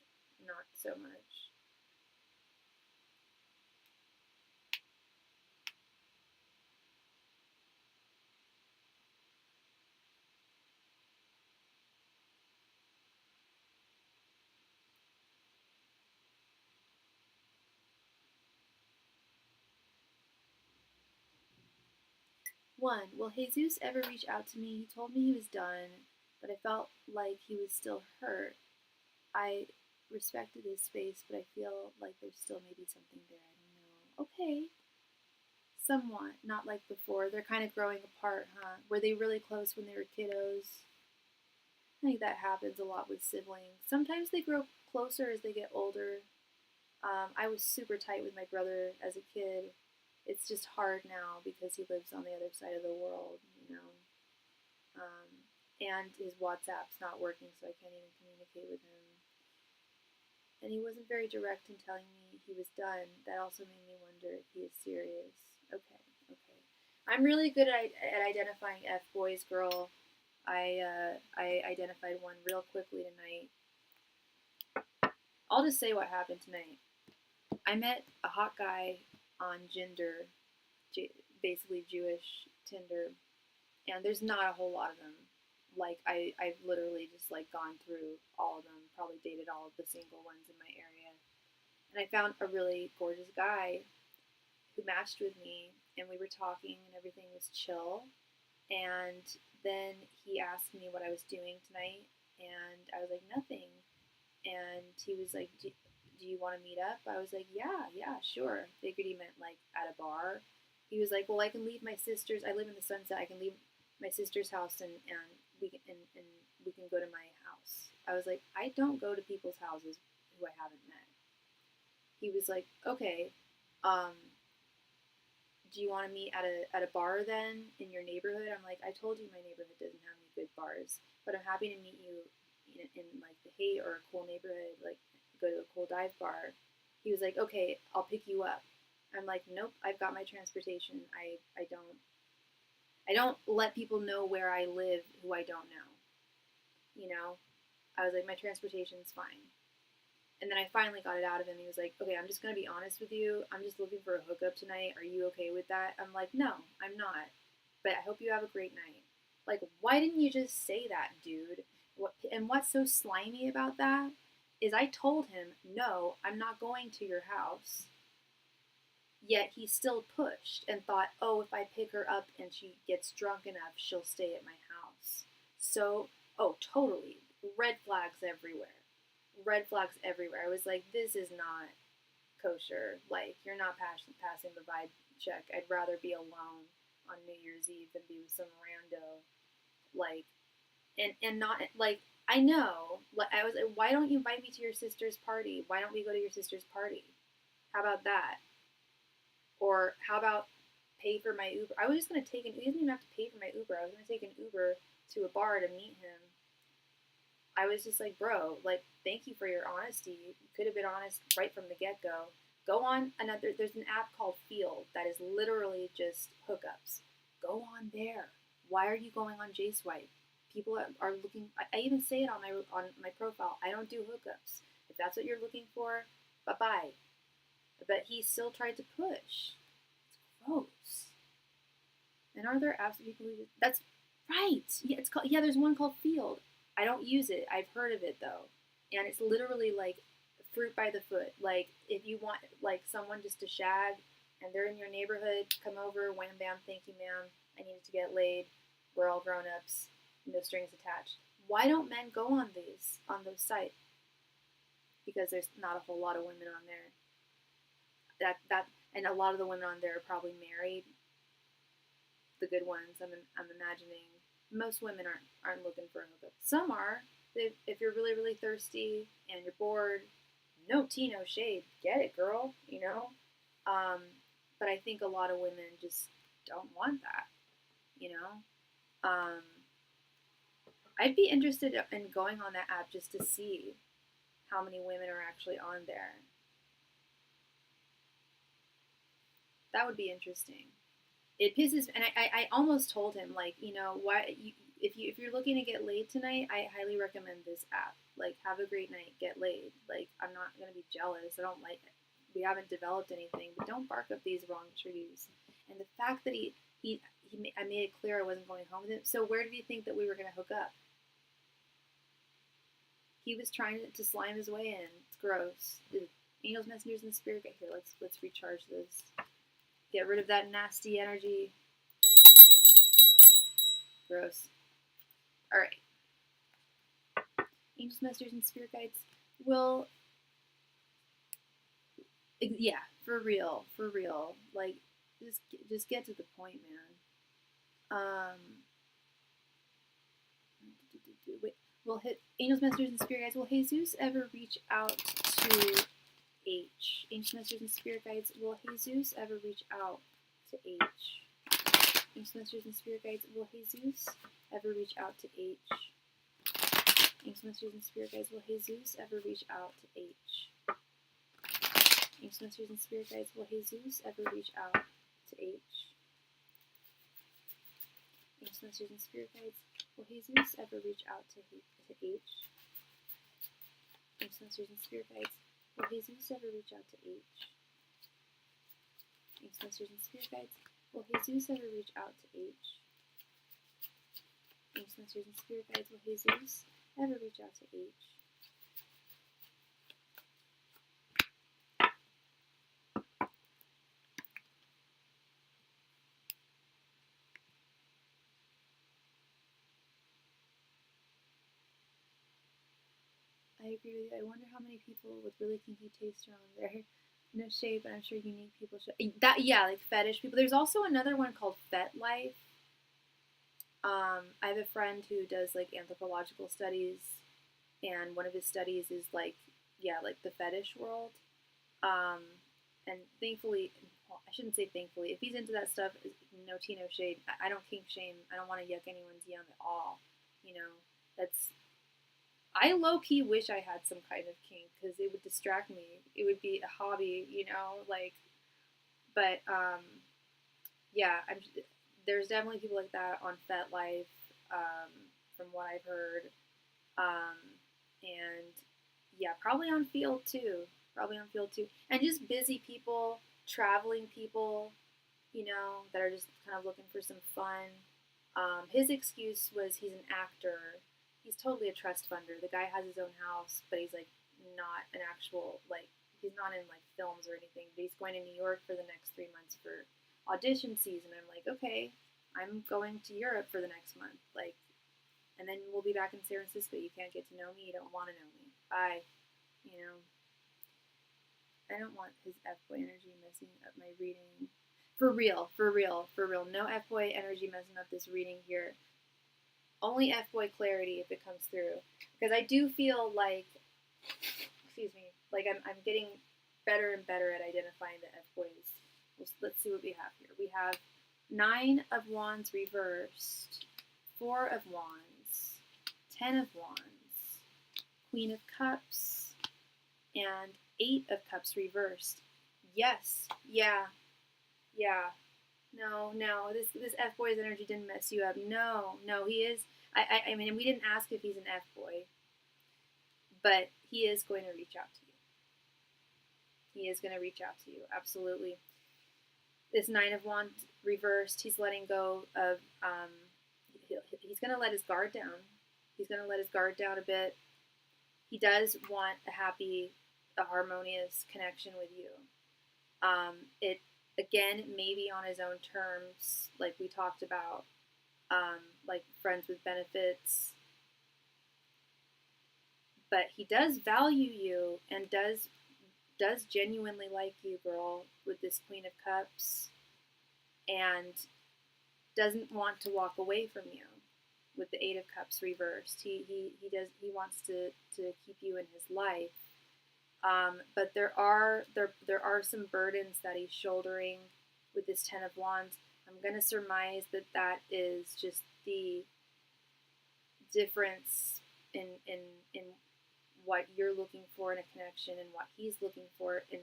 not so much? One, will Jesus ever reach out to me? He told me he was done, but I felt like he was still hurt. I respected his space, but I feel like there's still maybe something there. I don't know. Okay. Somewhat. Not like before. They're kind of growing apart, huh? Were they really close when they were kiddos? I think that happens a lot with siblings. Sometimes they grow closer as they get older. I was super tight with my brother as a kid. It's just hard now because he lives on the other side of the world. Um, and his WhatsApp's not working, so I can't even communicate with him. And he wasn't very direct in telling me he was done. That also made me wonder if he is serious. Okay, okay. I'm really good at identifying F boys, girl. I identified one real quickly tonight. I'll just say what happened tonight. I met a hot guy on Ginder, basically Jewish Tinder, and there's not a whole lot of them. Like I've literally just like gone through all of them, probably dated all of the single ones in my area, and I found a really gorgeous guy who matched with me, and we were talking, and everything was chill. And then he asked me what I was doing tonight, and I was like, nothing. And he was like, do you want to meet up? I was like, yeah, sure. Figured he meant like at a bar. He was like, well, I can leave my sister's. I live in the Sunset. I can leave my sister's house, and we can go to my house. I was like, I don't go to people's houses who I haven't met. He was like, okay, do you want to meet at a bar then in your neighborhood? I'm like, I told you my neighborhood doesn't have any good bars, but I'm happy to meet you in like the Haight or a cool neighborhood, like go to a cool dive bar. He was like, okay, I'll pick you up. I'm like, nope, I've got my transportation. I don't let people know where I live who I don't know. I was like, my transportation's fine. And then I finally got it out of him. He was like, okay, I'm just going to be honest with you. I'm just looking for a hookup tonight. Are you okay with that? I'm like, no, I'm not. But I hope you have a great night. Like, why didn't you just say that, dude? And what's so slimy about that is I told him, no, I'm not going to your house. Yet he still pushed and thought, oh, if I pick her up and she gets drunk enough, she'll stay at my house. So, oh, totally. Red flags everywhere. Red flags everywhere. I was like, this is not kosher. Like, you're not passing the vibe check. I'd rather be alone on New Year's Eve than be with some rando. Like, and not, like, I know. I was like, why don't you invite me to your sister's party? Why don't we go to your sister's party? How about that? Or how about pay for my Uber? I was just gonna take he doesn't even have to pay for my Uber. I was gonna take an Uber to a bar to meet him. I was just like, bro, like, thank you for your honesty. You could have been honest right from the get go. Go on another. There's an app called Field that is literally just hookups. Go on there. Why are you going on JSwipe? People are looking. I even say it on my profile. I don't do hookups. If that's what you're looking for, bye bye. But he still tried to push. It's gross. And are there apps that people use? That's right. Yeah, it's called. Yeah, there's one called Field. I don't use it. I've heard of it though, and it's literally like fruit by the foot. Like if you want like someone just to shag, and they're in your neighborhood, come over. Wham bam, thank you, ma'am. I needed to get laid. We're all grown ups. No strings attached. Why don't men go on those sites? Because there's not a whole lot of women on there. And a lot of the women on there are probably married. The good ones, I'm imagining. Most women aren't looking for a hookup. Some are. If you're really, really thirsty and you're bored, no tea, no shade. Get it, girl. You know. But I think a lot of women just don't want that. You know. I'd be interested in going on that app just to see how many women are actually on there. That would be interesting. It pisses, and I almost told him, like, you know, if you're looking to get laid tonight, I highly recommend this app. Like, have a great night, get laid. Like, I'm not gonna be jealous. I don't like it. We haven't developed anything, but don't bark up these wrong trees. And the fact that I made it clear I wasn't going home with him. So where did he think that we were gonna hook up? He was trying to slime his way in. It's gross. Angels, messengers, and spirit guide. Here, let's recharge this. Get rid of that nasty energy. Gross. Alright. Angels, messengers, and spirit guides will... Yeah, for real. Like, just get to the point, man. Wait, will hit Angels, messengers, and spirit guides. Will Jesus ever reach out to H? Angels, messengers, and spirit guides. Will Jesus ever reach out to H? Angels, messengers, and spirit guides. Will Jesus ever reach out to H? Angels, messengers, and spirit guides. Will Jesus ever reach out to H? Angels, messengers, and spirit guides. Will Jesus ever reach out to H? Angels, messengers, and spirit guides. Will Jesus ever reach out to H? Angels, messengers, and spirit guides. Will Jesus ever reach out to H? Angels, messengers, and spirit guides. Will Jesus ever reach out to H? Angels, messengers, and spirit guides. Will Jesus ever reach out to H? I agree with you. I wonder how many people with really kinky taste are on there. No shade, but I'm sure unique people should. Yeah, like fetish people. There's also another one called Fet Life. I have a friend who does like anthropological studies, and one of his studies is like, yeah, like the fetish world. And thankfully, well, I shouldn't say thankfully, if he's into that stuff, no tea, no shade. I don't kink shame. I don't want to yuck anyone's yum at all. You know, that's. I low key wish I had some kind of kink because it would distract me. It would be a hobby, you know, like. But yeah, there's definitely people like that on Fet Life, from what I've heard, and yeah, probably on Field too. And just busy people, traveling people, you know, that are just kind of looking for some fun. His excuse was he's an actor. He's totally a trust funder. The guy has his own house, but he's like not an actual, like, he's not in like films or anything. But he's going to New York for the next 3 months for audition season. I'm like, okay, I'm going to Europe for the next month, like, and then we'll be back in San Francisco. You can't get to know me. You don't want to know me. Bye. You know, I don't want his F-boy energy messing up my reading. For real. No F-boy energy messing up this reading here. Only F-boy clarity if it comes through. Because I do feel like, excuse me, like I'm getting better and better at identifying the F-boys. Let's see what we have here. We have 9 of Wands reversed, 4 of Wands, 10 of Wands, Queen of Cups, and 8 of Cups reversed. Yes, yeah. No, this F-boy's energy didn't mess you up. No, he is. I mean, we didn't ask if he's an F-boy, but he is going to reach out to you. He is going to reach out to you, absolutely. This 9 of Wands reversed, he's letting go of, he's going to let his guard down. He's going to let his guard down a bit. He does want a happy, a harmonious connection with you. It, again, maybe on his own terms, like we talked about, like friends with benefits. But he does value you and does genuinely like you, girl, with this Queen of Cups, and doesn't want to walk away from you with the 8 of Cups reversed. He wants to keep you in his life. But there are some burdens that he's shouldering with this 10 of Wands. I'm going to surmise that is just the difference in what you're looking for in a connection and what he's looking for in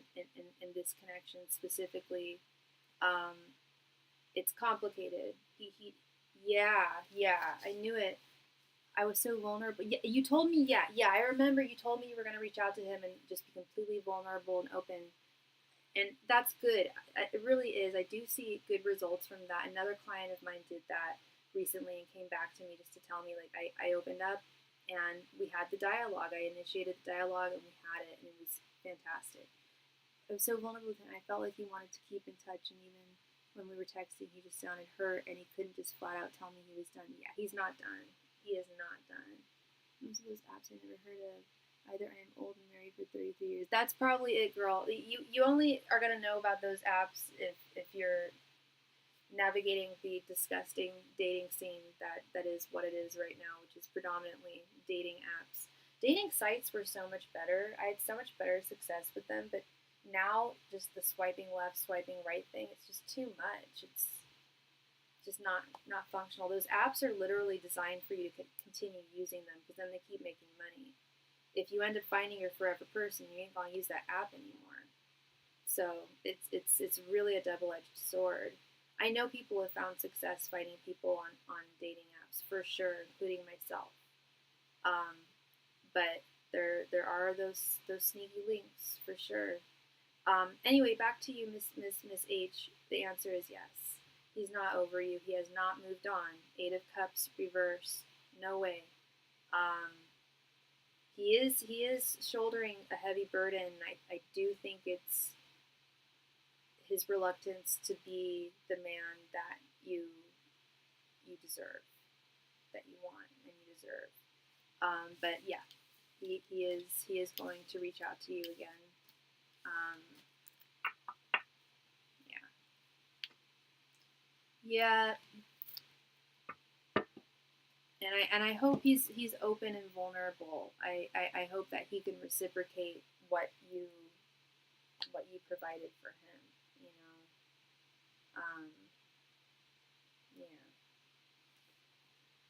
this connection specifically. It's complicated. Yeah, I knew it. I was so vulnerable. Yeah, you told me, yeah, I remember you told me you were going to reach out to him and just be completely vulnerable and open. And that's good. It really is. I do see good results from that. Another client of mine did that recently and came back to me just to tell me, like, I opened up and we had the dialogue. I initiated the dialogue and we had it, and it was fantastic. I was so vulnerable with him. I felt like he wanted to keep in touch, and even when we were texting, he just sounded hurt and he couldn't just flat out tell me he was done. Yeah, he's not done. He is not done. Most of those apps I never heard of. Either I am old and married for 33 years. That's probably it, girl. You only are going to know about those apps if you're navigating the disgusting dating scene that is what it is right now, which is predominantly dating apps. Dating sites were so much better. I had so much better success with them, but now just the swiping left, swiping right thing, it's just too much. It's just not functional. Those apps are literally designed for you to continue using them because then they keep making money. If you end up finding your forever person, you ain't gonna use that app anymore. So it's really a double-edged sword. I know people have found success finding people on dating apps for sure, including myself. But there are those sneaky links for sure. Anyway, back to you, Miss H. The answer is yes. He's not over you. He has not moved on. 8 of Cups reverse. No way. He is shouldering a heavy burden. I do think it's his reluctance to be the man that you deserve, that you want and you deserve. But yeah, he is going to reach out to you again. Yeah. And I hope he's open and vulnerable. I hope that he can reciprocate what you provided for him. Yeah.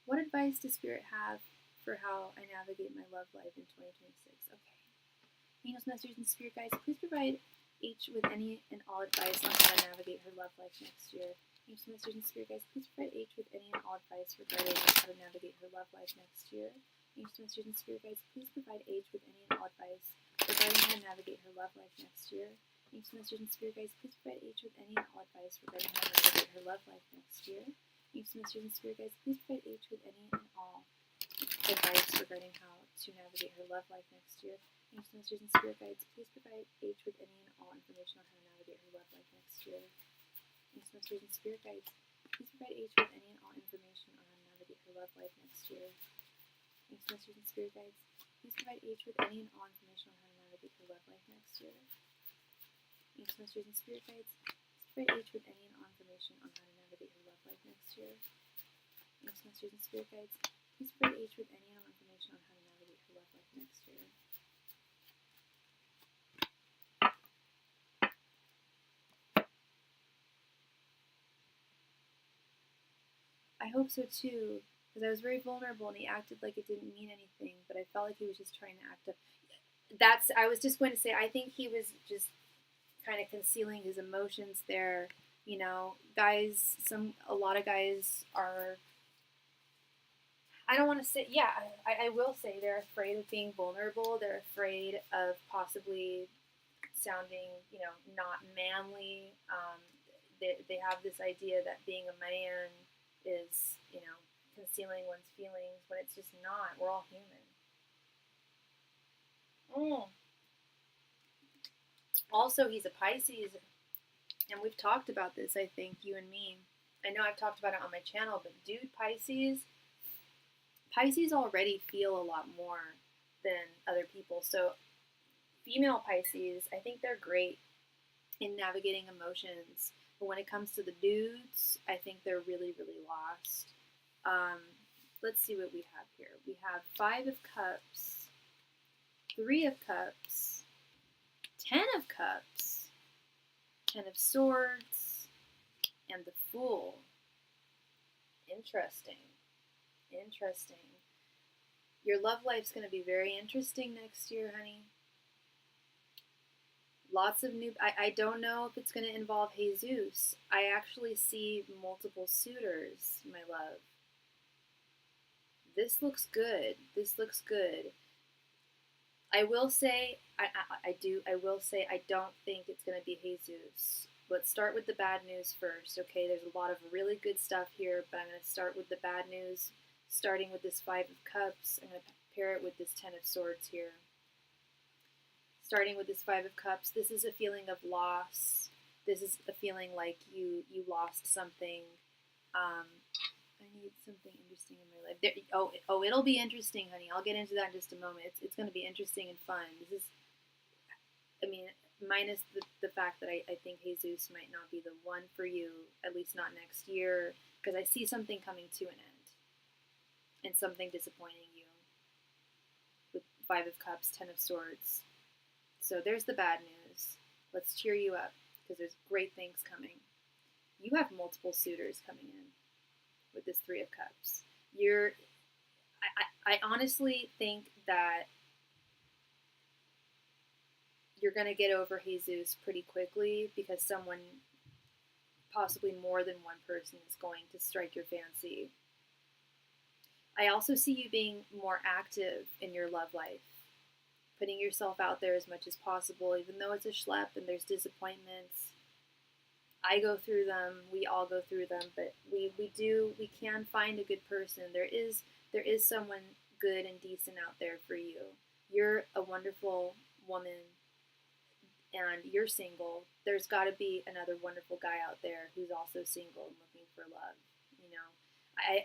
What advice does Spirit have for how I navigate my love life in 2026? Okay. Angels, Masters, and Spirit Guides, please provide H with any and all advice on how to navigate her love life next year. Angels, Masters, and Spirit Guides, please provide H with any and all advice regarding how to navigate her love life next year. Angels, Masters, and Spirit Guides, please provide H with any and all advice regarding how to navigate her love life next year. Angels, Masters, and Spirit Guides, please provide H with any and all advice regarding how to navigate her love life next year. Angels, Masters, and Spirit Guides, please provide H with any and all advice regarding how to navigate her love life next year. Angels, Masters, and Spirit Guides, please provide H with any and all information on how to navigate her love life next year. Angels, Masters, and Spirit Guides, please provide H with any and all information on how to navigate her love life next year. Angels, Masters, and Spirit Guides, please provide H with any and all information on how to navigate her love life next year. Angels, Masters, and Spirit Guides, please provide H with any and all information on how to navigate her love life next year. Angels, Masters, and Spirit Guides, Please provide each with any and all information on how to navigate her love life next year. I hope so too, because I was very vulnerable and he acted like it didn't mean anything, but I felt like he was just trying to act up. I was just going to say, I think he was just kind of concealing his emotions there. You know, guys, a lot of guys are, I don't want to say, yeah, I will say they're afraid of being vulnerable. They're afraid of possibly sounding, you know, not manly. They have this idea that being a man is, you know, concealing one's feelings when it's just not. We're all human. Also, he's a Pisces, and we've talked about this, I think, you and me. I know I've talked about it on my channel, but dude, Pisces already feel a lot more than other people. So female Pisces, I think they're great in navigating emotions. But when it comes to the dudes, I think they're really, really lost. Let's see what we have here. We have 5 of Cups, 3 of Cups, 10 of Cups, 10 of Swords, and the Fool. Interesting. Interesting. Your love life's going to be very interesting next year, honey. Lots of new... I don't know if it's going to involve Jesus. I actually see multiple suitors, my love. This looks good. This looks good. I will say, I will say I don't think it's going to be Jesus. Let's start with the bad news first, okay? There's a lot of really good stuff here, but I'm going to start with the bad news, starting with this 5 of Cups. I'm going to pair it with this 10 of Swords here. Starting with this 5 of Cups, this is a feeling of loss. This is a feeling like you lost something. I need something interesting in my life. There, oh, it'll be interesting, honey. I'll get into that in just a moment. It's going to be interesting and fun. This is, I mean, minus the fact that I think Jesus might not be the one for you, at least not next year, because I see something coming to an end and something disappointing you with 5 of Cups, 10 of Swords. So there's the bad news. Let's cheer you up because there's great things coming. You have multiple suitors coming in with this 3 of Cups. I honestly think that you're going to get over Jesus pretty quickly because someone, possibly more than one person, is going to strike your fancy. I also see you being more active in your love life, putting yourself out there as much as possible, even though it's a schlep and there's disappointments. I go through them, we all go through them, but we can find a good person. There is someone good and decent out there for you. You're a wonderful woman and you're single. There's got to be another wonderful guy out there who's also single and looking for love. You know,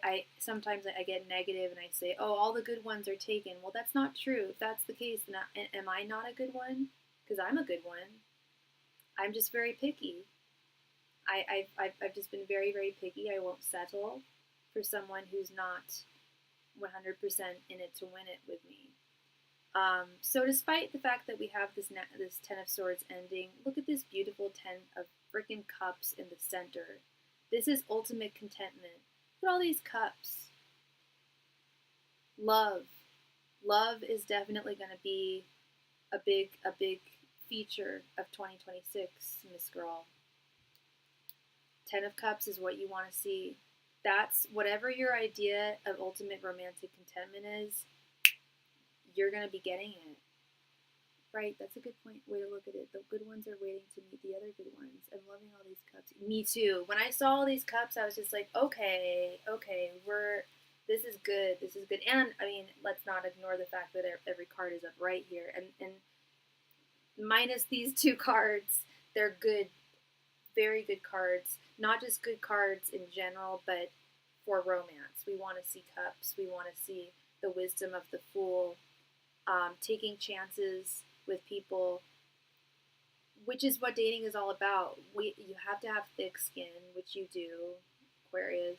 I sometimes I get negative and I say, oh, all the good ones are taken. Well, that's not true. If that's the case, then am I not a good one? Because I'm a good one. I'm just very picky. I've just been very, very picky. I won't settle for someone who's not 100% in it to win it with me. So despite the fact that we have this 10 of Swords ending, look at this beautiful 10 of freaking Cups in the center. This is ultimate contentment. Look at all these cups. Love. Love is definitely going to be a big feature of 2026, Miss Girl. 10 of Cups is what you want to see. That's whatever your idea of ultimate romantic contentment is, you're going to be getting it. Right, that's a good way to look at it. The good ones are waiting to meet the other good ones. I'm loving all these cups. Me too. When I saw all these cups, I was just like, okay, this is good. This is good. And, I mean, let's not ignore the fact that every card is up right here. And minus these 2 cards, they're good, very good cards. Not just good cards in general, but for romance. We want to see cups. We want to see the wisdom of the Fool, taking chances with people, which is what dating is all about. You have to have thick skin, which you do, Aquarius,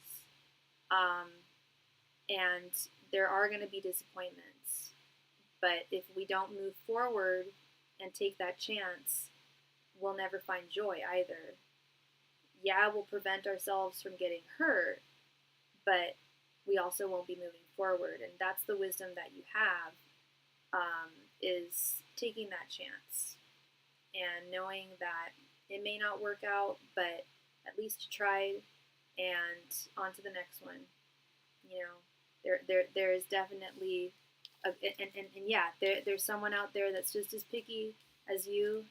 and there are going to be disappointments. But if we don't move forward and take that chance, we'll never find joy either. Yeah, we'll prevent ourselves from getting hurt, but we also won't be moving forward. And that's the wisdom that you have, is taking that chance and knowing that it may not work out, but at least you tried, and on to the next one. You know, there is definitely, and yeah, there's someone out there that's just as picky as you,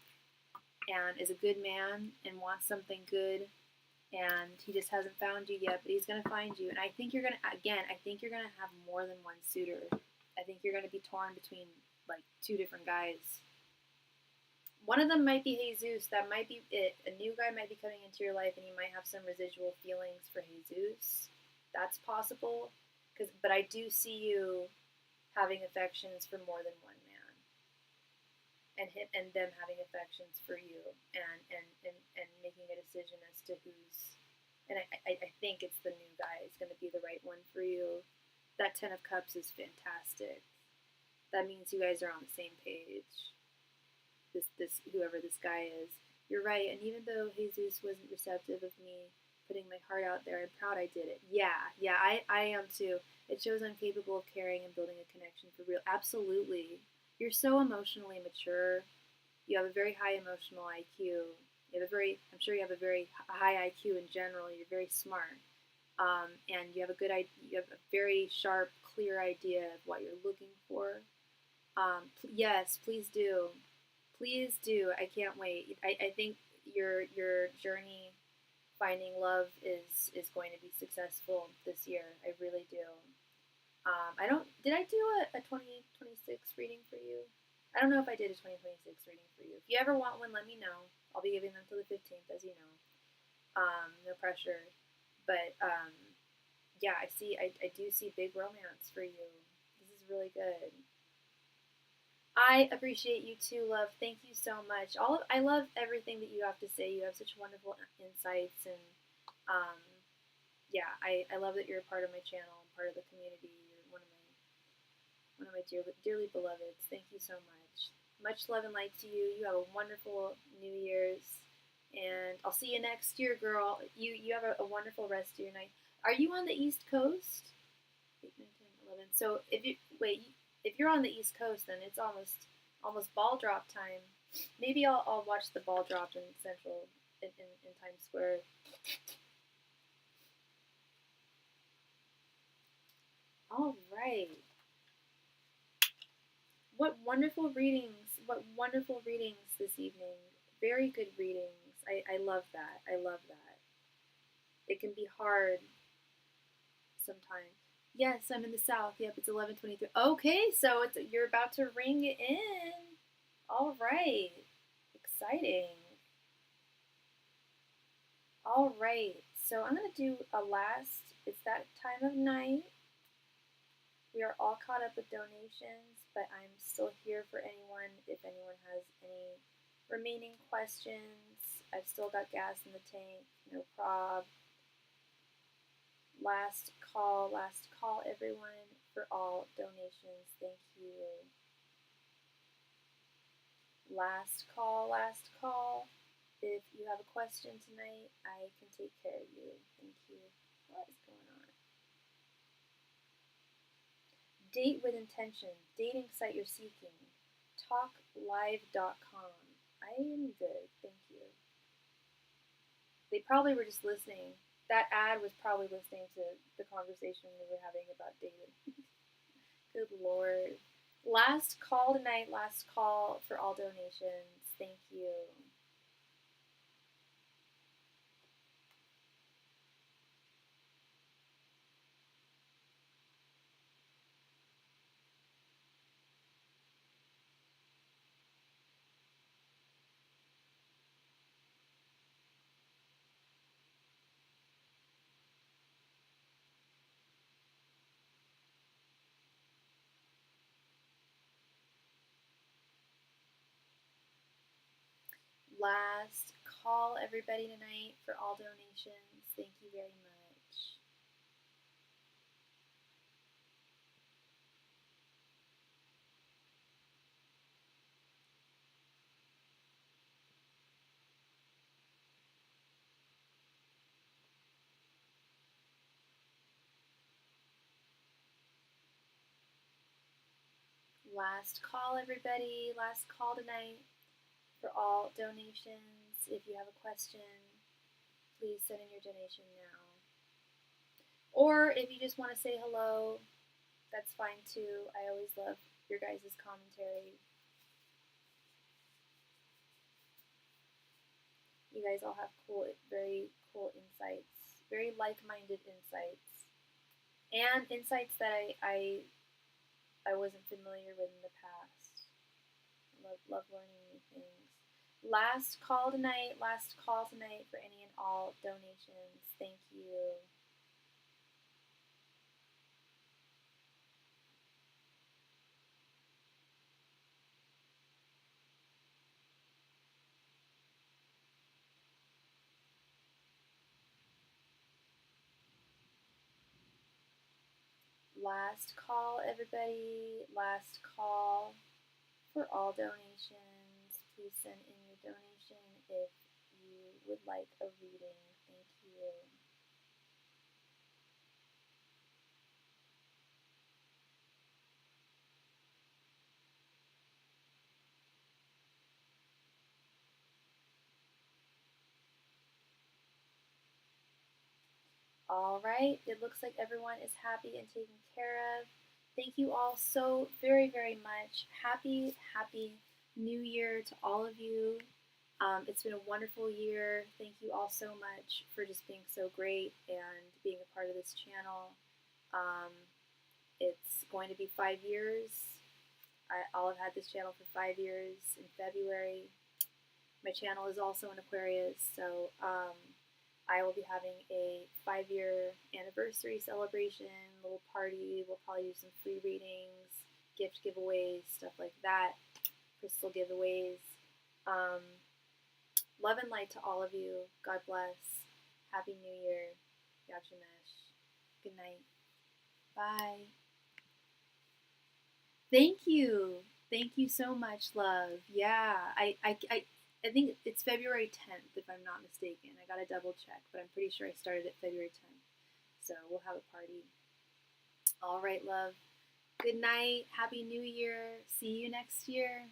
and is a good man and wants something good, and he just hasn't found you yet, but he's gonna find you. And I think you're gonna, again, I think you're gonna have more than one suitor. I think you're gonna be torn between like two different guys. One of them might be Jesus. That might be it. A new guy might be coming into your life, and you might have some residual feelings for Jesus. That's possible. But I do see you having affections for more than one man, and them having affections for you, and making a decision as to who's. And I think it's the new guy is going to be the right one for you. That 10 of Cups is fantastic. That means you guys are on the same page. This whoever this guy is, you're right. And even though Jesus wasn't receptive of me putting my heart out there, I'm proud I did it. Yeah, I am too. It shows I'm capable of caring and building a connection for real. Absolutely. You're so emotionally mature. You have a very high emotional IQ. I'm sure you have a very high IQ in general. You're very smart. And you have you have a very sharp, clear idea of what you're looking for. Yes, please do. Please do. I can't wait. I think your journey finding love is going to be successful this year. I really do. Did I do a 2026 reading for you? I don't know if I did a 2026 reading for you. If you ever want one, let me know. I'll be giving them till the 15th, as you know. No pressure. But yeah, I do see big romance for you. This is really good. I appreciate you too, love. Thank you so much. I love everything that you have to say. You have such wonderful insights, and yeah, I love that you're a part of my channel and part of the community. You're one of my dearly beloveds. Thank you so much. Much love and light to you. You have a wonderful New Year's, and I'll see you next year, girl. You have a wonderful rest of your night. Are you on the East Coast? 8, 9, 10, 11. So if you're on the East Coast, then it's almost ball drop time. Maybe I'll watch the ball drop in Central in Times Square. All right. What wonderful readings! What wonderful readings this evening. Very good readings. I love that. I love that. It can be hard sometimes. Yes, I'm in the South. Yep, it's 11:23. Okay, so you're about to ring it in. All right. Exciting. All right. So I'm going to do a last, it's that time of night. We are all caught up with donations, but I'm still here for anyone if anyone has any remaining questions. I've still got gas in the tank, no prob. Last call, everyone, for all donations. Thank you. Last call. If you have a question tonight, I can take care of you. Thank you. What is going on? Date with intention. Dating site you're seeking. Talklive.com. I am good. Thank you. They probably were just listening. That ad was probably listening to the conversation we were having about dating. Good Lord. Last call tonight. Last call for all donations. Thank you. Last call, everybody, tonight for all donations. Thank you very much. Last call, everybody. Last call tonight for all donations. If you have a question, please send in your donation now. Or if you just want to say hello, that's fine too. I always love your guys' commentary. You guys all have very cool insights, very like-minded insights, and insights that I wasn't familiar with in the past. Love learning new things. Last call tonight for any and all donations. Thank you. Last call, everybody. Last call for all donations. Please send in your donation if you would like a reading. Thank you. All right, it looks like everyone is happy and taken care of. Thank you all so very, very much. Happy New Year to all of you. It's been a wonderful year. Thank you all so much for just being so great and being a part of this channel. It's going to be 5 years. I'll have had this channel for 5 years in February. My channel is also in Aquarius, so I will be having a 5-year anniversary celebration, little party. We'll probably do some free readings, gift giveaways, stuff like that, crystal giveaways. Love and light to all of you. God bless. Happy New Year. Yakshamesh. Good night. Bye. Thank you. Thank you so much, love. Yeah, I think it's February 10th, if I'm not mistaken. I gotta double check, but I'm pretty sure I started at February 10th. So we'll have a party. All right, love. Good night. Happy New Year. See you next year.